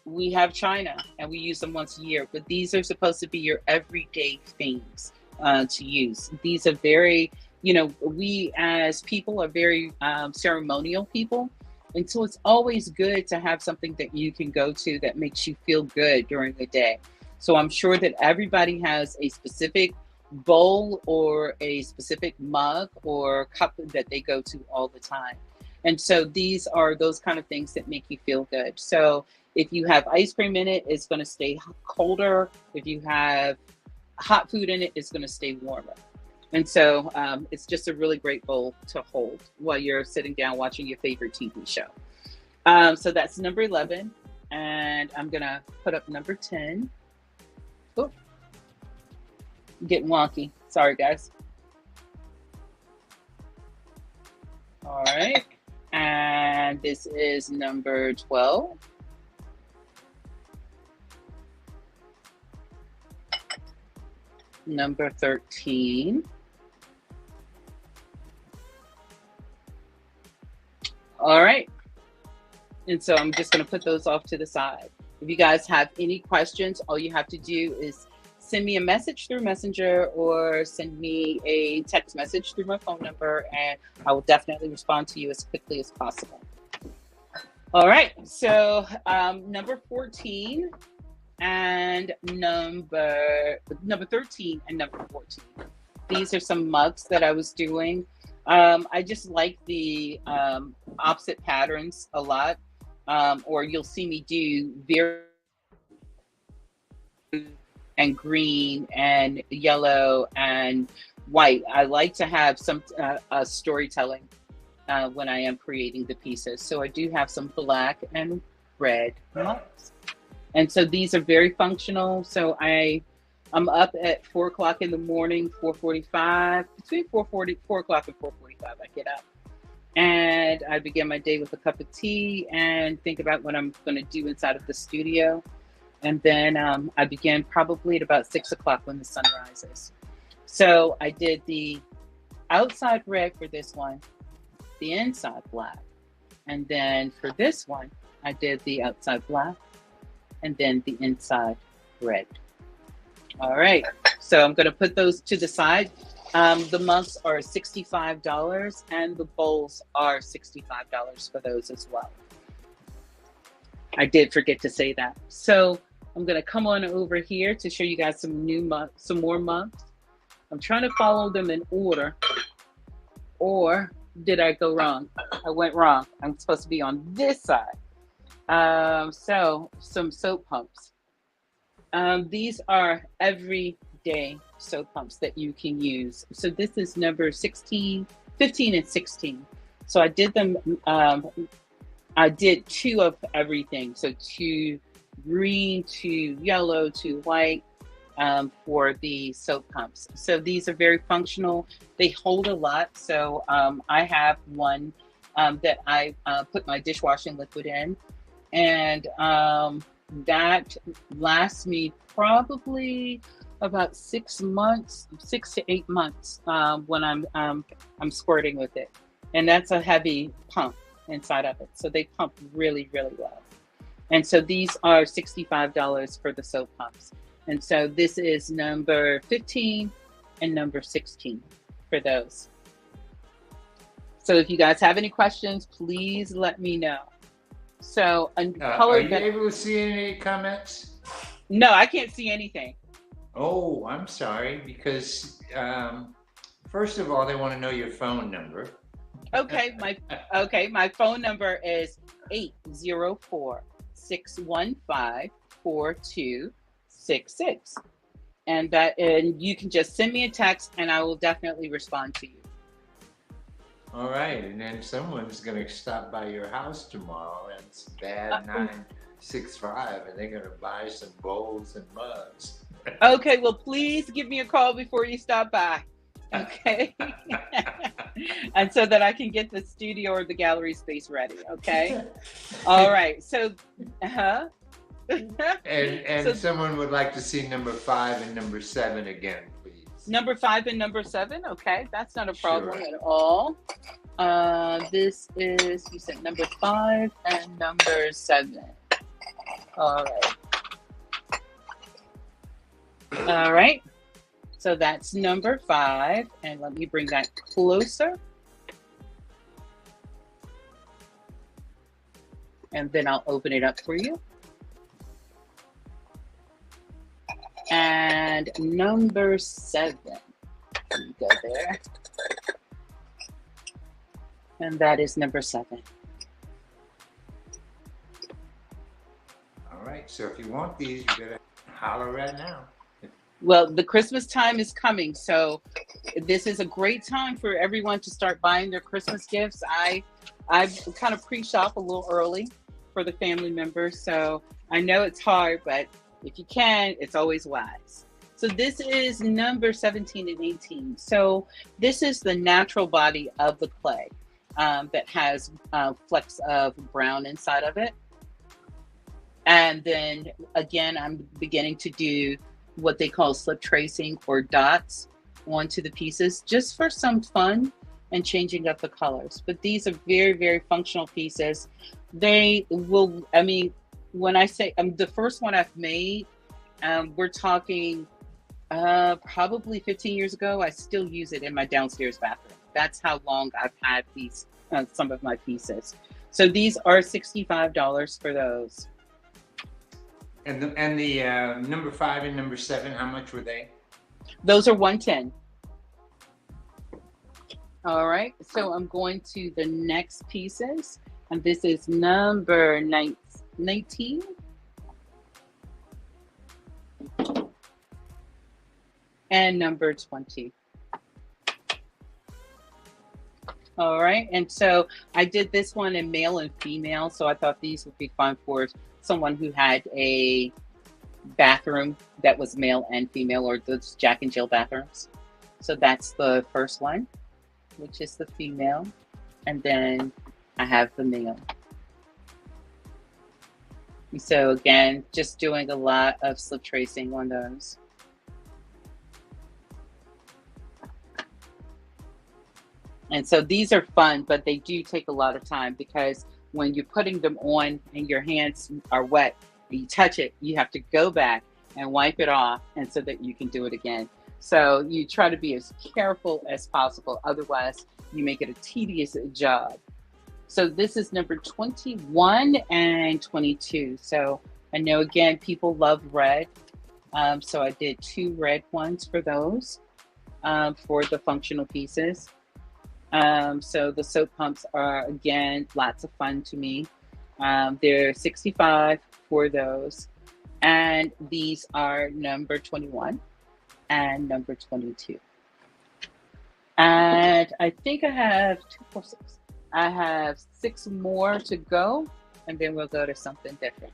We have china and we use them once a year, but these are supposed to be your everyday things to use. These are very, you know, we as people are very ceremonial people. And so it's always good to have something that you can go to that makes you feel good during the day. So I'm sure that everybody has a specific bowl or a specific mug or cup that they go to all the time. And so these are those kind of things that make you feel good. So if you have ice cream in it, it's going to stay colder. If you have hot food in it, it's going to stay warmer. And so it's just a really great bowl to hold while you're sitting down watching your favorite TV show. So that's number 11. And I'm going to put up number 10. Oh, I'm getting wonky. Sorry, guys. All right. And this is number 12. Number 13. All right. And so I'm just going to put those off to the side. If you guys have any questions, all you have to do is send me a message through Messenger or send me a text message through my phone number, and I will definitely respond to you as quickly as possible. All right. So number 14 and number 13 and number 14. These are some mugs that I was doing. I just like the opposite patterns a lot, or you'll see me do very and green and yellow and white. I like to have some storytelling when I am creating the pieces. So I do have some black and red mugs. And so these are very functional. So I'm up at 4 o'clock in the morning, 4:45, between 4 o'clock and 4:45, I get up. And I begin my day with a cup of tea and think about what I'm going to do inside of the studio. And then I begin probably at about 6 o'clock when the sun rises. So I did the outside red for this one, the inside black. And then for this one, I did the outside black and then the inside red. All right, so I'm going to put those to the side. The mugs are $65 and the bowls are $65 for those as well. I did forget to say that. So I'm gonna come on over here to show you guys some new mugs, some more mugs. I'm trying to follow them in order, or did I go wrong? I went wrong. I'm supposed to be on this side. So some soap pumps. These are everyday soap pumps that you can use. So this is number 16, 15, and 16. So I did them, I did 2 of everything. So 2 green, 2 yellow, 2 white for the soap pumps. So these are very functional. They hold a lot. So I have one that I put my dishwashing liquid in, and that lasts me probably about 6 months, 6 to 8 months when I'm squirting with it. And that's a heavy pump inside of it. So they pump really, really well. And so these are $65 for the soap pumps. And so this is number 15 and number 16 for those. So if you guys have any questions, please let me know. So are you able to see any comments? No, I can't see anything. Oh, I'm sorry, because first of all, they want to know your phone number. Okay, my phone number is 804-615-4266. And you can just send me a text and I will definitely respond to you. All right, and then someone's going to stop by your house tomorrow, and it's Bad 965, and they're going to buy some bowls and mugs. Okay, well, please give me a call before you stop by. Okay. And so that I can get the studio or the gallery space ready. Okay. All right. So, And so, someone would like to see number 5 and number 7 again, please. Number 5 and number 7. Okay. That's not a problem Sure. at all. This is, you said number 5 and number 7. All right. All right. So that's number 5. And let me bring that closer. And then I'll open it up for you. And number 7. Let me go there. And that is number 7. All right, so if you want these, you better holler right now. Well, the Christmas time is coming, so this is a great time for everyone to start buying their Christmas gifts. I kind of pre-shop a little early for the family members, so I know it's hard, but if you can, it's always wise. So this is number 17 and 18. So this is the natural body of the clay that has flecks of brown inside of it. And then again, I'm beginning to do what they call slip tracing or dots onto the pieces just for some fun and changing up the colors. But these are very, very functional pieces. They will, I mean, when I say the first one I've made, we're talking probably 15 years ago. I still use it in my downstairs bathroom. That's how long I've had these, some of my pieces. So these are $65 for those. And the number 5 and number 7, how much were they? Those are $110. All right, so I'm going to the next pieces, and this is number 19. And number 20. All right, and so I did this one in male and female, so I thought these would be fun for someone who had a bathroom that was male and female, or those Jack and Jill bathrooms. So that's the first one, which is the female, and then I have the male. And so again, just doing a lot of slip tracing on those. And so these are fun, but they do take a lot of time, because when you're putting them on and your hands are wet, and you touch it, you have to go back and wipe it off, and so that you can do it again. So you try to be as careful as possible. Otherwise, you make it a tedious job. So this is number 21 and 22. So I know, again, people love red. So I did 2 red ones for those, for the functional pieces. So the soap pumps are, again, lots of fun to me. They're $65 for those. And these are number 21 and number 22. And I think I have 2, 4, 6. I have 6 more to go, and then we'll go to something different.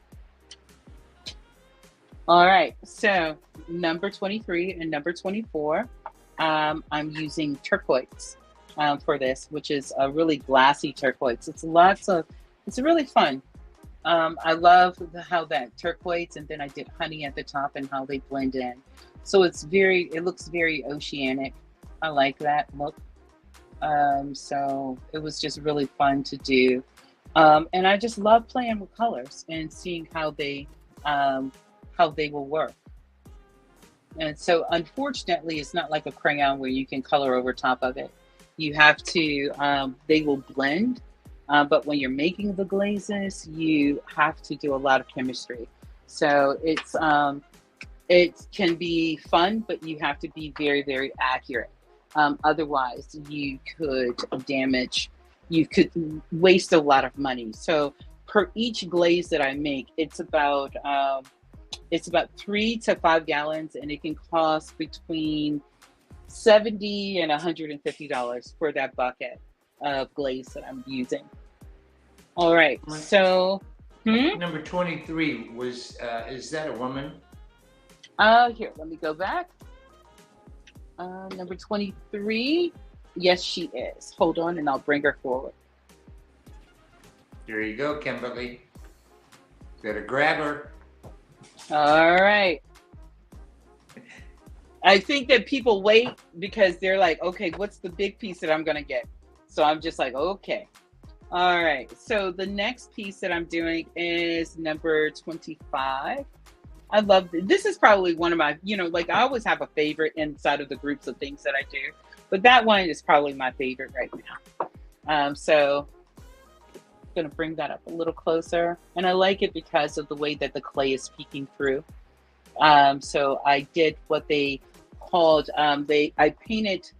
All right, so number 23 and number 24, I'm using turquoise for this, which is a really glassy turquoise. It's really fun. I love how that turquoise, and then I did honey at the top and how they blend in. So it looks very oceanic. I like that look. So it was just really fun to do. And I just love playing with colors and seeing how they will work. And so unfortunately, it's not like a crayon where you can color over top of it. You have to, they will blend. But when you're making the glazes, you have to do a lot of chemistry. So it can be fun, but you have to be very, very accurate. Otherwise, you could waste a lot of money. So per each glaze that I make, it's about 3 to 5 gallons, and it can cost between $70 and $150 for that bucket of glaze that I'm using. All right, so Number 23 was, is that a woman? here, let me go back. Number 23, yes, she is. Hold on, and I'll bring her forward. There you go, Kimberly. Better grab her. All right. I think that people wait because they're like, okay, what's the big piece that I'm going to get? So I'm just like, okay. All right. So the next piece that I'm doing is number 25. I love this. Is probably one of my, like I always have a favorite inside of the groups of things that I do, but that one is probably my favorite right now. So I'm going to bring that up a little closer, and I like it because of the way that the clay is peeking through. So I did what they called, I pigment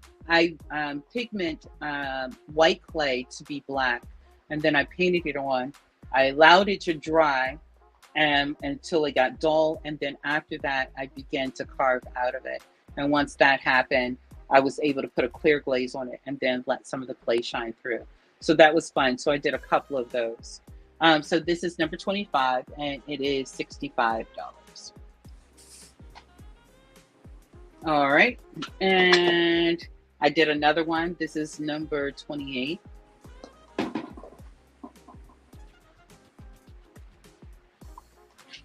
white clay to be black, and then I painted it on. I allowed it to dry until it got dull, and then after that, I began to carve out of it. And once that happened, I was able to put a clear glaze on it and then let some of the clay shine through. So that was fun. So I did a couple of those. So this is number 25, and it is $65. All right, and I did another one. This is number 28.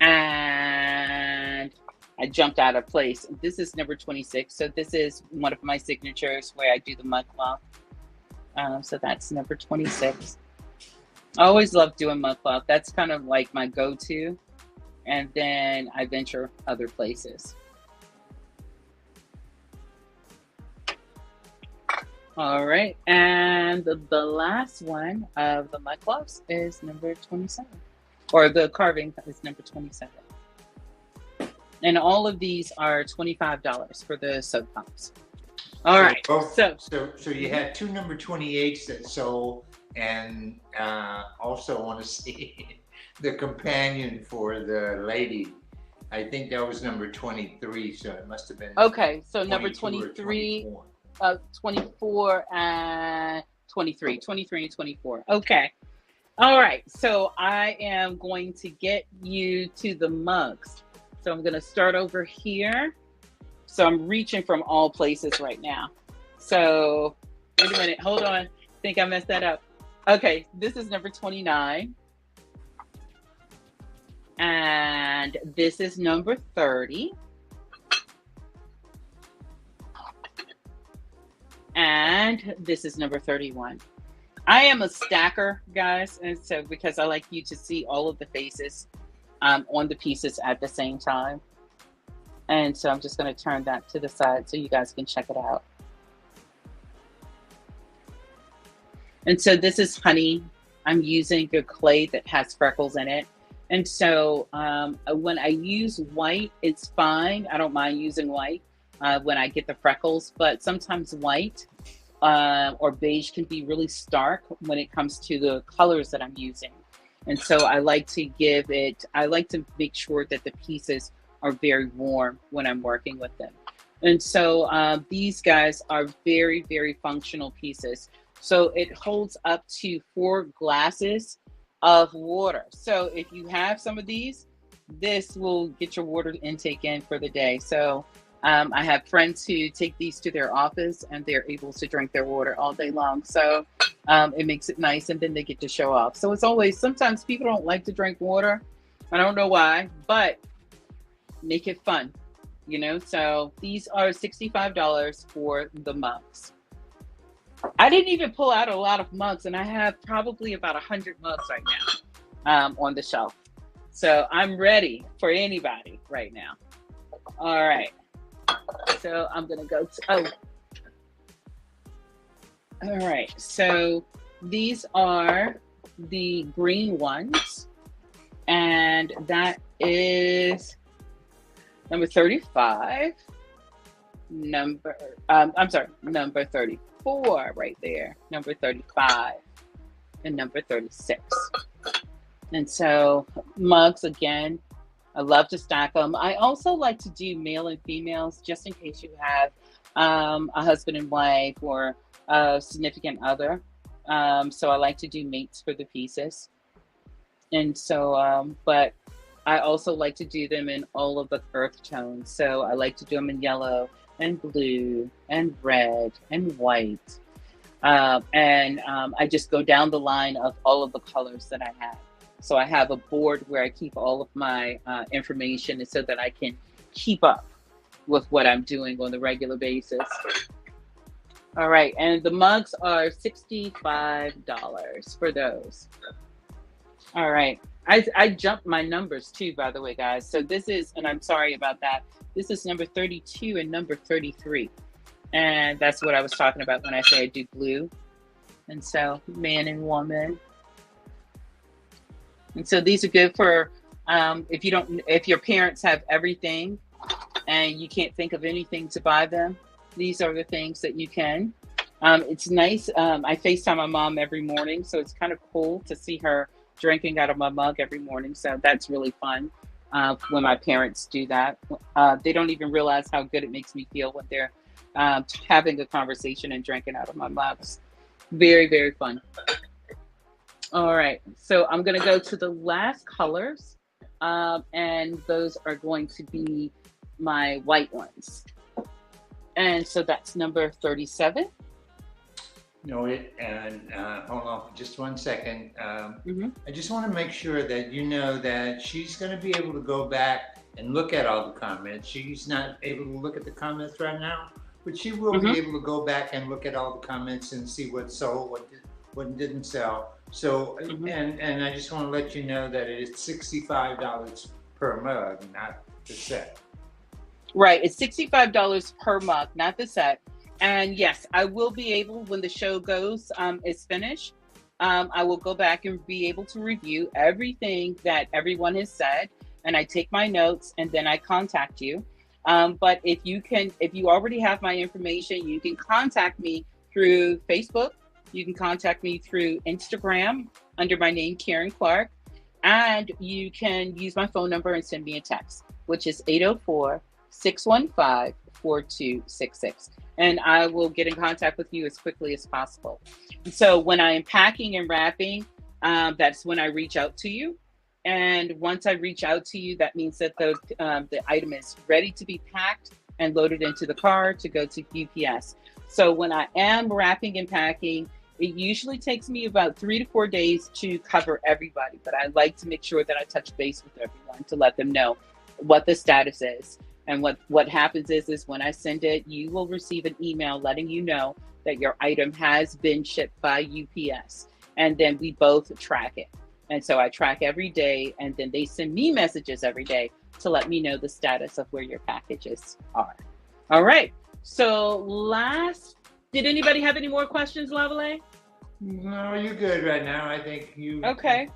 And I jumped out of place. This is number 26. So this is one of my signatures where I do the mud cloth. So that's number 26. I always love doing mud cloth. That's kind of like my go-to. And then I venture other places. All right, and the last one of the mud cloths is number 27, or the carving is number 27. And all of these are $25 for the soap pumps. All right, So you had 2 number 28s that sold, and also want to see the companion for the lady. I think that was number 23, so it must have been. Okay, so number 22 23. or 24 and 23 and 24. Okay. All right. So I am going to get you to the mugs. So I'm going to start over here. So I'm reaching from all places right now. So wait a minute. Hold on. I think I messed that up. Okay. This is number 29. And this is number 30. And this is number 31. I am a stacker, guys, and so because I like you to see all of the faces on the pieces at the same time. And so I'm just going to turn that to the side so you guys can check it out. And so this is honey. I'm using a clay that has freckles in it. And so when I use white, it's fine. I don't mind using white when I get the freckles, but sometimes white or beige can be really stark when it comes to the colors that I'm using. And so I like to make sure that the pieces are very warm when I'm working with them. And so these guys are very, very functional pieces. So it holds up to 4 glasses of water. So if you have some of these, this will get your water intake in for the day. So I have friends who take these to their office and they're able to drink their water all day long. So it makes it nice, and then they get to show off. So it's always, sometimes people don't like to drink water. I don't know why, but make it fun, you know? So these are $65 for the mugs. I didn't even pull out a lot of mugs, and I have probably about 100 mugs right now on the shelf. So I'm ready for anybody right now. All right. So I'm going to go to, all right. So these are the green ones, and that is number 35, number 34 right there, number 35, and number 36. And so mugs, again, I love to stack them. I also like to do male and females, just in case you have a husband and wife or a significant other. So I like to do mates for the pieces. And so, but I also like to do them in all of the earth tones. So I like to do them in yellow and blue and red and white. I just go down the line of all of the colors that I have. So I have a board where I keep all of my information so that I can keep up with what I'm doing on the regular basis. All right, and the mugs are $65 for those. All right, I jumped my numbers too, by the way, guys. So this is, and I'm sorry about that, this is number 32 and number 33. And that's what I was talking about when I say I do blue. And so man and woman. And so these are good for if your parents have everything and you can't think of anything to buy them, these are the things that you can. It's nice. I FaceTime my mom every morning, so it's kind of cool to see her drinking out of my mug every morning. So that's really fun when my parents do that. They don't even realize how good it makes me feel when they're having a conversation and drinking out of my mugs. Very, very fun. All right, so I'm gonna go to the last colors, and those are going to be my white ones. And so that's number 37. No, hold on for just 1 second. Mm-hmm. I just want to make sure that you know that she's going to be able to go back and look at all the comments. She's not able to look at the comments right now, but she will be able to go back and look at all the comments and see what sold, what didn't sell. So, and I just want to let you know that it is $65 per mug, not the set. Right, it's $65 per mug, not the set. And yes, I will be able, when the show is finished, I will go back and be able to review everything that everyone has said, and I take my notes and then I contact you. But if you already have my information, you can contact me through Facebook. You can contact me through Instagram under my name, Karen Clark, and you can use my phone number and send me a text, which is 804-615-4266. And I will get in contact with you as quickly as possible. So when I am packing and wrapping, that's when I reach out to you. And once I reach out to you, that means that the item is ready to be packed and loaded into the car to go to UPS. So when I am wrapping and packing, it usually takes me about 3 to 4 days to cover everybody, but I like to make sure that I touch base with everyone to let them know what the status is. And what happens is when I send it, you will receive an email letting you know that your item has been shipped by UPS. And then we both track it. And so I track every day, and then they send me messages every day to let me know the status of where your packages are. All right. So did anybody have any more questions, Lavale? No, you're good right now. I think you. Okay.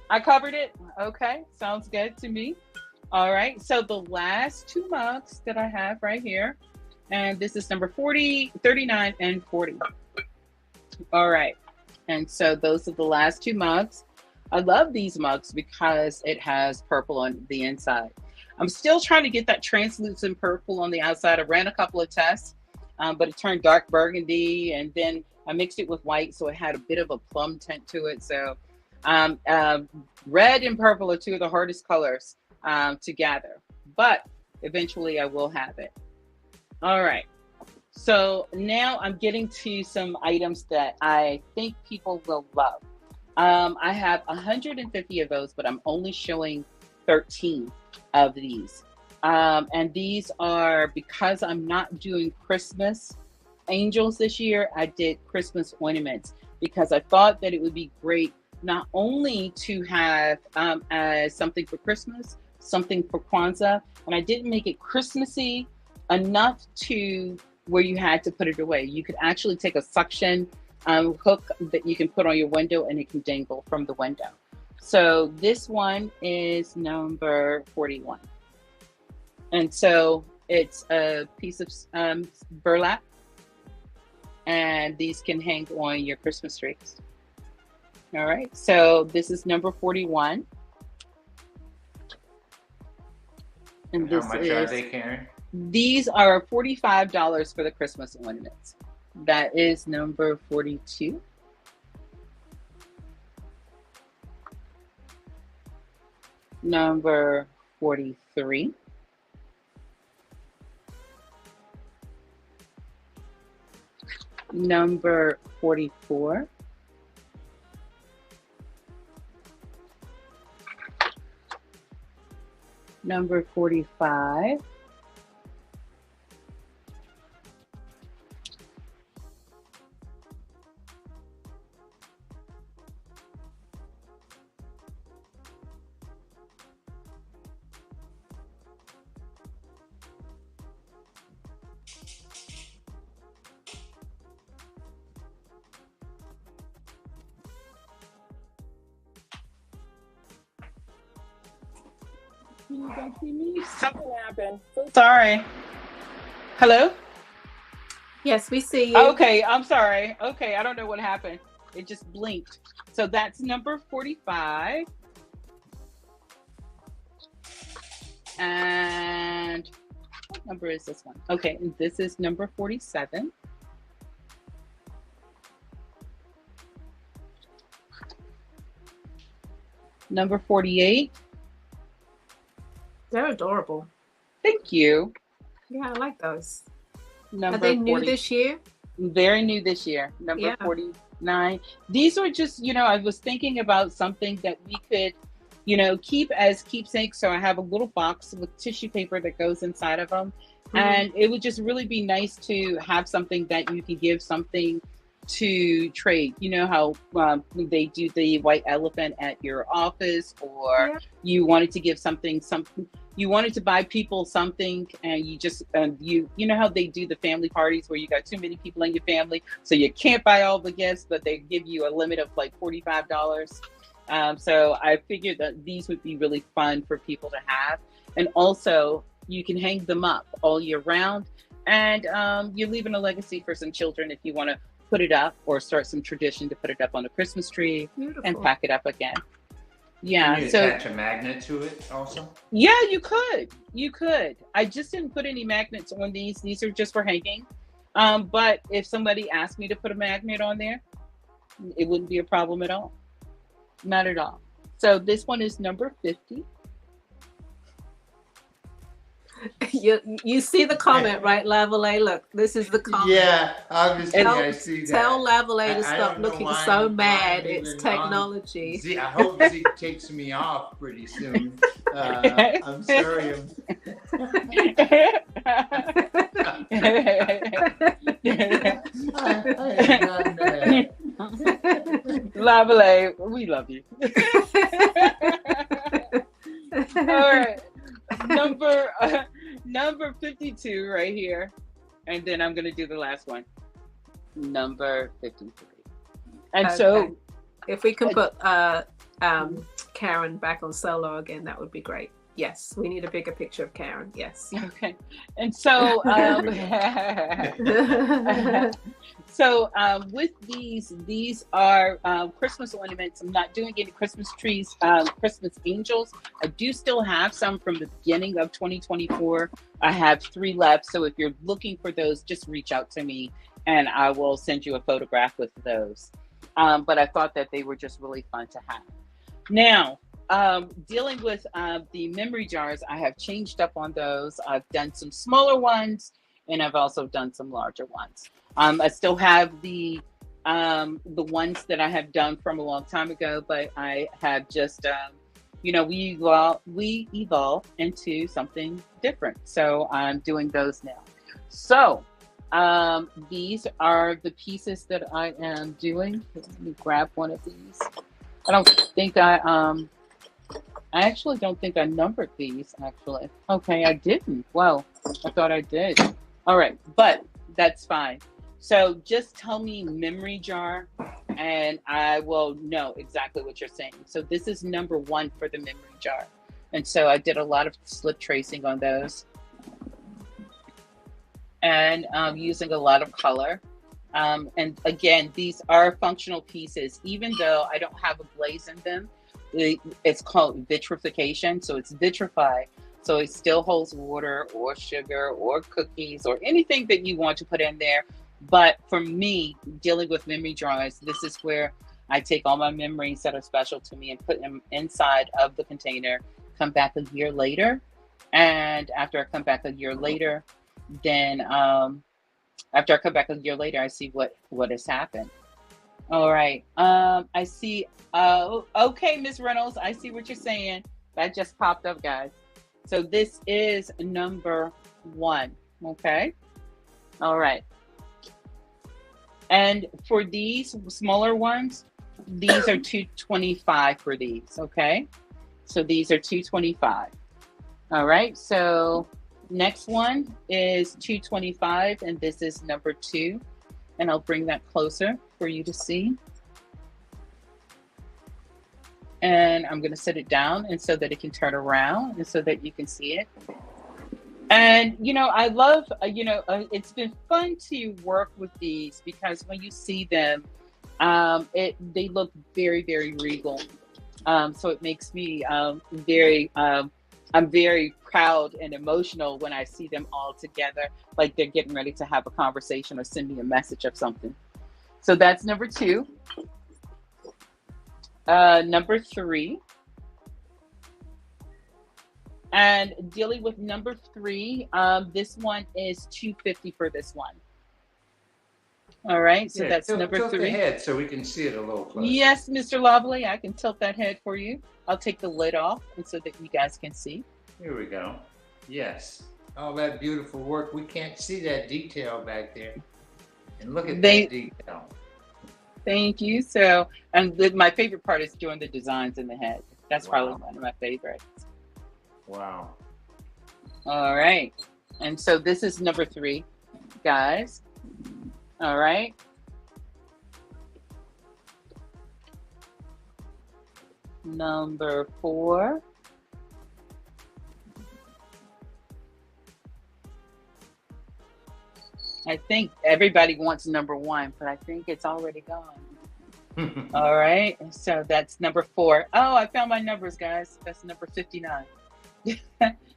I covered it. Okay. Sounds good to me. All right. So the last 2 mugs that I have right here, and this is number 40, 39, and 40. All right. And so those are the last 2 mugs. I love these mugs because it has purple on the inside. I'm still trying to get that translucent purple on the outside. I ran a couple of tests, but it turned dark burgundy, and then I mixed it with white, so it had a bit of a plum tint to it. So red and purple are 2 of the hardest colors to gather, but eventually I will have it. All right. So now I'm getting to some items that I think people will love. I have 150 of those, but I'm only showing 13 of these. And these are, because I'm not doing Christmas angels this year, I did Christmas ornaments because I thought that it would be great not only to have as something for Christmas, something for Kwanzaa, and I didn't make it Christmassy enough to where you had to put it away. You could actually take a suction hook that you can put on your window and it can dangle from the window. So this one is number 41. And so it's a piece of burlap, and these can hang on your Christmas trees. All right, so this is number 41. And How this much are they, Karen? These are $45 for the Christmas ornaments. That is number 42. Number 43. Number 44. Number 45. You don't see me? Something happened. So sorry. Hello? Yes, we see you. Okay, I'm sorry. Okay, I don't know what happened. It just blinked. So that's number 45. And what number is this one? Okay, and this is number 47. Number 48. They're adorable. Thank you. Yeah, I like those. Number Are they new 40 this year? Very new this year. Number Yeah. 49. These are just, I was thinking about something that we could, keep as keepsakes. So I have a little box with tissue paper that goes inside of them. Mm-hmm. And it would just really be nice to have something that you can give something to trade. You know how they do the white elephant at your office, or you wanted to give something, you wanted to buy people something, and you just you know how they do the family parties where you got too many people in your family, so you can't buy all the gifts, but they give you a limit of like $45. So I figured that these would be really fun for people to have, and also you can hang them up all year round, and you're leaving a legacy for some children if you want to put it up, or start some tradition to put it up on a Christmas tree. Beautiful. And pack it up again. Yeah. Can you So attach a magnet to it also? yeah, you could. I just didn't put any magnets on these. These are just for hanging. But if somebody asked me to put a magnet on there, it wouldn't be a problem at all. Not at all. So this one is number 50. You see the comment, right, Lavalley? Look, this is the comment. Yeah, obviously Tell- I see that. Tell Lavalley I to stop don't know looking why so I'm mad. even It's on technology. Z, I hope Z takes me off pretty soon. I'm sorry. I am not mad. Lavalley, we love you. All right. number 52 right here. And then I'm going to do the last one. Number 53. And Okay. so If we can put Karen back on solo again, that would be great. Yes, we need a bigger picture of Karen. Yes. okay. And so with these are Christmas ornaments. I'm not doing any Christmas trees, Christmas angels. I do still have some from the beginning of 2024. I have 3 left. So if you're looking for those, just reach out to me and I will send you a photograph with those. But I thought that they were just really fun to have. Now, dealing with the memory jars, I have changed up on those. I've done some smaller ones and I've also done some larger ones. I still have the ones that I have done from a long time ago, but I have just, we evolve into something different. So I'm doing those now. So these are the pieces that I am doing. Let me grab one of these. I don't think I actually don't think I numbered these, actually. Okay, I didn't. Wow, I thought I did. All right, but that's fine. So just tell me memory jar, and I will know exactly what you're saying. So this is number 1 for the memory jar. And so I did a lot of slip tracing on those. And using a lot of color. And again, these are functional pieces, even though I don't have a glaze in them. It's called vitrification. So it's vitrified. So it still holds water or sugar or cookies or anything that you want to put in there. But for me, dealing with memory jars, this is where I take all my memories that are special to me and put them inside of the container, come back a year later. And after I come back a year later, then I see what has happened. All right. I see. Okay, Miss Reynolds, I see what you're saying. That just popped up, guys. So this is number 1. Okay. All right. And for these smaller ones, these are $2.25 for these. Okay. So these are $2.25. All right. So next one is $2.25, and this is number 2. And I'll bring that closer for you to see. And I'm going to set it down and so that it can turn around and so that you can see it. And, I love, it's been fun to work with these because when you see them, they look very, very regal. So it makes me I'm very proud and emotional when I see them all together, like they're getting ready to have a conversation or send me a message of something. So that's number 2. Number 3. And dealing with number 3, this one is $2.50 for this one. All right, so that's number 3. Tilt the head so we can see it a little closer. Yes, Mr. Lovely, I can tilt that head for you. I'll take the lid off and so that you guys can see. Here we go. Yes. All that beautiful work. We can't see that detail back there. And look at that detail. Thank you. So, and my favorite part is doing the designs in the head. That's probably one of my favorites. Wow. All right. And so this is number 3, guys. All right. Number 4. I think everybody wants number 1, but I think it's already gone. All right. So that's number 4. Oh, I found my numbers, guys. That's number 59.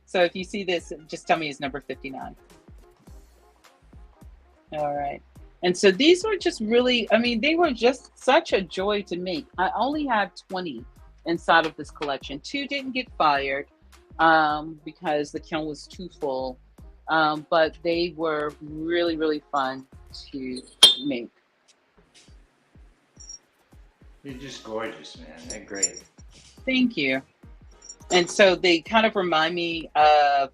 So if you see this, just tell me it's number 59. All right. And so these were just really, they were just such a joy to make. I only have 20 inside of this collection. 2 didn't get fired because the kiln was too full. But they were really, really fun to make. You're just gorgeous, man. They're great. Thank you. And so they kind of remind me of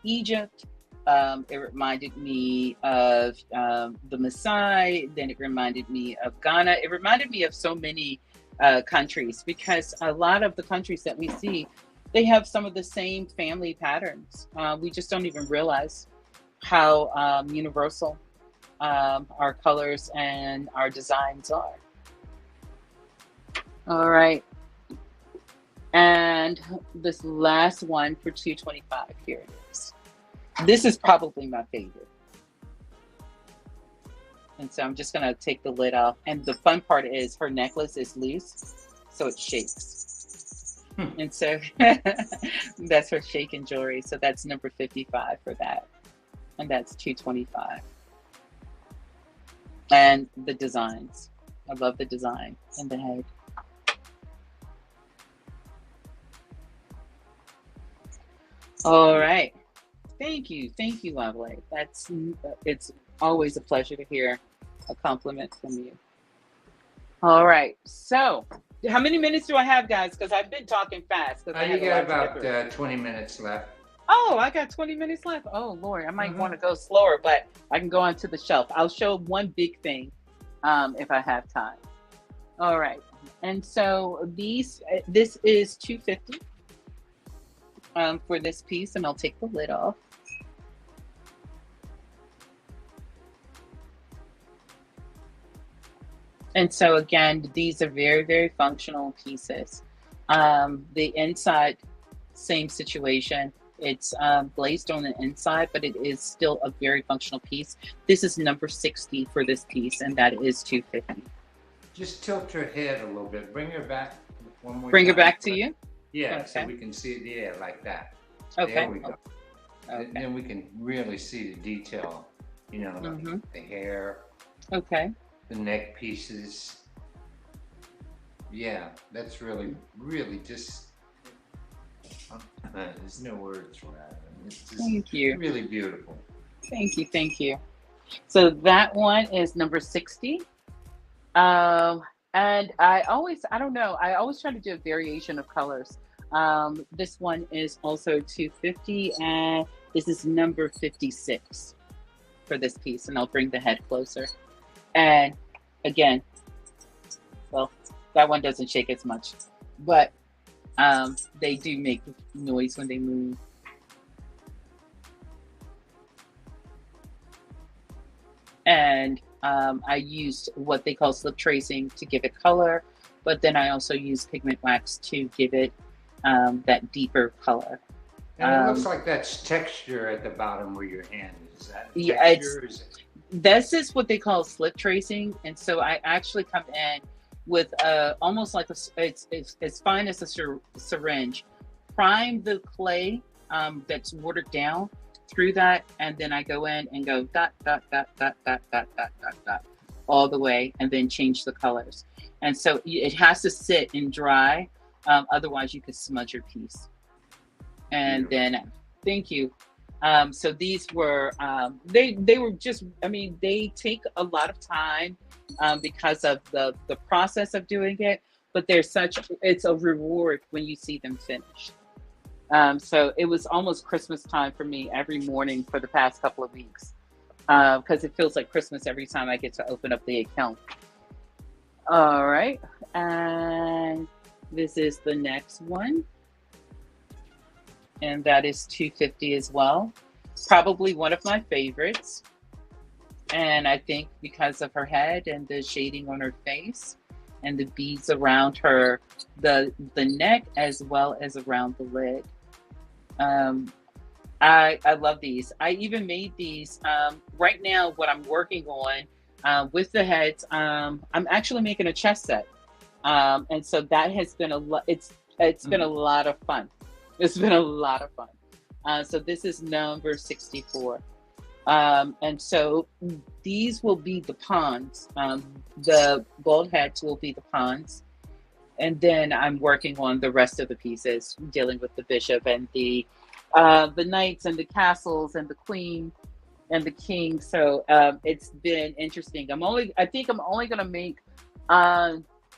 Egypt. It reminded me of the Maasai. Then it reminded me of Ghana. It reminded me of so many countries because a lot of the countries that we see, they have some of the same family patterns. We just don't even realize how universal our colors and our designs are. All right. And this last one for 225, here it is. This is probably my favorite. And so I'm just gonna take the lid off. And the fun part is her necklace is loose, so it shakes. And so that's her shaking jewelry. So that's number 55 for that. And that's 225. And the designs. I love the design in the head. All right. Thank you, Lovely. It's always a pleasure to hear a compliment from you. All right. So, how many minutes do I have, guys? Because I've been talking fast. You got about 20 minutes left. Oh, I got 20 minutes left. Oh, Lord, I might want to go slower, but I can go onto the shelf. I'll show one big thing if I have time. All right. And so this is $250 for this piece, and I'll take the lid off. And so again, these are very, very functional pieces. The inside, same situation. It's glazed on the inside, but it is still a very functional piece. This is number 60 for this piece, and that is $250. Just tilt your head a little bit. Bring her back one more Bring time. her back to you? Yeah, Okay. so we can see it, yeah, like that. Okay. There we go. Okay. And then we can really see the detail, you know, the hair, Okay. the neck pieces. Yeah, that's really, really just, there's no words for that. It's just Thank you. really beautiful. Thank you. Thank you. So that one is number 60. And I always try to do a variation of colors. This one is also $250, and this is number 56 for this piece. And I'll bring the head closer. And again, well, that one doesn't shake as much, but they do make noise when they move. And I used what they call slip tracing to give it color, but then I also used pigment wax to give it that deeper color. And it looks like that's texture at the bottom where your hand is. Is that Yeah, texture? This is what they call slip tracing, and so I actually come in with almost like it's as fine as a syringe. Prime the clay that's watered down through that, and then I go in and go dot dot dot dot dot dot dot dot dot all the way, and then change the colors. And so it has to sit and dry, otherwise you could smudge your piece. And then, thank you. So these were they were just, I mean, they take a lot of time because of the process of doing it, but it's a reward when you see them finished. So it was almost Christmas time for me every morning for the past couple of weeks, because it feels like Christmas every time I get to open up the account. All right, and this is the next one, and that is $250 as well. Probably one of my favorites, and I think because of her head and the shading on her face and the beads around her, the neck as well as around the lid. I love these. I even made these. Right now, what I'm working on with the heads, I'm actually making a chess set, and so that has been a lot. It's been a lot of fun. It's been a lot of fun. So this is number 64, and so these will be the pawns. The bald heads will be the pawns, and then I'm working on the rest of the pieces, dealing with the bishop and the knights and the castles and the queen and the king. So it's been interesting. I think I'm only gonna make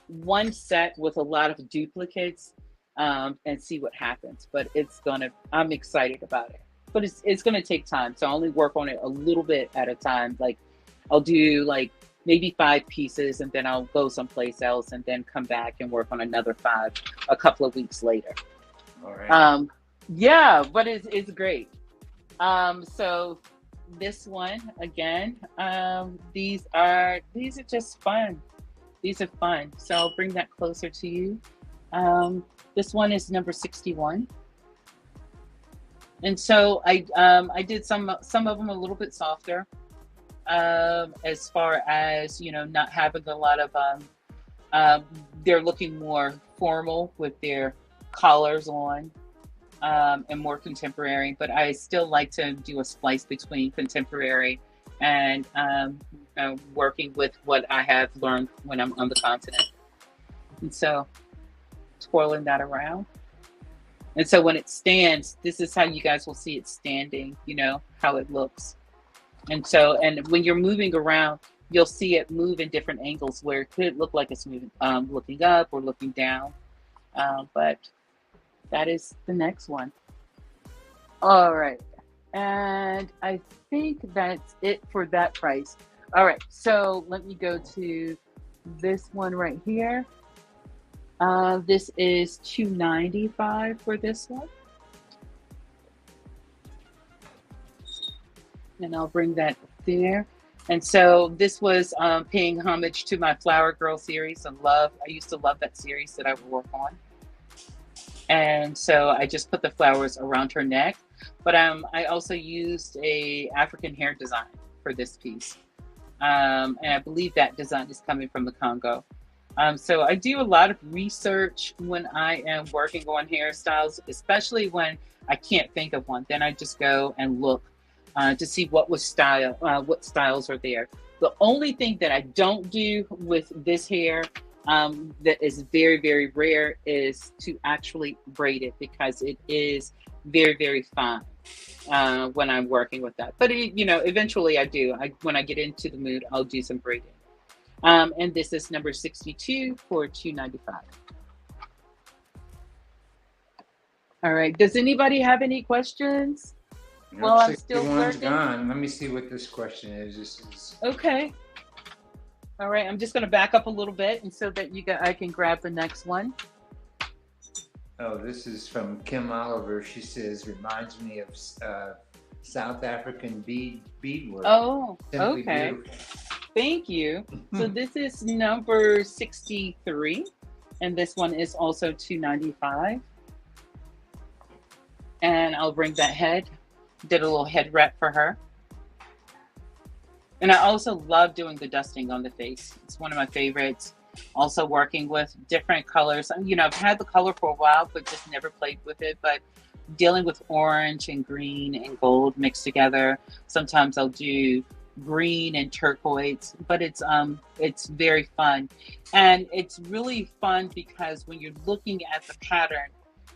one set with a lot of duplicates and see what happens. But I'm excited about it. But it's gonna take time. So I only work on it a little bit at a time. Like I'll do like maybe 5 pieces, and then I'll go someplace else and then come back and work on another 5 a couple of weeks later. All right. Yeah, but it's great. So this one again, these are just fun. These are fun. So I'll bring that closer to you. This one is number 61. And so I did some of them a little bit softer, as far as, you know, not having a lot of they're looking more formal with their collars on, and more contemporary, but I still like to do a splice between contemporary and working with what I have learned when I'm on the continent. And so twirling that around. And so when it stands, this is how you guys will see it standing, you know, how it looks. And so, and when you're moving around, you'll see it move in different angles where it could look like it's moving, looking up or looking down. But that is the next one. All right. And I think that's it for that price. All right. So let me go to this one right here. This is $295 for this one. And I'll bring that there. And so this was paying homage to my Flower Girl series. I used to love that series that I would work on. And so I just put the flowers around her neck. But I also used a African hair design for this piece. And I believe that design is coming from the Congo. So I do a lot of research when I am working on hairstyles, especially when I can't think of one. Then I just go and look to see what styles are there. The only thing that I don't do with this hair that is very, very rare is to actually braid it, because it is very, very fine when I'm working with that. But you know, eventually I do. When I get into the mood, I'll do some braiding. And this is number 62 for $295. All right. Does anybody have any questions? Well, I'm still 61's working. gone. Let me see what this question is. This is Okay. All right. I'm just going to back up a little bit, and so that I can grab the next one. Oh, this is from Kim Oliver. She says, reminds me of South African beadwork. Oh, Simply okay. beautiful. Thank you. So this is number 63, and this one is also $295. And I'll bring that head. Did a little head wrap for her. And I also love doing the dusting on the face. It's one of my favorites. Also working with different colors. You know, I've had the color for a while, but just never played with it. But dealing with orange and green and gold mixed together. Sometimes I'll do green and turquoise, but it's very fun. And it's really fun because when you're looking at the pattern,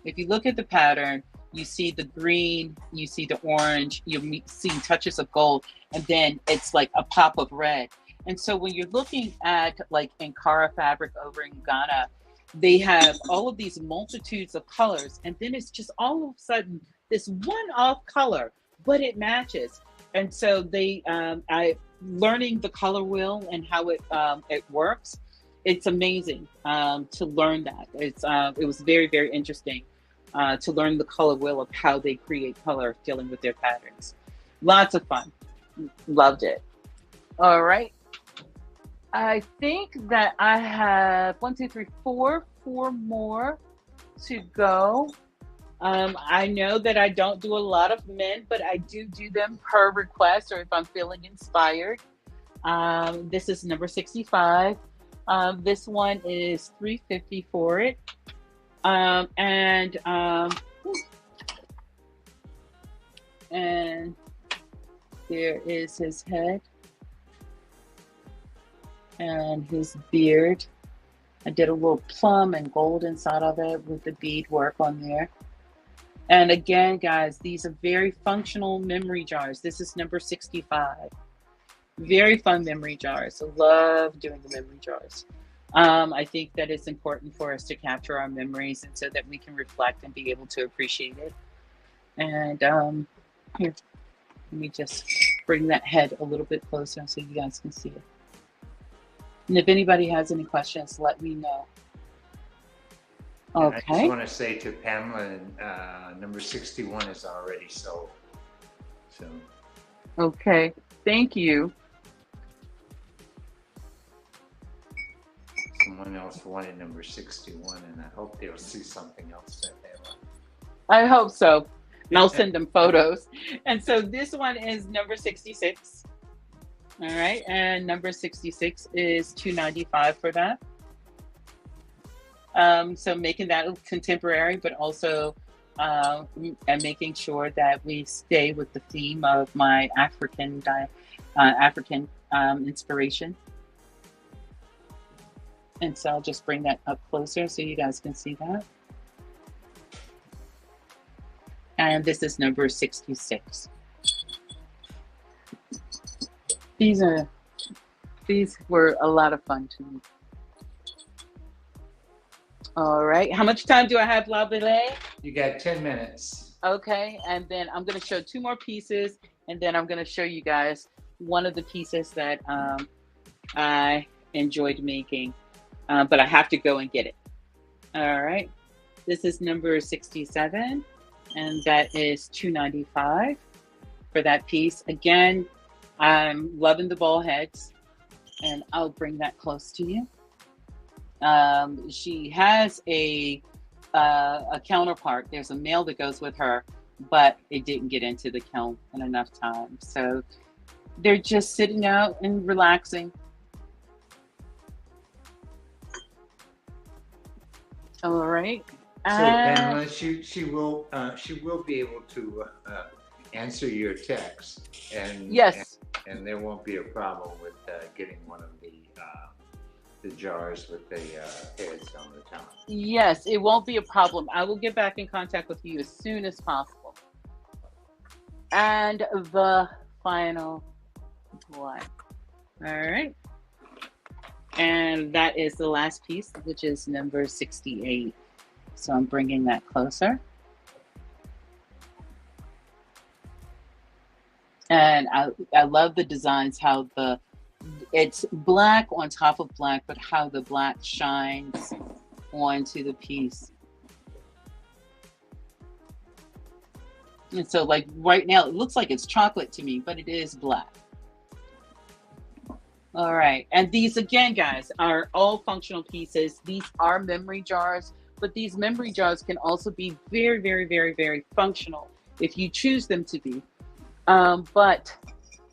if you look at the pattern, you see the green, you see the orange, you see touches of gold, and then it's like a pop of red. And so when you're looking at like Ankara fabric over in Ghana, they have all of these multitudes of colors, and then it's just all of a sudden this one-off color, but it matches. And so I learning the color wheel and how it works. It's amazing to learn that. It was very, very interesting to learn the color wheel of how they create color dealing with their patterns. Lots of fun. Loved it. All right. I think that I have 4 more to go. I know that I don't do a lot of men, but I do them per request or if I'm feeling inspired. This is number 65. This one is $350 for it. And there is his head and his beard. I did a little plum and gold inside of it with the bead work on there. And again, guys, these are very functional memory jars. This is number 65. Very fun memory jars. I love doing the memory jars. I think that it's important for us to capture our memories and so that we can reflect and be able to appreciate it. And here, let me just bring that head a little bit closer so you guys can see it. And if anybody has any questions, let me know. And I just Okay. want to say to Pamela, number 61 is already sold. So Okay. Thank you. someone else wanted number 61, and I hope they'll see something else that they like. I hope so. And I'll send them photos. And so this one is number 66. All right. And number 66 is $295 for that. So making that contemporary, but also and making sure that we stay with the theme of my African inspiration. And so I'll just bring that up closer so you guys can see that. And this is number 66. These were a lot of fun to me. All right. How much time do I have, Labile? You got 10 minutes. Okay. And then I'm going to show 2 more pieces. And then I'm going to show you guys one of the pieces that I enjoyed making. But I have to go and get it. All right. This is number 67. And that is $295 for that piece. Again, I'm loving the ball heads. And I'll bring that close to you. She has a counterpart. There's a male that goes with her, but it didn't get into the kiln in enough time. So they're just sitting out and relaxing. All right. So Pamela, she will be able to answer your text, and Yes. and there won't be a problem with getting one of the jars with the heads on the top. Yes, it won't be a problem. I will get back in contact with you as soon as possible. And the final one. All right. And that is the last piece, which is number 68. So I'm bringing that closer. And I love the designs, how it's black on top of black, but how the black shines onto the piece. And so like right now, it looks like it's chocolate to me, but it is black. All right. And these, again, guys, are all functional pieces. These are memory jars, but these memory jars can also be very, very, very, very functional if you choose them to be.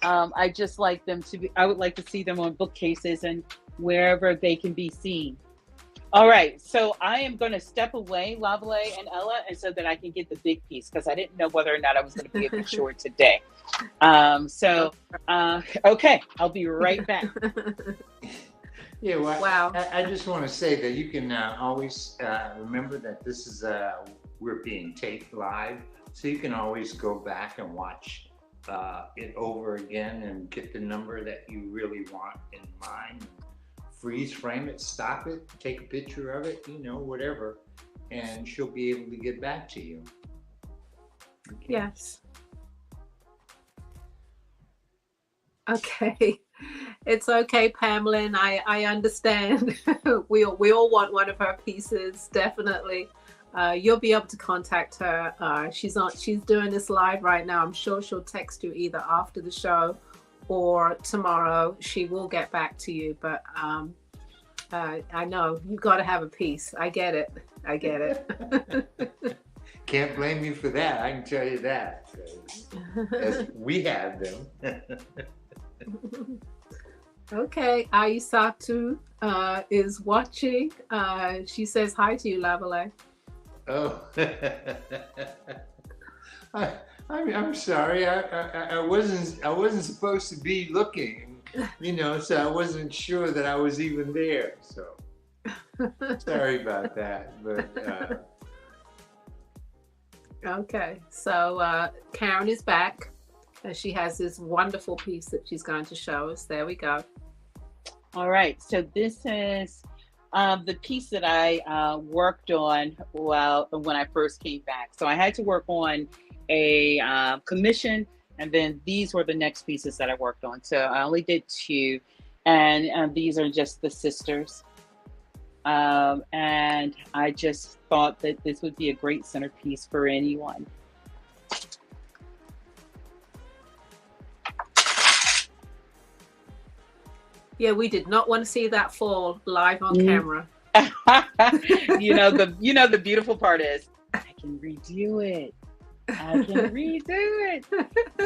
I just like them to be, I would like to see them on bookcases and wherever they can be seen. All right, so I am going to step away, Lavale and Ella, and so that I can get the big piece, because I didn't know whether or not I was going to be able to show it today. Okay, I'll be right back. Yeah, well, Wow. I just want to say that you can always remember that this is we're being taped live, so you can always go back and watch it over again and get the number that you really want in mind. Freeze frame it, stop it, take a picture of it, whatever, and she'll be able to get back to you. Okay. Yes. Okay. It's okay, Pamela, and I understand. we all want one of her pieces, definitely. You'll be able to contact her. She's doing this live right now. I'm sure she'll text you either after the show or tomorrow. She will get back to you, but I know you've got to have a piece. I get it. Can't blame you for that. I can tell you that. As we have them. Okay, Aisatu is watching. She says hi to you, Lavale. Oh, I'm sorry. I wasn't supposed to be looking, so I wasn't sure that I was even there. So sorry about that. But okay, so Karen is back, and she has this wonderful piece that she's going to show us. There we go. All right, so this is the piece that I worked on when I first came back. So I had to work on a commission, and then these were the next pieces that I worked on. So I only did 2, and these are just the sisters. And I just thought that this would be a great centerpiece for anyone. Yeah, we did not want to see that fall live on camera. The beautiful part is I can redo it. I can redo it.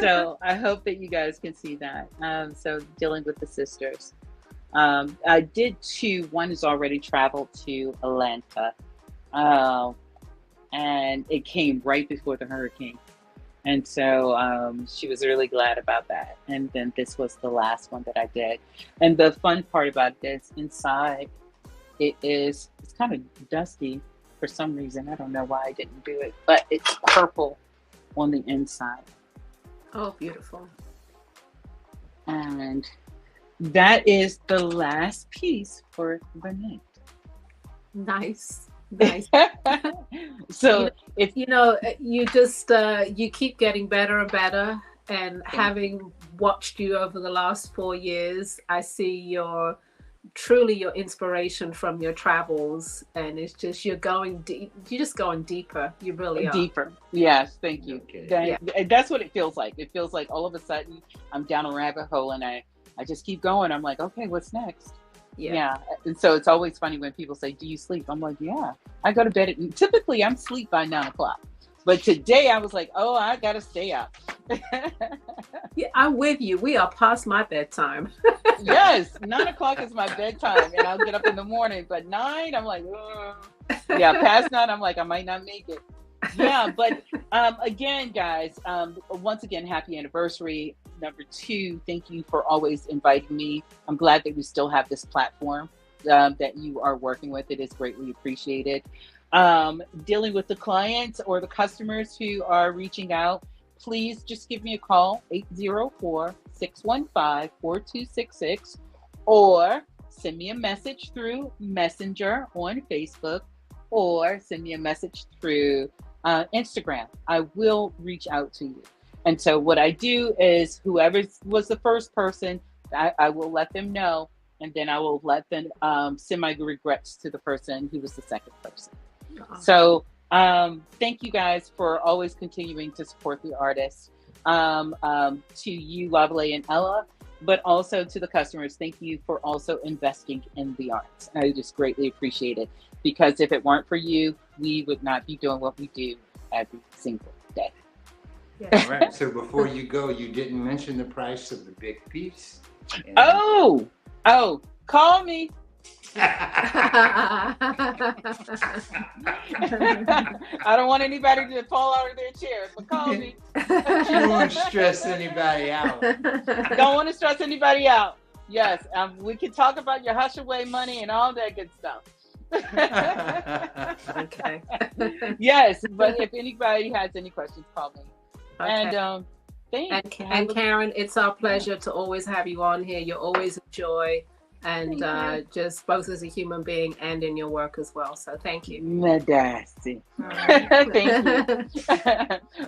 So I hope that you guys can see that. So dealing with the sisters. I did two. One has already traveled to Atlanta. And it came right before the hurricane. And so she was really glad about that. And then this was the last one that I did. And the fun part about this, inside, it's kind of dusty for some reason. I don't know why I didn't do it, but it's purple on the inside. Oh, beautiful. And that is the last piece for the night. Nice. Nice. So you just you keep getting better and better, and having watched you over the last 4 years, I see your inspiration from your travels, and it's just you're going deep. You're just going deeper. You really are. Deeper. Yes, thank you. Okay. That's what it feels like. It feels like all of a sudden I'm down a rabbit hole, and I just keep going. I'm like, okay, what's next? Yeah. And so it's always funny when people say, do you sleep? I'm like, yeah, I go to bed typically I'm asleep by 9 o'clock. But today I was like, oh, I got to stay up. Yeah, I'm with you. We are past my bedtime. Yes, 9 o'clock is my bedtime, and I'll get up in the morning. But 9, I'm like, ugh. Yeah, past 9, I'm like, I might not make it. Yeah, but again, guys, once again, happy anniversary. Number 2, thank you for always inviting me. I'm glad that we still have this platform that you are working with. It is greatly appreciated. Dealing with the clients or the customers who are reaching out, please just give me a call, 804-615-4266, or send me a message through Messenger on Facebook, or send me a message through Instagram. I will reach out to you. And so what I do is whoever was the first person, I will let them know, and then I will let them send my regrets to the person who was the second person. So thank you guys for always continuing to support the artists. To you, Lavale and Ella, but also to the customers, thank you for also investing in the arts. I just greatly appreciate it, because if it weren't for you, we would not be doing what we do every single day. Yeah. All right. So before you go, you didn't mention the price of the big piece. And- Oh, call me. Yeah. I don't want anybody to fall out of their chairs, but call me. You won't stress anybody out. Don't want to stress anybody out. Yes, we can talk about your hush away money and all that good stuff. Okay. Yes, but if anybody has any questions, call me. Okay. And thanks. And Karen, it's our pleasure to always have you on here. You're always a joy, and just both as a human being and in your work as well. So thank you. Madassi. Right. Thank you.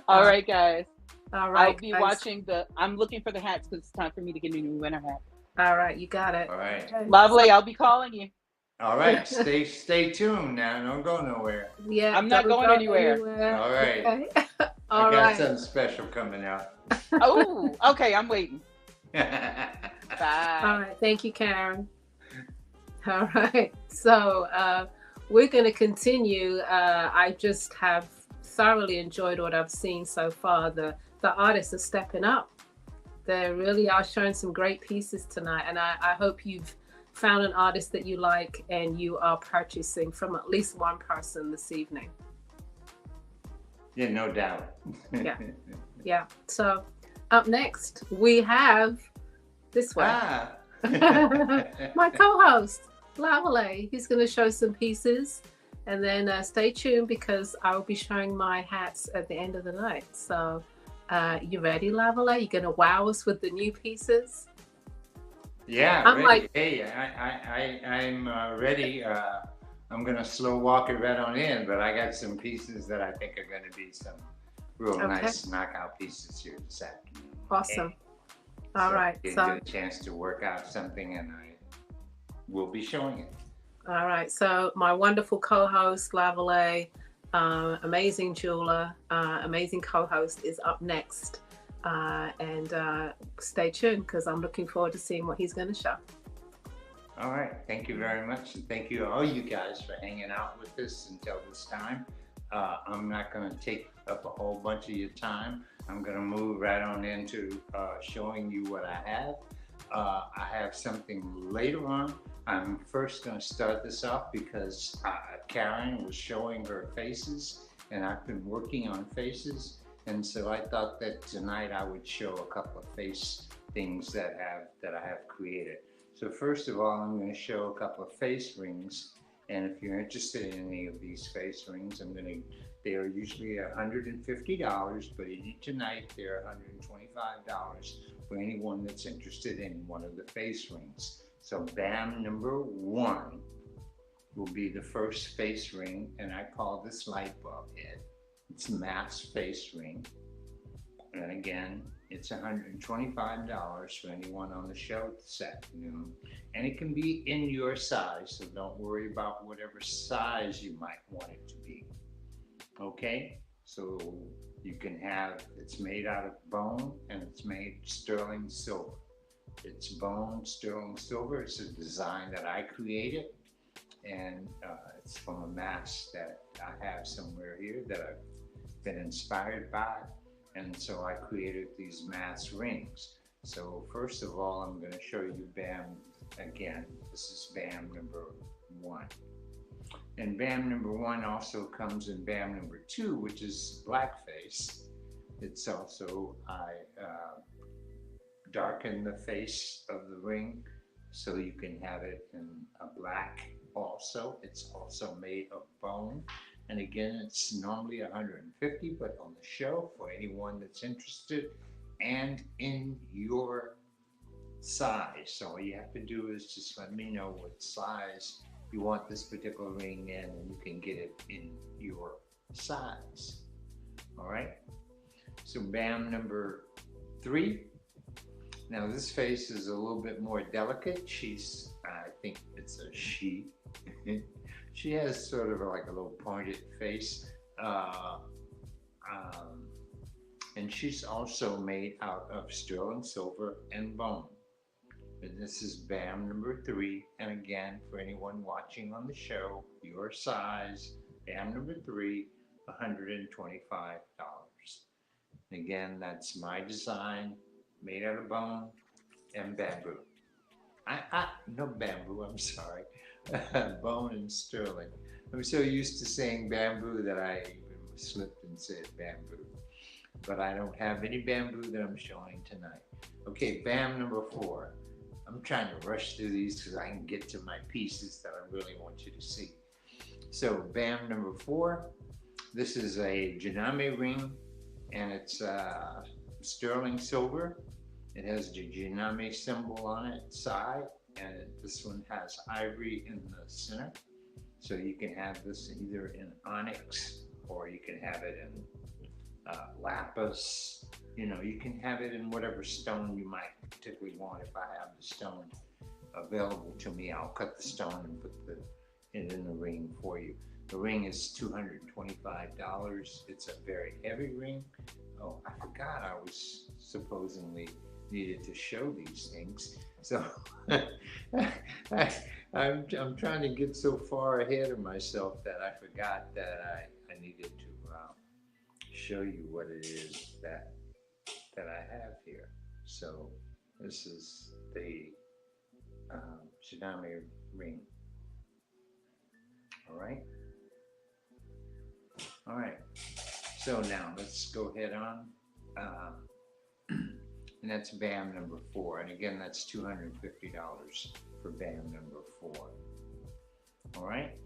All right, guys. All right. I'll be watching I'm looking for the hats because it's time for me to get a new winter hat. All right, you got it. All right. Okay. Lovely. I'll be calling you. All right. Stay tuned now. Don't go nowhere. Yeah, I'm not don't going go anywhere. All right. Okay. I All got right. something special coming out. Oh, okay. I'm waiting. All Bye. right. Thank you, Karen. All right. So we're going to continue. I just have thoroughly enjoyed what I've seen so far. The artists are stepping up. They really are showing some great pieces tonight. And I hope you've found an artist that you like and you are purchasing from at least one person this evening. Yeah, no doubt. Yeah. Yeah. So up next, we have this one. Ah. My co-host, Lavale. He's going to show some pieces. And then stay tuned because I will be showing my hats at the end of the night. So you ready, Lavale? You going to wow us with the new pieces? Yeah, I'm ready. like- Hey, I'm ready. I'm gonna slow walk it right on in, but I got some pieces that I think are gonna be some real Okay. nice knockout pieces here this afternoon. Awesome. Okay? All right. Didn't So get a chance to work out something, and I will be showing it. All right. So my wonderful co-host, Lavale, amazing jeweler, amazing co-host is up next. And stay tuned because I'm looking forward to seeing what he's going to show. All right, thank you very much, and thank you all you guys for hanging out with us until this time. I'm not going to take up a whole bunch of your time. I'm going to move right on into showing you what I have. I have something later on. I'm first going to start this off because Karen was showing her faces, and I've been working on faces, and so I thought that tonight I would show a couple of face things that I have created. So first of all, I'm going to show a couple of face rings, and if you're interested in any of these face rings, they are usually $150, but tonight they're $125 for anyone that's interested in one of the face rings. So BAM number 1 will be the first face ring, and I call this light bulb head. It's a mass face ring, and again, it's $125 for anyone on the show this afternoon. And it can be in your size, so don't worry about whatever size you might want it to be. Okay, so you can have, it's made out of bone and it's made sterling silver. It's bone, sterling silver. It's a design that I created, and it's from a mask that I have somewhere here that I've been inspired by. And so I created these mass rings. So first of all, I'm going to show you BAM again. This is BAM number 1. And BAM number 1 also comes in BAM number 2, which is blackface. It's also, I darken the face of the ring so you can have it in a black also. It's also made of bone. And again, it's normally $150, but on the show for anyone that's interested and in your size. So all you have to do is just let me know what size you want this particular ring in, and you can get it in your size. All right. So BAM number 3. Now this face is a little bit more delicate. I think it's a she. She has sort of like a little pointed face, and she's also made out of sterling silver and bone. And this is BAM number 3, and again, for anyone watching on the show, your size, BAM number 3, $125. Again, that's my design, made out of bone and bamboo. No bamboo, I'm sorry. Bone and sterling. I'm so used to saying bamboo that I even slipped and said bamboo. But I don't have any bamboo that I'm showing tonight. Okay, BAM number 4. I'm trying to rush through these because I can get to my pieces that I really want you to see. So BAM number 4, this is a Janame ring, and it's sterling silver. It has the Janame symbol on its side, and this one has ivory in the center. So you can have this either in onyx, or you can have it in lapis. You know, you can have it in whatever stone you might particularly want. If I have the stone available to me, I'll cut the stone and put it in the ring for you. The ring is $225. It's a very heavy ring. Oh, I forgot I was supposedly needed to show these things. So I'm trying to get so far ahead of myself that I forgot that I needed to show you what it is that I have here. So this is the Janame ring. All right. All right. So now let's go ahead on. And that's BAM number 4. And again, that's $250 for BAM number 4. All right.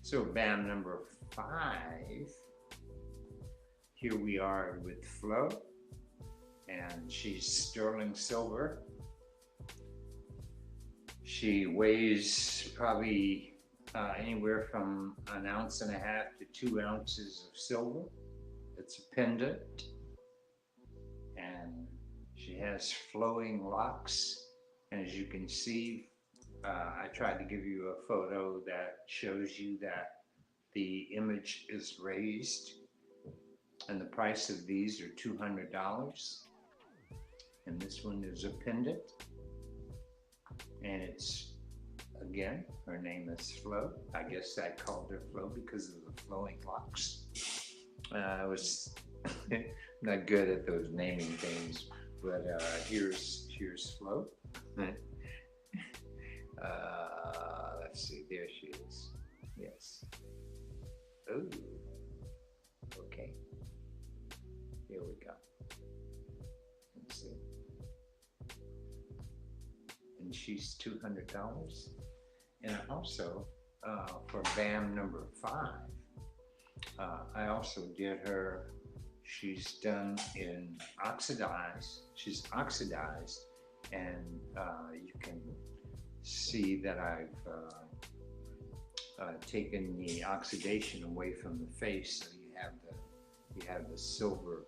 So BAM number 5. Here we are with Flo, and she's sterling silver. She weighs probably anywhere from 1.5 ounces to 2 ounces of silver. It's a pendant, and she has flowing locks, and as you can see, I tried to give you a photo that shows you that the image is raised, and the price of these are $200. And this one is a pendant, and it's, again, her name is Flo. I guess I called her Flo because of the flowing locks. I was not good at those naming things, but here's Flo. Let's see, there she is. Yes. Oh, okay. Here we go. Let's see. And she's $200. And also, for BAM number 5, I also did her, she's done in oxidized, she's oxidized, and you can see that I've taken the oxidation away from the face, so you have the silver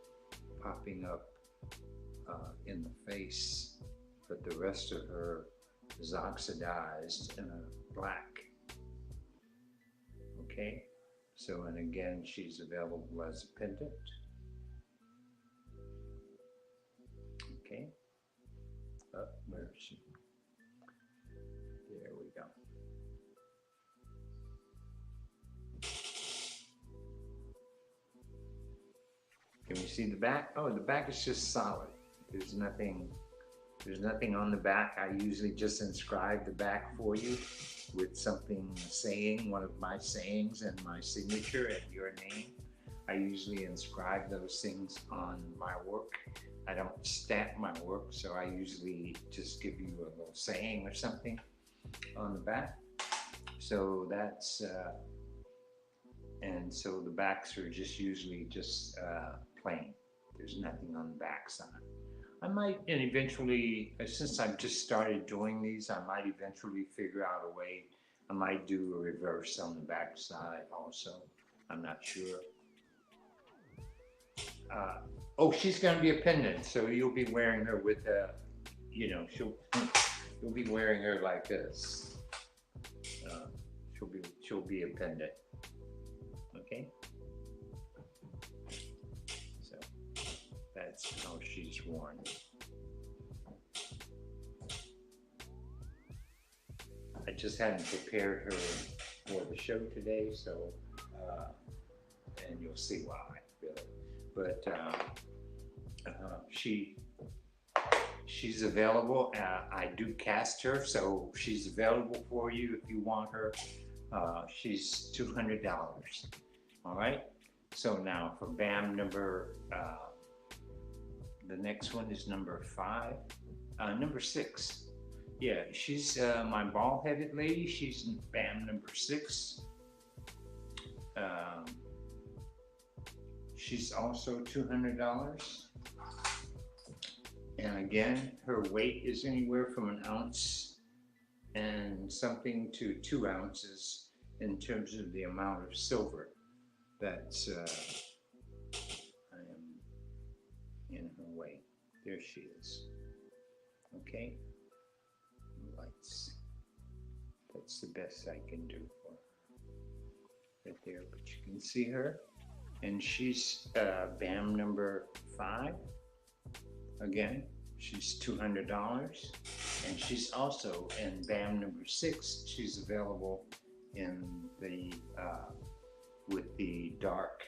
popping up in the face, but the rest of her is oxidized in a black. Okay, so, and again, she's available as a pendant. Okay, where is she? There we go. Can we see the back? Oh, the back is just solid. There's nothing on the back. I usually just inscribe the back for you with something saying, one of my sayings and my signature and your name. I usually inscribe those things on my work. I don't stamp my work, so I usually just give you a little saying or something on the back. So that's, and so the backs are just usually just plain. There's nothing on the back side. I might, and eventually, since I've just started doing these, I might eventually figure out a way. I might do a reverse on the back side also. I'm not sure. Oh, she's going to be a pendant, so you'll be wearing her with a, you know, you'll be wearing her like this. She'll be a pendant. Okay. So that's how she's worn. I just hadn't prepared her for the show today, so and you'll see why. Really. But she's available. I do cast her, so she's available for you if you want her. She's $200. All right. So now for BAM number, the next one is number 5, number 6. Yeah, she's my bald-headed lady. She's BAM number 6. She's also $200. And again, her weight is anywhere from 1 ounce and something to 2 ounces in terms of the amount of silver that's I am in her weight. There she is. Okay. Lights. That's the best I can do for her. Right there, but you can see her. And she's BAM number 5. Again, she's $200. And she's also in BAM number 6. She's available in the with the dark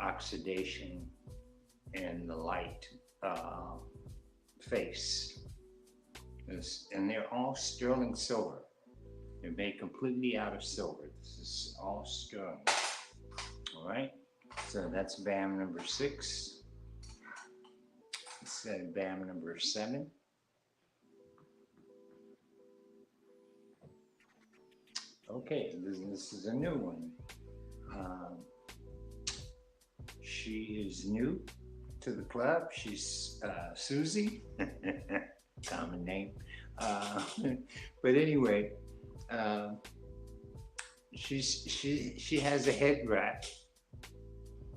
oxidation and the light face. And they're all sterling silver. They're made completely out of silver. This is all sterling. All right, so that's BAM number 6. Let's BAM number 7. Okay, this is a new one. She is new to the club. She's Susie, common name. But anyway, she has a head wrap.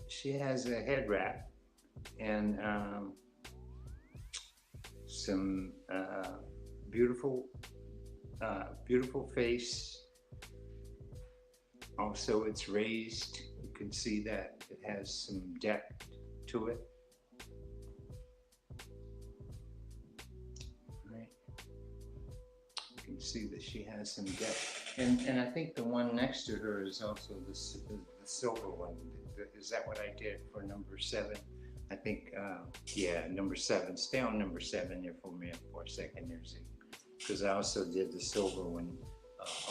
She has a head wrap and some beautiful beautiful face. Also, it's raised. You can see that it has some depth to it. Right. You can see that she has some depth. And I think the one next to her is also the silver one. Is that what I did for number 7? I think, yeah, number 7. Stay on number 7 here for me for a second there, Z. Because I also did the silver one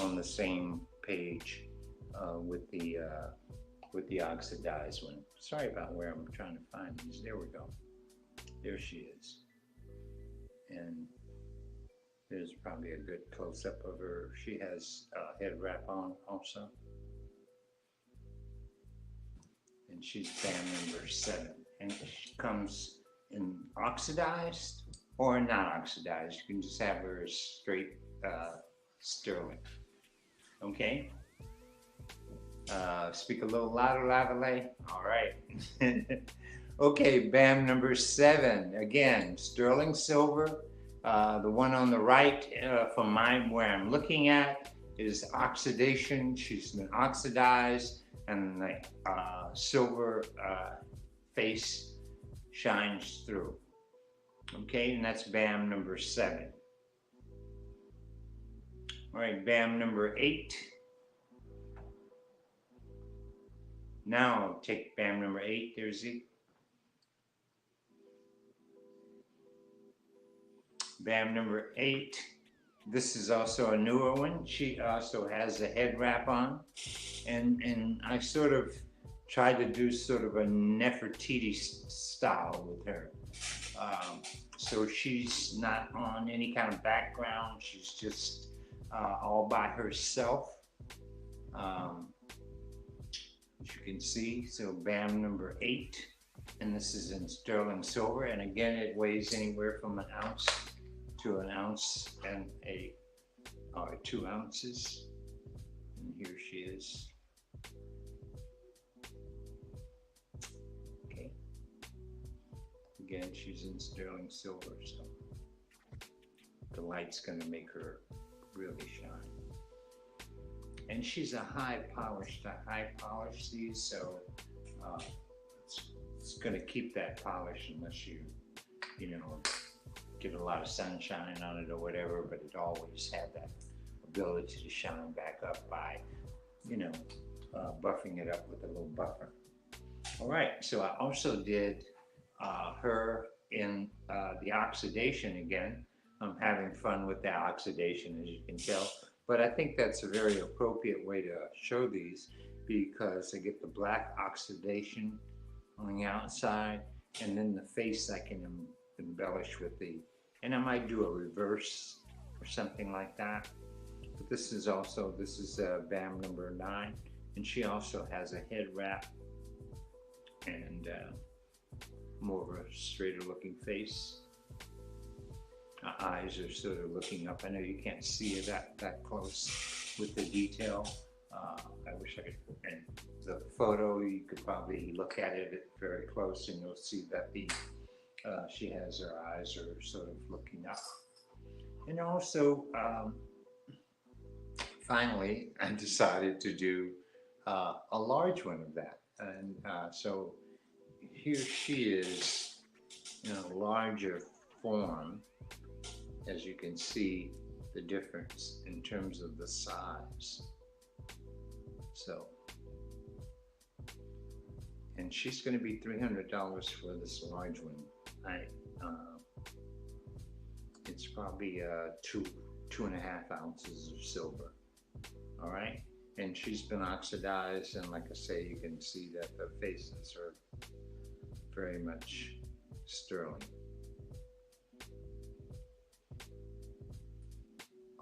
on the same page with the oxidized one. Sorry about where I'm trying to find these. There we go. There she is. And there's probably a good close-up of her. She has a head wrap on also. And she's BAM number 7. And she comes in oxidized or not oxidized. You can just have her as straight sterling. Okay? Speak a little louder, Lavallee. All right. Okay, BAM number 7. Again, sterling silver. The one on the right from mine where I'm looking at is oxidation. She's been oxidized, and the silver face shines through. Okay, and that's BAM number 7. All right, BAM number 8. Now take BAM number 8. There's the BAM number 8. This is also a newer one. She also has a head wrap on, and I sort of tried to do sort of a Nefertiti style with her. So she's not on any kind of background. She's just all by herself. As you can see, so BAM number 8, and this is in sterling silver, and again it weighs anywhere from 1 ounce to 1 ounce and 2 ounces. And here she is. Okay. Again, she's in sterling silver, so the light's going to make her really shine. And she's a high polish these, so it's going to keep that polish unless you know, get a lot of sunshine on it or whatever, but it always had that ability to shine back up by, you know, buffing it up with a little buffer. All right, so I also did her in the oxidation again. I'm having fun with the oxidation, as you can tell. But I think that's a very appropriate way to show these, because I get the black oxidation on the outside, and then the face I can embellish with and I might do a reverse or something like that. But this is BAM number 9, and she also has a head wrap and more of a straighter looking face. Eyes are sort of looking up. I know you can't see it that close with the detail. I wish I could. And the photo, you could probably look at it very close, and you'll see that she has her eyes are sort of looking up. And also, finally, I decided to do a large one of that, and so here she is in a larger form. As you can see the difference in terms of the size. So, and she's going to be $300 for this large one. It's probably 2.5 ounces of silver. All right, and she's been oxidized, and like I say, you can see that the faces are very much sterling.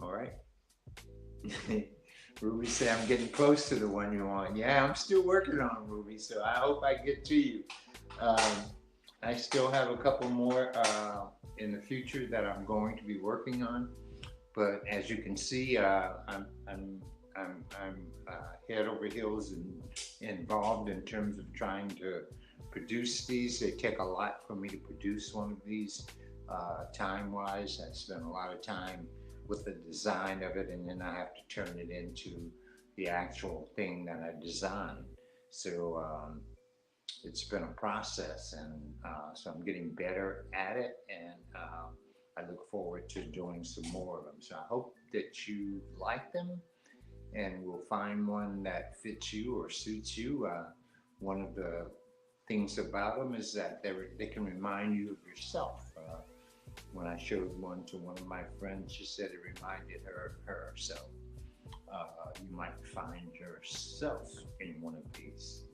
All right. Ruby say I'm getting close to the one you want. Yeah, I'm still working on it, Ruby, so I hope I get to you. I still have a couple more in the future that I'm going to be working on, but as you can see, I'm head over heels and involved in terms of trying to produce these. They take a lot for me to produce one of these time-wise. I spend a lot of time with the design of it, and then I have to turn it into the actual thing that I designed. So it's been a process, and so I'm getting better at it, and I look forward to doing some more of them. So I hope that you like them, and we'll find one that fits you or suits you. One of the things about them is that they can remind you of yourself. When I showed one to one of my friends, she said it reminded her of her. So you might find yourself in one of these.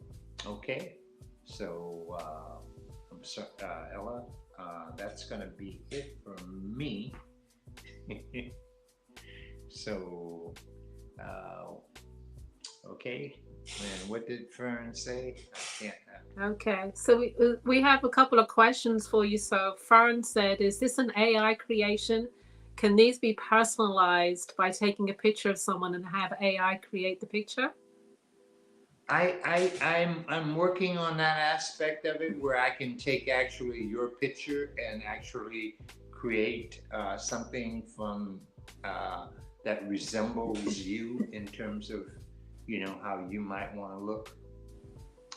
Okay, so I'm sorry, Ella, that's going to be it for me. So, okay. And what did Fern say? I can't. Okay, so we have a couple of questions for you. So Fern said, is this an AI creation? Can these be personalized by taking a picture of someone and have AI create the picture? I'm working on that aspect of it where I can take actually your picture and actually create something from that resembles you in terms of, you know, how you might want to look.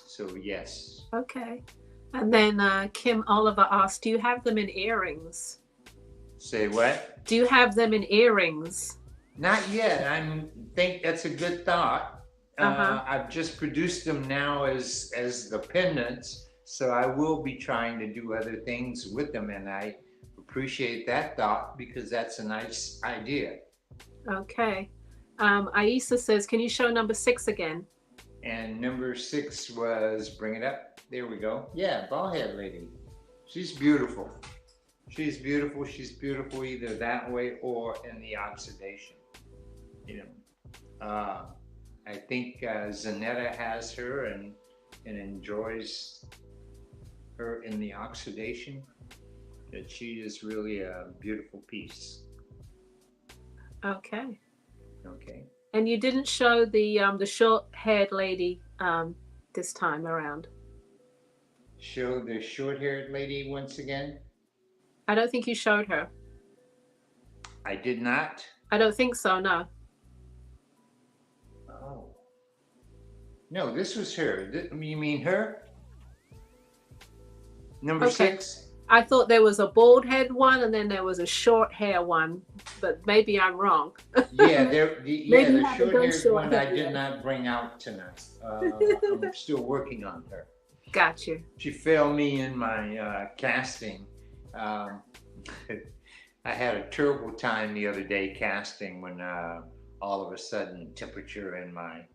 So yes. Okay. And then Kim Oliver asked, do you have them in earrings? Say what? Do you have them in earrings? Not yet. I think that's a good thought. I've just produced them now as the pendants, so I will be trying to do other things with them, and I appreciate that thought because that's a nice idea. Okay. Aisa says, can you show number 6 again? And number 6 was, bring it up. There we go. Yeah, bald head lady. She's beautiful. She's beautiful. She's beautiful either that way or in the oxidation. You know, I think Zanetta has her and enjoys her in the oxidation. That she is really a beautiful piece. Okay. Okay. And you didn't show the short-haired lady this time around. Show the short-haired lady once again. I don't think you showed her. I did not. I don't think so, no. Oh. No, this was her. You mean her? Number Okay. 6? I thought there was a bald head one and then there was a short hair one, but maybe I'm wrong. Yeah, Maybe the you haven't done short-haired short one I hair did yet. not bring out tonight. I'm still working on her. Got you. She failed me in my casting. I had a terrible time the other day casting when all of a sudden temperature in my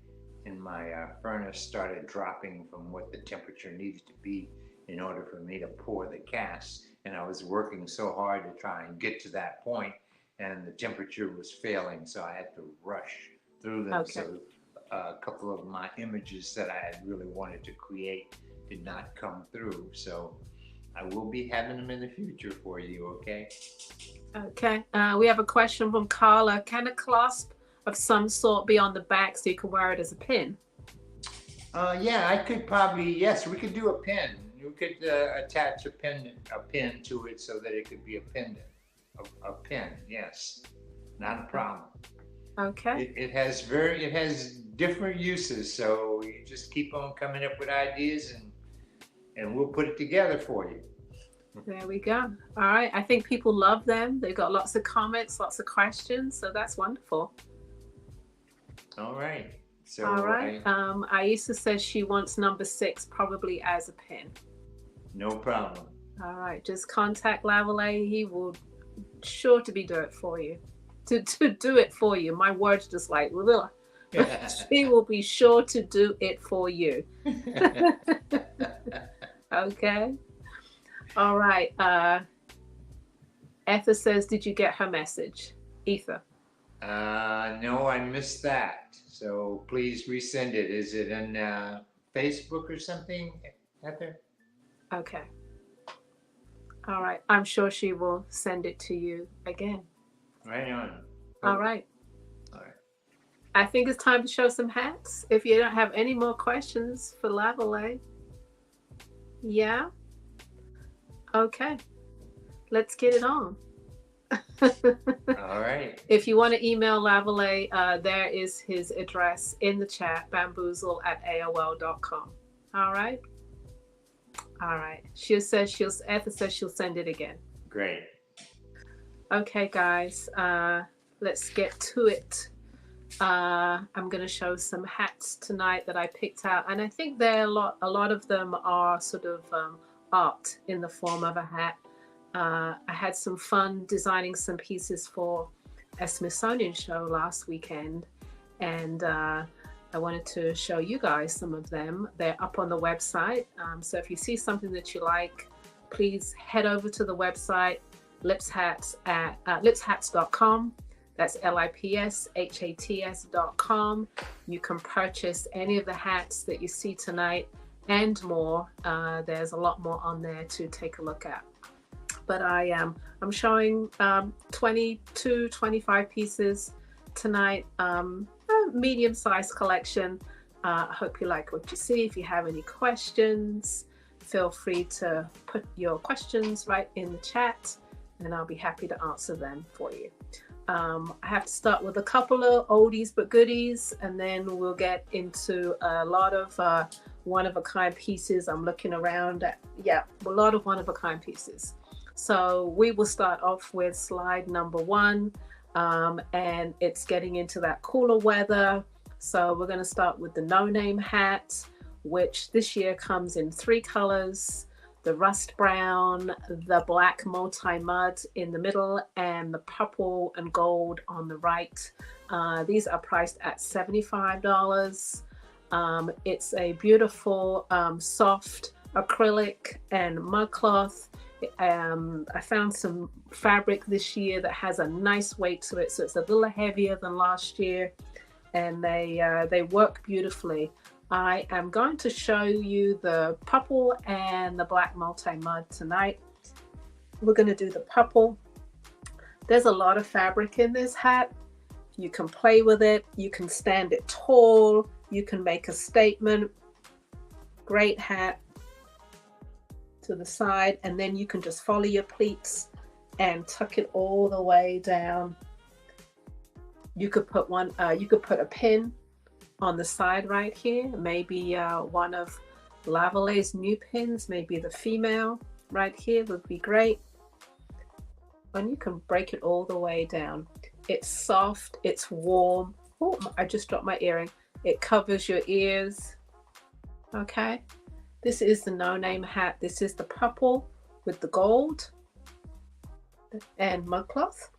furnace started dropping from what the temperature needed to be in order for me to pour the cast. And I was working so hard to try and get to that point, and the temperature was failing, so I had to rush through them. Okay. So a couple of my images that I had really wanted to create did not come through. So I will be having them in the future for you, okay? Okay. We have a question from Carla. Can a clasp of some sort be on the back so you can wear it as a pin? Yeah, I could probably, yes, we could do a pin. You could attach a pin to it so that it could be a pendant, a pin, yes. Not a problem. Okay. It has different uses, so you just keep on coming up with ideas and we'll put it together for you. There we go. All right. I think people love them. They've got lots of comments, lots of questions. So that's wonderful. All right. So All right. Aisa says she wants number 6 probably as a pin. No problem. All right. Just contact Lavallee. He will sure to do it for you. To do it for you. My words just like, she will be sure to do it for you. Okay. All right. Ether says, did you get her message? Ether. No, I missed that. So please resend it. Is it in Facebook or something, Heather? Okay. All right. I'm sure she will send it to you again. Right on. All right. All right. I think it's time to show some hats. If you don't have any more questions for Lavallee. Yeah? Okay. Let's get it on. All right. If you want to email Lavallee, there is his address in the chat, bamboozle@aol.com. All right. All right. Etha says she'll send it again. Great. Okay, guys, let's get to it. I'm going to show some hats tonight that I picked out, and I think a lot of them are sort of art in the form of a hat. I had some fun designing some pieces for a Smithsonian show last weekend, and I wanted to show you guys some of them. They're up on the website, so if you see something that you like, please head over to the website, lipshats.com. That's lipshats.com. You can purchase any of the hats that you see tonight and more. There's a lot more on there to take a look at. But I'm showing 22, 25 pieces tonight. A medium-sized collection. I hope you like what you see. If you have any questions, feel free to put your questions right in the chat, and I'll be happy to answer them for you. I have to start with a couple of oldies but goodies, and then we'll get into a lot of one-of-a-kind pieces. I'm looking around at, a lot of one-of-a-kind pieces. So we will start off with slide number 1, and it's getting into that cooler weather. So we're going to start with the No Name hat, which this year comes in 3 colors. The rust brown, the black multi-mud in the middle, and the purple and gold on the right. These are priced at $75. It's a beautiful soft acrylic and mud cloth. I found some fabric this year that has a nice weight to it, so it's a little heavier than last year, and they work beautifully. I am going to show you the purple and the black multi-mud tonight. We're going to do the purple. There's a lot of fabric in this hat. You can play with it. You can stand it tall. You can make a statement. Great hat. To the side, and then you can just follow your pleats and tuck it all the way down. You could put a pin on the side right here, maybe one of Lavallee's new pins, maybe the female right here would be great. And you can break it all the way down. It's soft, it's warm. Oh, I just dropped my earring. It covers your ears. Okay, this is the No Name hat. This is the purple with the gold and mud cloth.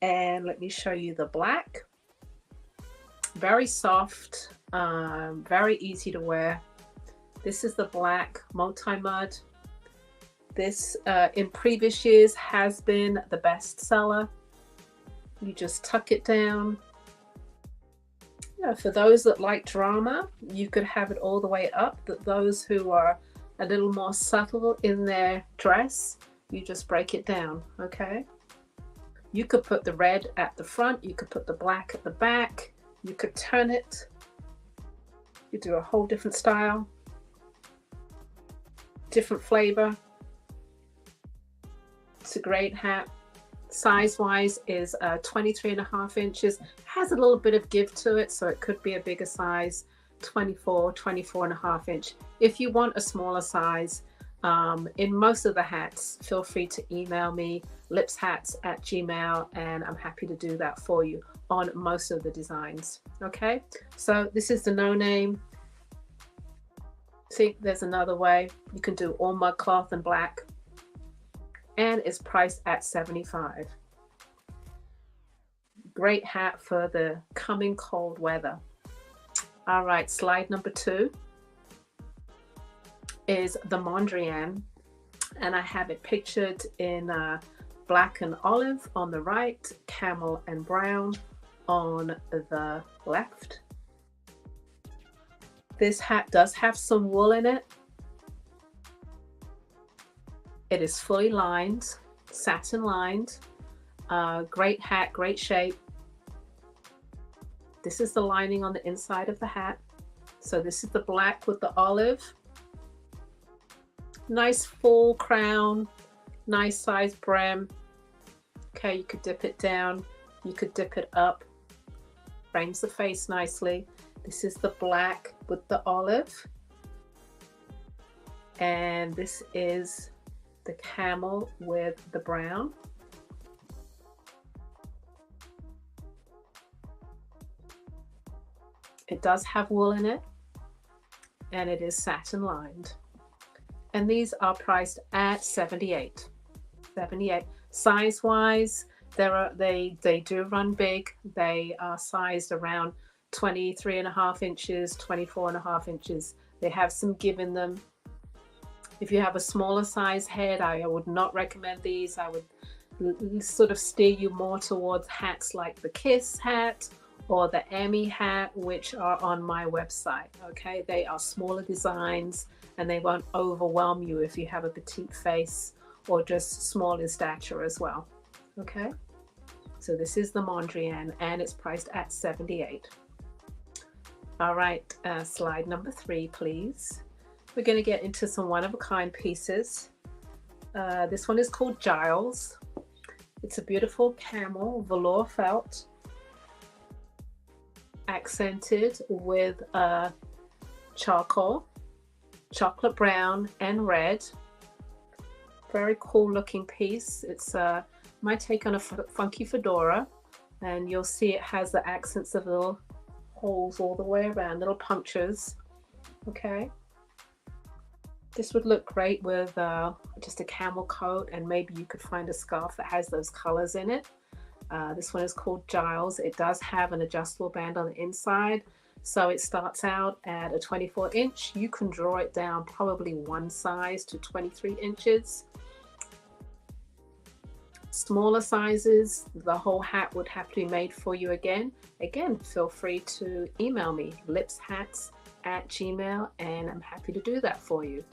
And let me show you the black. Very soft, very easy to wear. This is the black multi-mud. This in previous years has been the best seller. You just tuck it down. For those that like drama, you could have it all the way up. But those who are a little more subtle in their dress, you just break it down, okay? You could put the red at the front, you could put the black at the back, you could turn it, you do a whole different style, different flavor. It's a great hat. Size-wise is 23.5 inches. Has a little bit of give to it, so it could be a bigger size, 24.5 inch. If you want a smaller size, in most of the hats, feel free to email me, lipshats@gmail.com, and I'm happy to do that for you on most of the designs. Okay, so this is the No Name. See, there's another way. You can do all mud cloth and black, and it's priced at $75. Great hat for the coming cold weather. All right, slide number 2 is the Mondrian, and I have it pictured in black and olive on the right, camel and brown on the left. This hat does have some wool in it. It is fully lined, satin lined. Great hat, great shape. This is the lining on the inside of the hat. So this is the black with the olive. Nice full crown, nice size brim. Okay, you could dip it down. You could dip it up, frames the face nicely. This is the black with the olive. And this is the camel with the brown. It does have wool in it, and it is satin lined. And these are priced at $78. Size wise, they do run big. They are sized around 23.5 inches, 24.5 inches. They have some give in them. If you have a smaller size head, I would not recommend these. I would sort of steer you more towards hats like the Kiss hat or the Emmy hat, which are on my website. Okay, they are smaller designs and they won't overwhelm you if you have a petite face or just small in stature as well. Okay, so this is the Mondrian and it's priced at $78. All right, slide number 3, please. We're going to get into some one-of-a-kind pieces. This one is called Giles. It's a beautiful camel velour felt, accented with charcoal, chocolate brown and red. Very cool looking piece. It's my take on a funky fedora, and you'll see it has the accents of little holes all the way around, little punctures. Okay, this would look great with just a camel coat, and maybe you could find a scarf that has those colors in it. This one is called Giles. It does have an adjustable band on the inside, so it starts out at a 24 inch. You can draw it down probably one size to 23 inches. Smaller sizes, the whole hat would have to be made for you again. Again, feel free to email me, lipshats@gmail.com, and I'm happy to do that for you.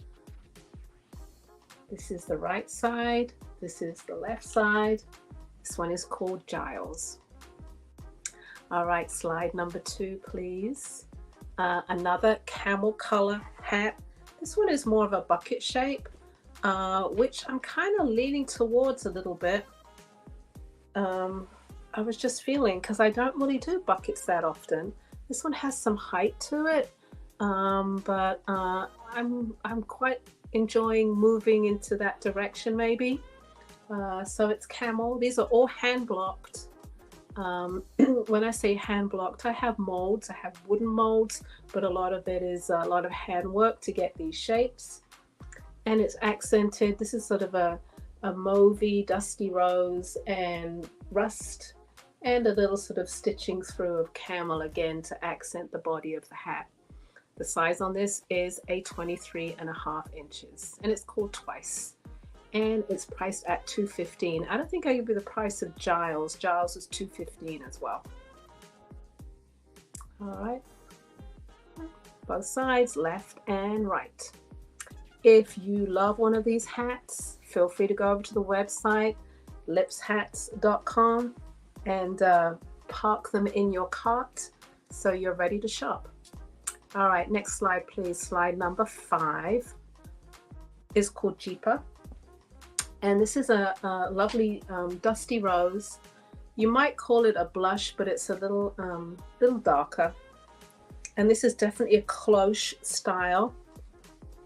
This is the right side. This is the left side. This one is called Giles. All right, slide number 2, please. Another camel color hat. This one is more of a bucket shape, which I'm kind of leaning towards a little bit. I was just feeling, because I don't really do buckets that often. This one has some height to it, but I'm quite enjoying moving into that direction maybe. So it's camel. These are all hand blocked. When I say hand blocked, I have molds. I have wooden molds, but a lot of it is a lot of hand work to get these shapes. And it's accented. This is sort of a mauvey, dusty rose and rust, and a little sort of stitching through of camel again to accent the body of the hat. The size on this is a 23.5 inches, and it's called Twice. And it's priced at $215. I don't think I give you the price of Giles. Giles is $215 as well. All right, both sides, left and right. If you love one of these hats, feel free to go over to the website, lipshats.com, and park them in your cart so you're ready to shop. All right, next slide, please. Slide number 5 is called Jeepa. And this is a lovely dusty rose. You might call it a blush, but it's a little darker. And this is definitely a cloche style.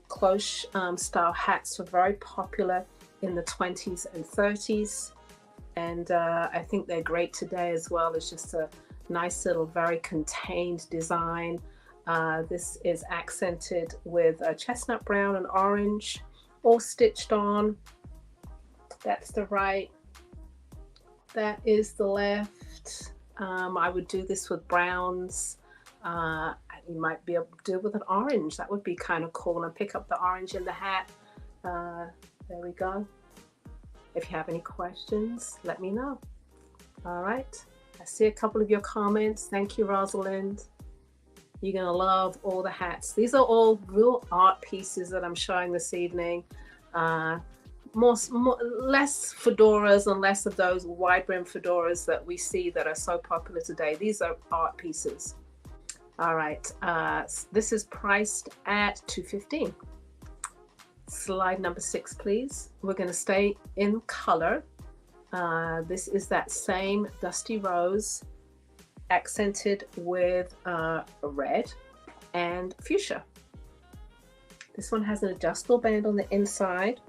Cloche style hats were very popular in the 20s and 30s. And I think they're great today as well. It's just a nice little, very contained design. This is accented with a chestnut brown and orange, all stitched on. That's the right, that is the left. I would do this with browns. You might be able to do it with an orange. That would be kind of cool. And pick up the orange in the hat. There we go. If you have any questions, let me know. All right. I see a couple of your comments. Thank you, Rosalind. You're going to love all the hats. These are all real art pieces that I'm showing this evening. Less fedoras and less of those wide brim fedoras that we see that are so popular today. These are art pieces. All right, this is priced at $215. Slide number 6, please. We're going to stay in color. This is that same Dusty Rose accented with red and fuchsia. This one has an adjustable band on the inside.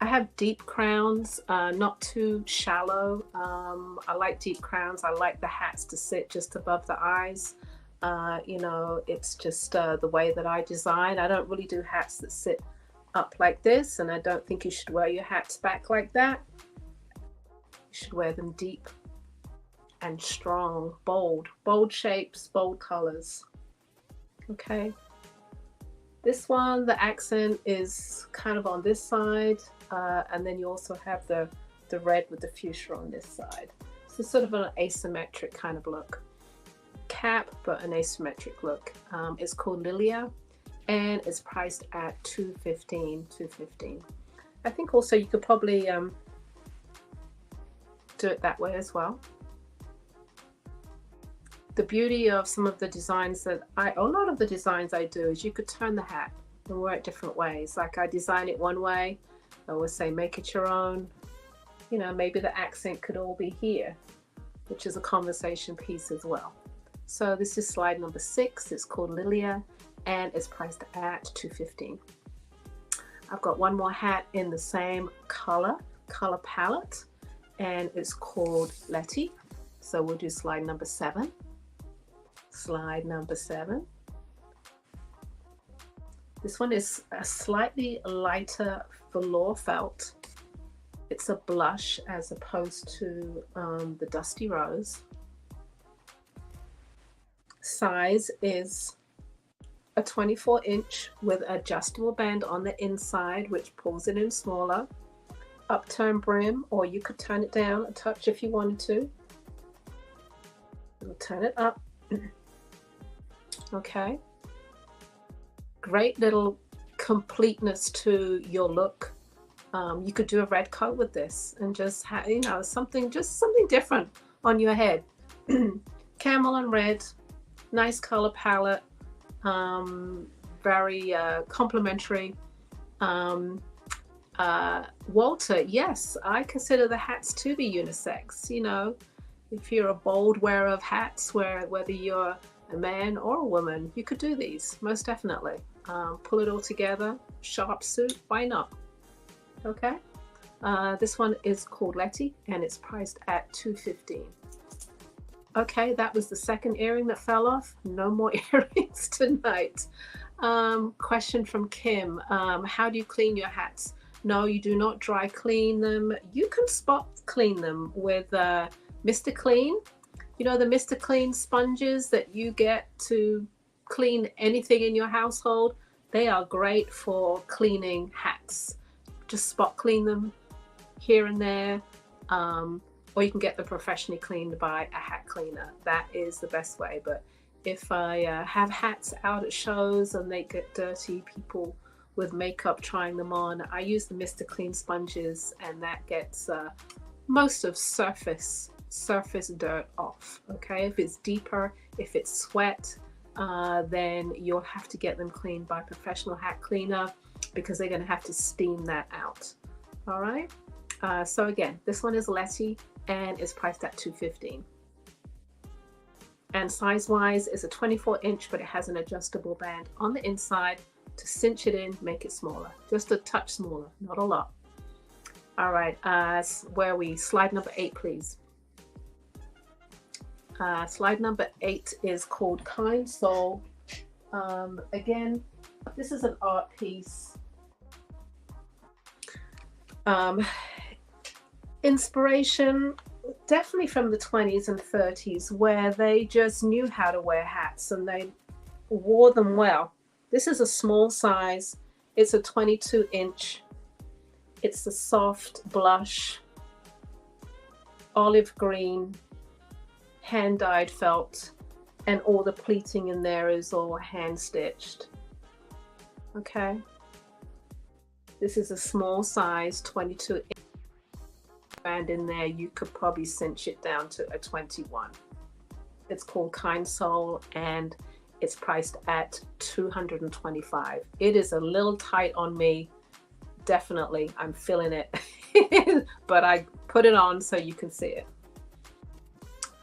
I have deep crowns, not too shallow. I like deep crowns. I like the hats to sit just above the eyes. You know, it's just the way that I design. I don't really do hats that sit up like this, and I don't think you should wear your hats back like that. You should wear them deep and strong, bold shapes, bold colors. Okay. This one, the accent is kind of on this side, and then you also have the red with the fuchsia on this side. So sort of an asymmetric kind of look. Cap, but an asymmetric look. It's called Lilia, and it's priced at $215. I think also you could probably do it that way as well. The beauty of some of the designs that a lot of the designs I do is you could turn the hat and wear it different ways. Like I design it one way, I would say make it your own. You know, maybe the accent could all be here, which is a conversation piece as well. So this is slide number 6. It's called Lilia, and it's priced at $215. I've got one more hat in the same color palette, and it's called Letty. So we'll do slide number 7. Slide number 7. This one is a slightly lighter velour felt. It's a blush as opposed to the Dusty Rose. Size is a 24-inch with adjustable band on the inside, which pulls it in smaller. Upturned brim, or you could turn it down a touch if you wanted to. We'll turn it up. Okay. Great little completeness to your look. You could do a red coat with this and just have, you know, something different on your head. Camel and red, nice color palette, very complimentary. Walter, yes, I consider the hats to be unisex. You know, if you're a bold wearer of hats, whether you're a man or a woman, you could do these, most definitely. Pull it all together, sharp suit, why not? Okay. This one is called Letty, and it's priced at $215. Okay, that was the second earring that fell off. No more earrings tonight. Question from Kim. How do you clean your hats? No, you do not dry clean them. You can spot clean them with Mr. Clean. You know, the Mr. Clean sponges that you get to clean anything in your household? They are great for cleaning hats. Just spot clean them here and there. Or you can get them professionally cleaned by a hat cleaner. That is the best way. But if I have hats out at shows and they get dirty, people with makeup trying them on, I use the Mr. Clean sponges, and that gets most of surface dirt off. Okay, if it's deeper, if it's sweat, then you'll have to get them cleaned by a professional hat cleaner, because they're going to have to steam that out. All right. So again, this one is Letty, and is priced at $215. And size-wise is a 24-inch, but it has an adjustable band on the inside to cinch it in, make it smaller, just a touch smaller, not a lot. All right, where are we? Slide number 8, please. Slide number 8 is called Kind Soul. Again, this is an art piece. Inspiration definitely from the 20s and 30s, where they just knew how to wear hats and they wore them well. This is a small size. It's a 22-inch. It's a soft blush, olive green, hand-dyed felt, and all the pleating in there is all hand-stitched. Okay. This is a small size, 22-inch. Band in there, you could probably cinch it down to a 21. It's called Kind Soul, and it's priced at $225. It is a little tight on me, definitely, I'm feeling it. But I put it on so you can see it.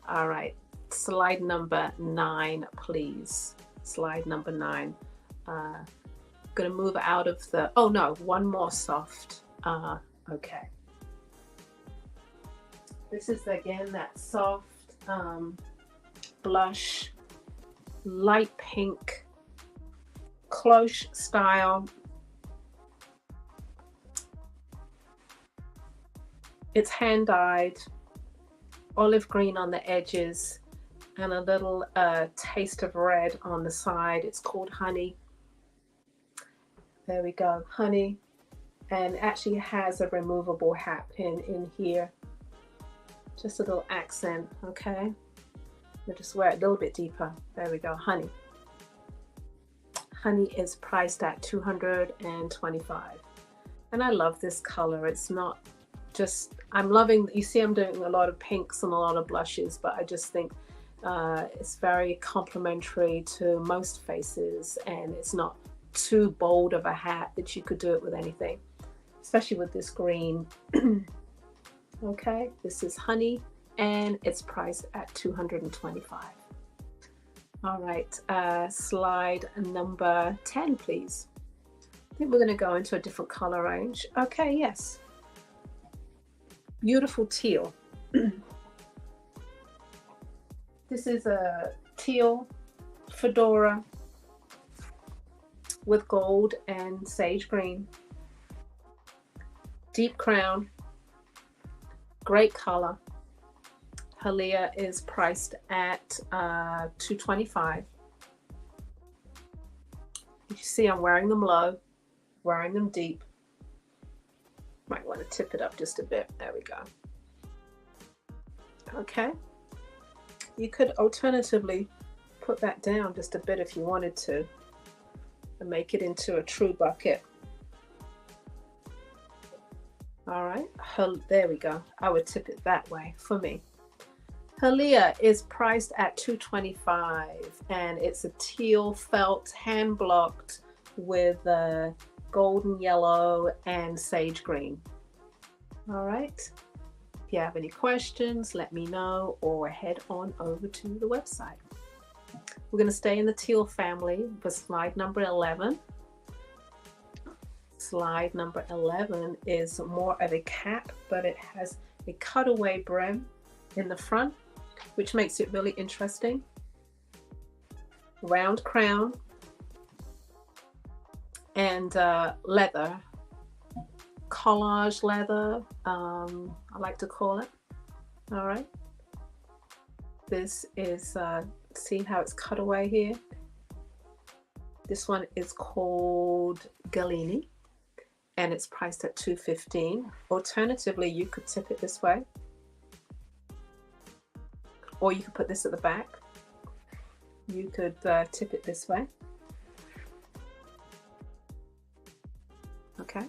All right, slide number 9, please. Slide number 9. Gonna move out of the, oh no, one more soft. Okay. This is again that soft blush, light pink, cloche style. It's hand dyed, olive green on the edges, and a little taste of red on the side. It's called Honey. There we go, Honey. And it actually has a removable hat pin in here. Just a little accent, okay? We'll just wear it a little bit deeper. There we go, Honey. Honey is priced at $225. And I love this color. It's not just, I'm loving, you see I'm doing a lot of pinks and a lot of blushes, but I just think it's very complementary to most faces, and it's not too bold of a hat that you could do it with anything, especially with this green. Okay, this is Honey, and it's priced at $225. All right, slide number 10, please. I think we're going to go into a different color range. Okay, yes. Beautiful teal. This is a teal fedora with gold and sage green. Deep crown. Great color. Halia is priced at $225. You see I'm wearing them low, wearing them deep. Might want to tip it up just a bit. There we go. Okay. You could alternatively put that down just a bit if you wanted to, and make it into a true bucket. All right, there we go. I would tip it that way for me. Halia is priced at $225, and it's a teal felt, hand blocked with golden yellow and sage green. All right. If you have any questions, let me know, or head on over to the website. We're going to stay in the teal family for slide number 11. Slide number 11 is more of a cap, but it has a cutaway brim in the front, which makes it really interesting. Round crown and leather, collage leather, I like to call it. All right. This is, see how it's cut away here? This one is called Galini, and it's priced at $215. Alternatively, you could tip it this way, or you could put this at the back. You could tip it this way. Okay.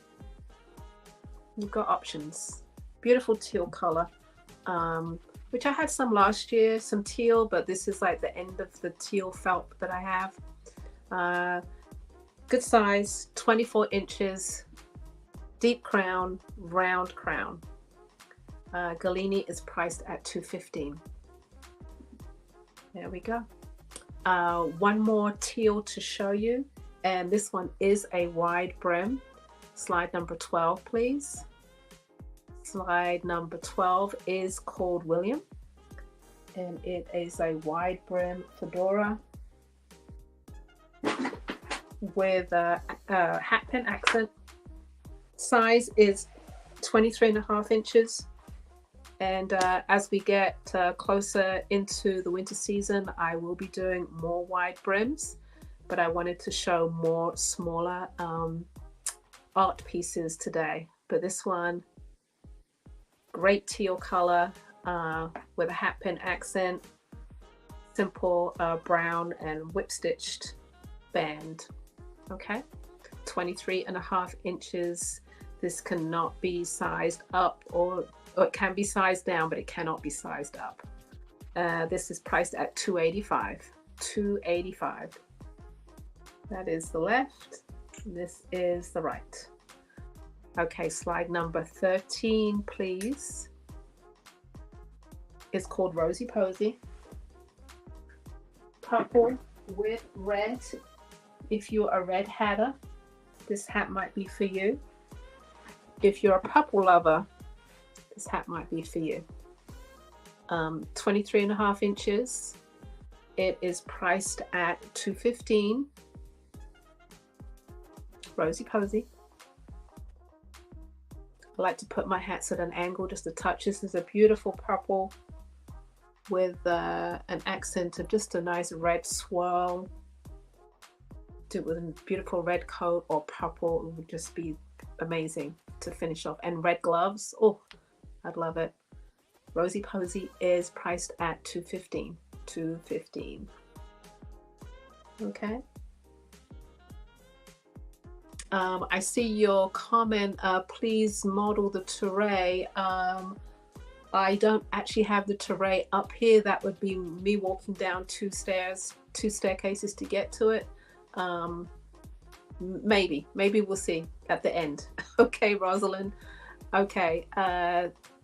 You've got options. Beautiful teal color, which I had some last year, some teal, but this is like the end of the teal felt that I have. Good size, 24 inches, deep crown, round crown. Galini is priced at $215. There we go. One more teal to show you, and this one is a wide brim. Slide number 12, please. Slide number 12 is called William, and it is a wide brim fedora with a hat pin accent. Size is 23.5 inches. And as we get closer into the winter season, I will be doing more wide brims, but I wanted to show more smaller art pieces today. But this one, great teal color with a hat pin accent, simple brown and whip stitched band. Okay, 23.5 inches. This cannot be sized up, or it can be sized down, but it cannot be sized up. This is priced at $285. $285. That is the left. This is the right. Okay, slide number 13, please. It's called Rosy Posy. Purple with red. If you're a red hatter, this hat might be for you. If you're a purple lover, this hat might be for you. 23.5 inches. It is priced at $215. Rosy Posy. I like to put my hats at an angle just a touch. This is a beautiful purple with an accent of just a nice red swirl. Do it with a beautiful red coat or purple. It would just be amazing to finish off. And red gloves. Oh, I'd love it. Rosy Posy is priced at $215. $215. Okay. I see your comment. Please model the Touray. I don't actually have the Touray up here. That would be me walking down two staircases to get to it. Maybe we'll see at the end. Okay, Rosalind. Okay,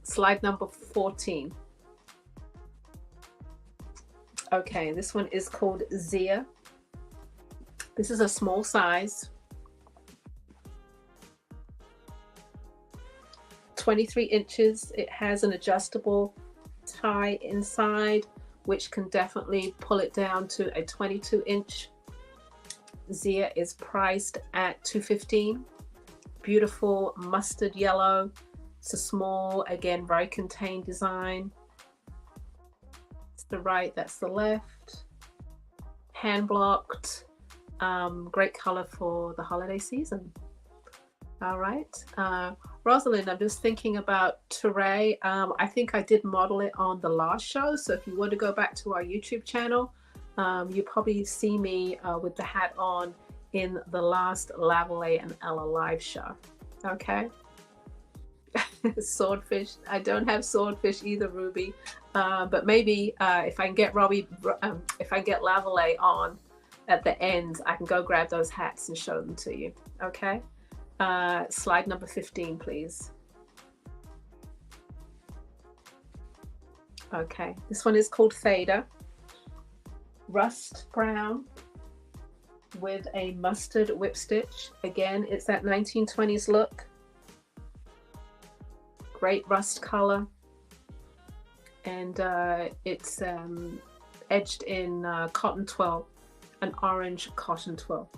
slide number 14. Okay, this one is called Zia. This is a small size. 23 inches. It has an adjustable tie inside, which can definitely pull it down to a 22-inch. Zia is priced at $215. Beautiful mustard yellow. It's a small, again, very contained design. It's the right, that's the left. Hand blocked. Great color for the holiday season. All right. Rosalind, I'm just thinking about Touray. I think I did model it on the last show. So if you want to go back to our YouTube channel, you probably see me with the hat on in the last Lavalley and Ella live show. Okay. Swordfish. I don't have swordfish either, Ruby. But maybe if I can get if I get Lavalley on at the end, I can go grab those hats and show them to you. Okay. Slide number 15, please. Okay, this one is called Theda. Rust brown with a mustard whip stitch. Again, it's that 1920s look. Great rust color. And it's edged in cotton twill, an orange cotton twill.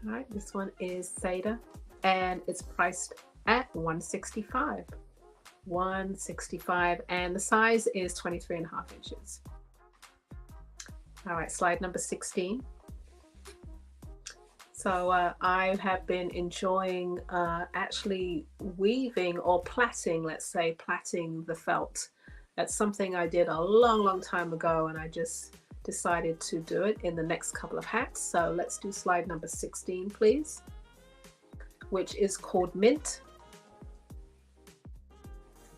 All right, this one is Theda, and it's priced at $165. $165, and the size is 23.5 inches. All right, slide number 16. So I have been enjoying actually weaving or plaiting, let's say, plaiting the felt. That's something I did a long time ago, and I just decided to do it in the next couple of hats. So let's do slide number 16, please, which is called Mint.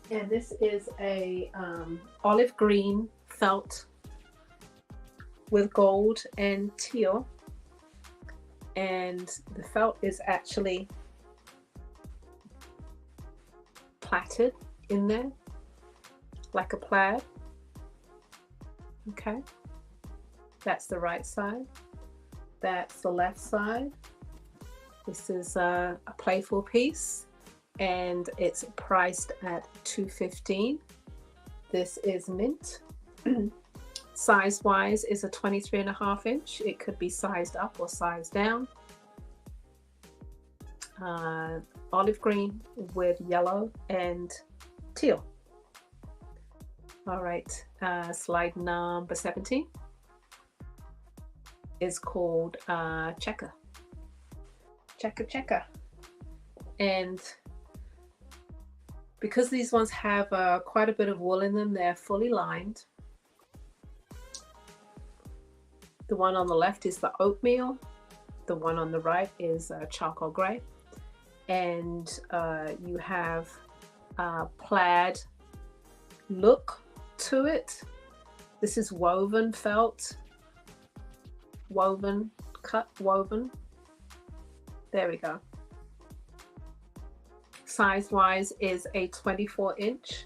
And this is a olive green felt with gold and teal. And the felt is actually plaited in there like a plaid. Okay. That's the right side. That's the left side. This is a playful piece, and it's priced at $215. This is Mint. Size-wise is a 23.5 inch. It could be sized up or sized down. Olive green with yellow and teal. All right, slide number 17 is called Checker. Checker. And because these ones have quite a bit of wool in them, they're fully lined. The one on the left is the oatmeal. The one on the right is charcoal gray. And you have plaid look to it. This is woven felt. Woven, cut woven. There we go. size wise is a 24-inch,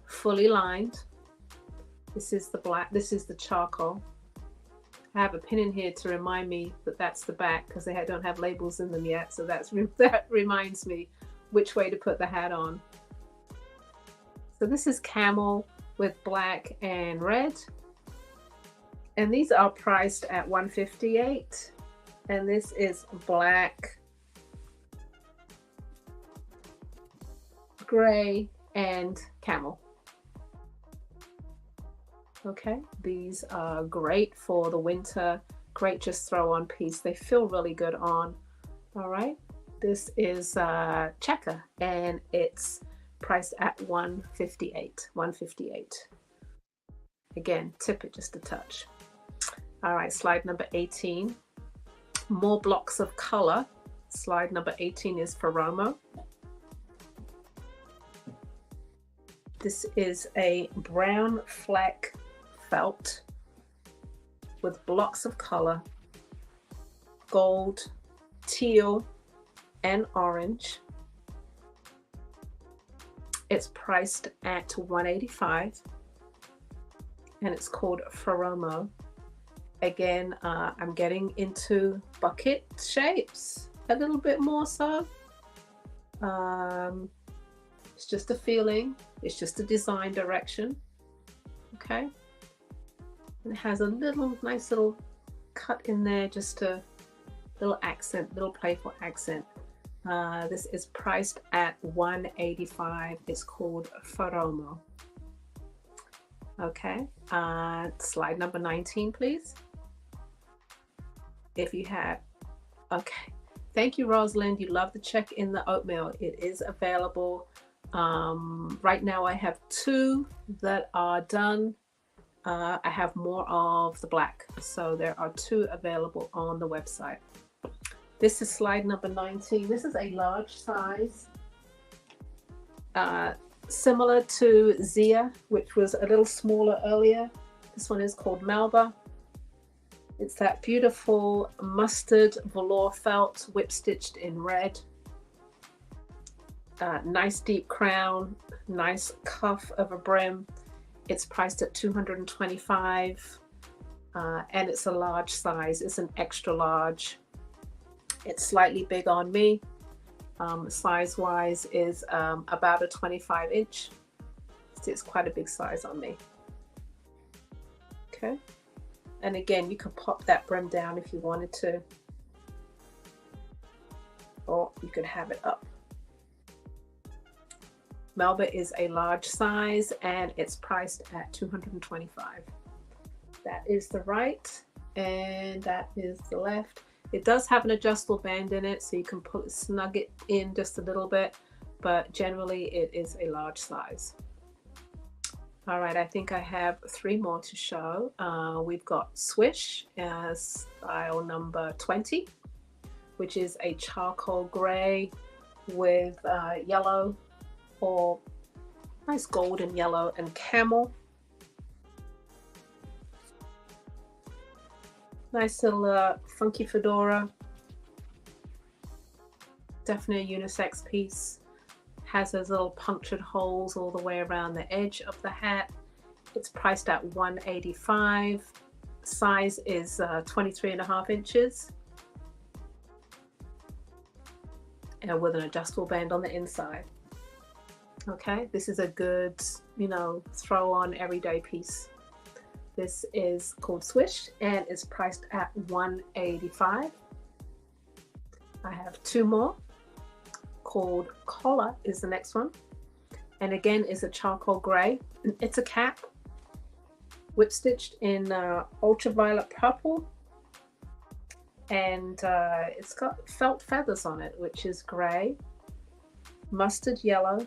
fully lined. This is the black, this is the charcoal. I have a pin in here to remind me that that's the back because they don't have labels in them yet. So that reminds me which way to put the hat on. So this is camel with black and red. And these are priced at $158. And this is black, gray, and camel. Okay, these are great for the winter, great just throw on piece. They feel really good on. All right, this is checker and it's priced at $158. Again, tip it just a touch. All right, slide number 18. More blocks of color. Slide number 18 is Feromo. This is a brown fleck felt with blocks of color, gold, teal, and orange. It's priced at $185 and it's called Feromo. Again, I'm getting into bucket shapes a little bit more so. It's just a feeling, it's just a design direction. Okay. And it has a little nice little cut in there, just a little accent, little playful accent. This is priced at $185. It's called Feromo. Okay, slide number 19, please. If you have, okay. Thank you, Rosalind. You love the check in the oatmeal. It is available. Right now I have 2 that are done. I have more of the black. So there are 2 available on the website. This is slide number 19. This is a large size. Similar to Zia, which was a little smaller earlier. This one is called Melba. It's that beautiful mustard velour felt, whip stitched in red. Nice deep crown, nice cuff of a brim. It's priced at $225 and it's a large size. It's an extra large. It's slightly big on me. Size wise is about a 25-inch. So it's quite a big size on me. Okay. And again, you can pop that brim down if you wanted to, or you could have it up. Melba is a large size and it's priced at $225. That is the right and that is the left. It does have an adjustable band in it, so you can snug it in just a little bit, but generally it is a large size. All right, I think I have 3 more to show. We've got Swish as style number 20, which is a charcoal gray with yellow or nice golden yellow and camel. Nice little funky fedora. Definitely a unisex piece. Has those little punctured holes all the way around the edge of the hat. It's priced at $185. Size is 23.5 inches. And with an adjustable band on the inside. Okay, this is a good, you know, throw on everyday piece. This is called Swish and is priced at $185. I have 2 more. Called Collar is the next one, and again is a charcoal gray. It's a cap, whip stitched in ultraviolet purple, and it's got felt feathers on it, which is gray, mustard yellow,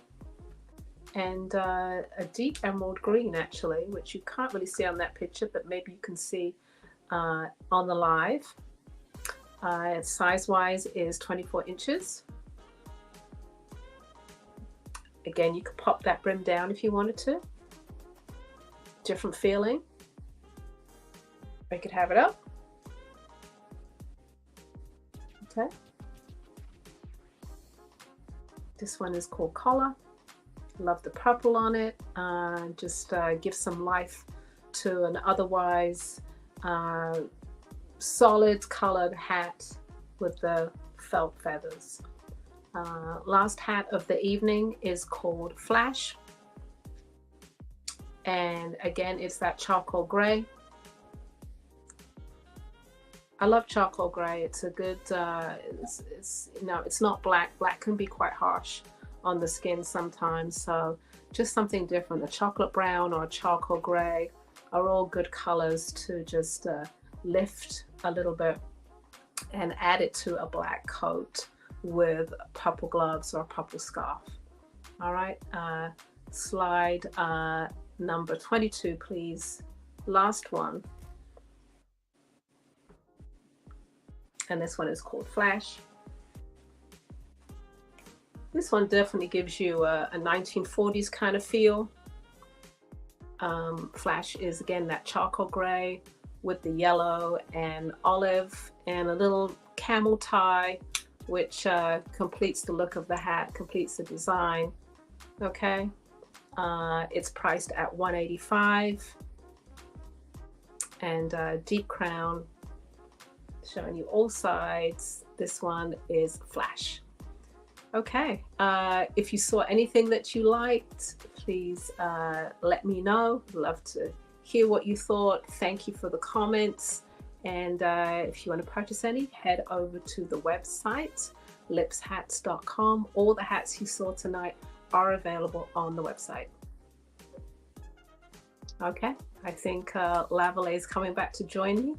and a deep emerald green actually, which you can't really see on that picture, but maybe you can see on the live. Size wise is 24 inches. Again, you could pop that brim down if you wanted to. Different feeling. I could have it up. Okay. This one is called Collar. Love the purple on it. Just gives some life to an otherwise solid colored hat with the felt feathers. Last hat of the evening is called Flash. And again, it's that charcoal gray. I love charcoal gray. It's a good, it's not black. Black can be quite harsh on the skin sometimes. So just something different. A chocolate brown or a charcoal gray are all good colors to just lift a little bit and add it to a black coat with purple gloves or a purple scarf. All right, slide number 22, please. Last one. And this one is called Flash. This one definitely gives you a 1940s kind of feel. Flash is again that charcoal gray with the yellow and olive and a little camel tie, which completes the look of the hat, completes the design. Okay, it's priced at $185, and deep crown, showing you all sides. This one is Flash. Okay, if you saw anything that you liked, please let me know. Love to hear what you thought. Thank you for the comments. And if you want to purchase any, head over to the website, lipshats.com. All the hats you saw tonight are available on the website. Okay, I think Lavallee is coming back to join me.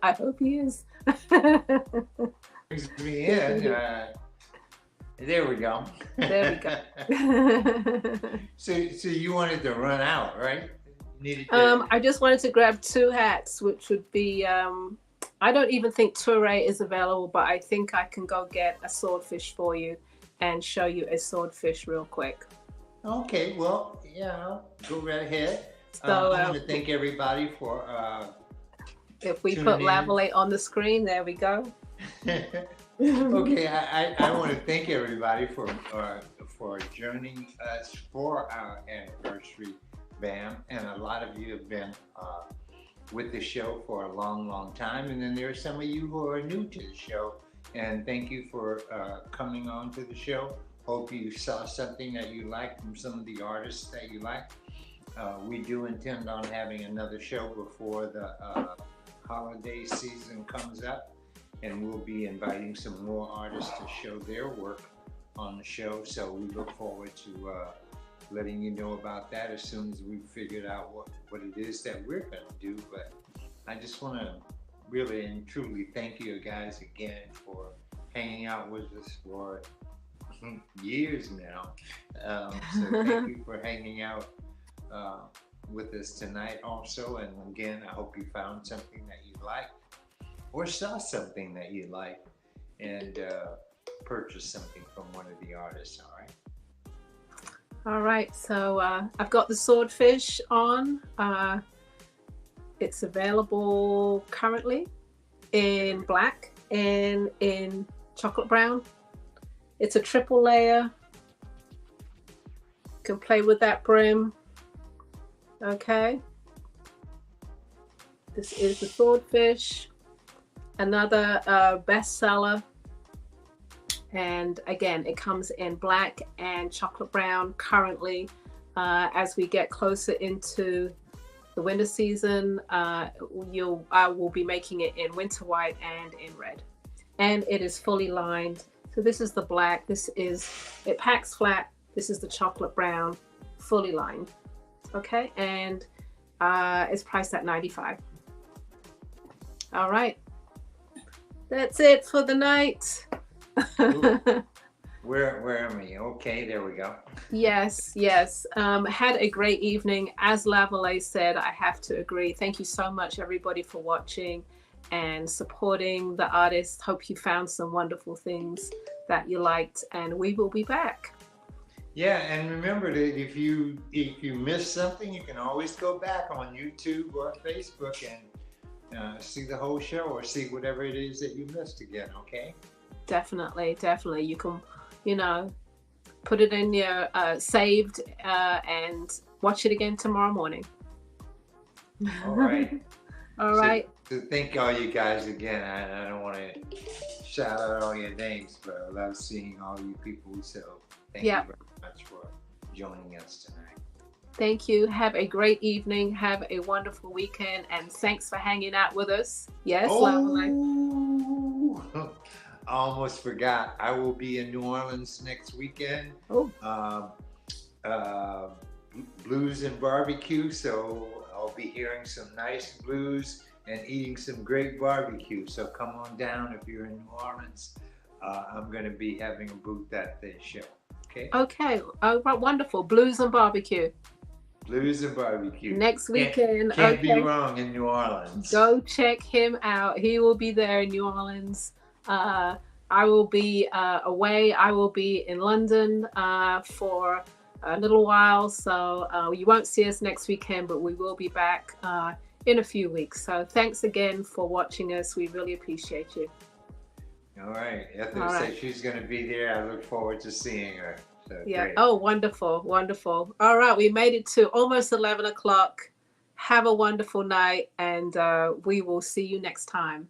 I hope he is. Brings me in. There we go. There we go. So you wanted to run out, right? Needed to... I just wanted to grab 2 hats, which would be, I don't even think Touré is available, but I think I can go get a swordfish for you and show you a swordfish real quick. Okay, well, yeah, go right ahead. So, I want to thank everybody for if we tuning put in. Lavallee on the screen, there we go. Okay, I want to thank everybody for joining us for our anniversary, BAM, and a lot of you have been with the show for a long time, and then there are some of you who are new to the show, and thank you for coming on to the show. Hope you saw something that you liked from some of the artists that you like. We do intend on having another show before the holiday season comes up, and we'll be inviting some more artists to show their work on the show. So we look forward to letting you know about that as soon as we've figured out what it is that we're going to do. But I just want to really and truly thank you guys again for hanging out with us for years now. So thank you for hanging out with us tonight also. And again, I hope you found something that you liked or saw something that you liked and purchased something from one of the artists. All right. All right, so I've got the swordfish on. It's available currently in black and in chocolate brown. It's a triple layer. You can play with that brim. Okay. This is the swordfish, another bestseller. And again, it comes in black and chocolate brown currently. As we get closer into the winter season, I will be making it in winter white and in red. And it is fully lined. So this is the black, it packs flat. This is the chocolate brown, fully lined. Okay, and it's priced at $95. All right, that's it for the night. Where am I? Okay, there we go. Yes. Had a great evening. As Lavallee said, I have to agree. Thank you so much, everybody, for watching and supporting the artists. Hope you found some wonderful things that you liked, and we will be back. Yeah, and remember that if you miss something, you can always go back on YouTube or Facebook and see the whole show or see whatever it is that you missed again. Okay. Definitely. You can, put it in your saved and watch it again tomorrow morning. All right. All right. So thank all you guys again. I don't want to shout out all your names, but I love seeing all you people. So thank Yeah. you very much for joining us tonight. Thank you. Have a great evening. Have a wonderful weekend. And thanks for hanging out with us. Yes, Lorelei. Oh, I almost forgot. I will be in New Orleans next weekend. Oh. Blues and barbecue. So I'll be hearing some nice blues and eating some great barbecue. So come on down if you're in New Orleans. I'm going to be having a booth at the show. Okay. Okay. Oh, wonderful. Blues and barbecue. Blues and barbecue. Next weekend. Can't be Okay. wrong in New Orleans. Go check him out. He will be there in New Orleans. I will be away. I will be in London for a little while. So you won't see us next weekend, but we will be back in a few weeks. So thanks again for watching us. We really appreciate you. All right. Ethel All said right. she's going to be there. I look forward to seeing her. So Yeah. great. Oh, wonderful. Wonderful. All right. We made it to almost 11 o'clock. Have a wonderful night, and we will see you next time.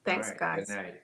Thanks, All right, guys. Good night.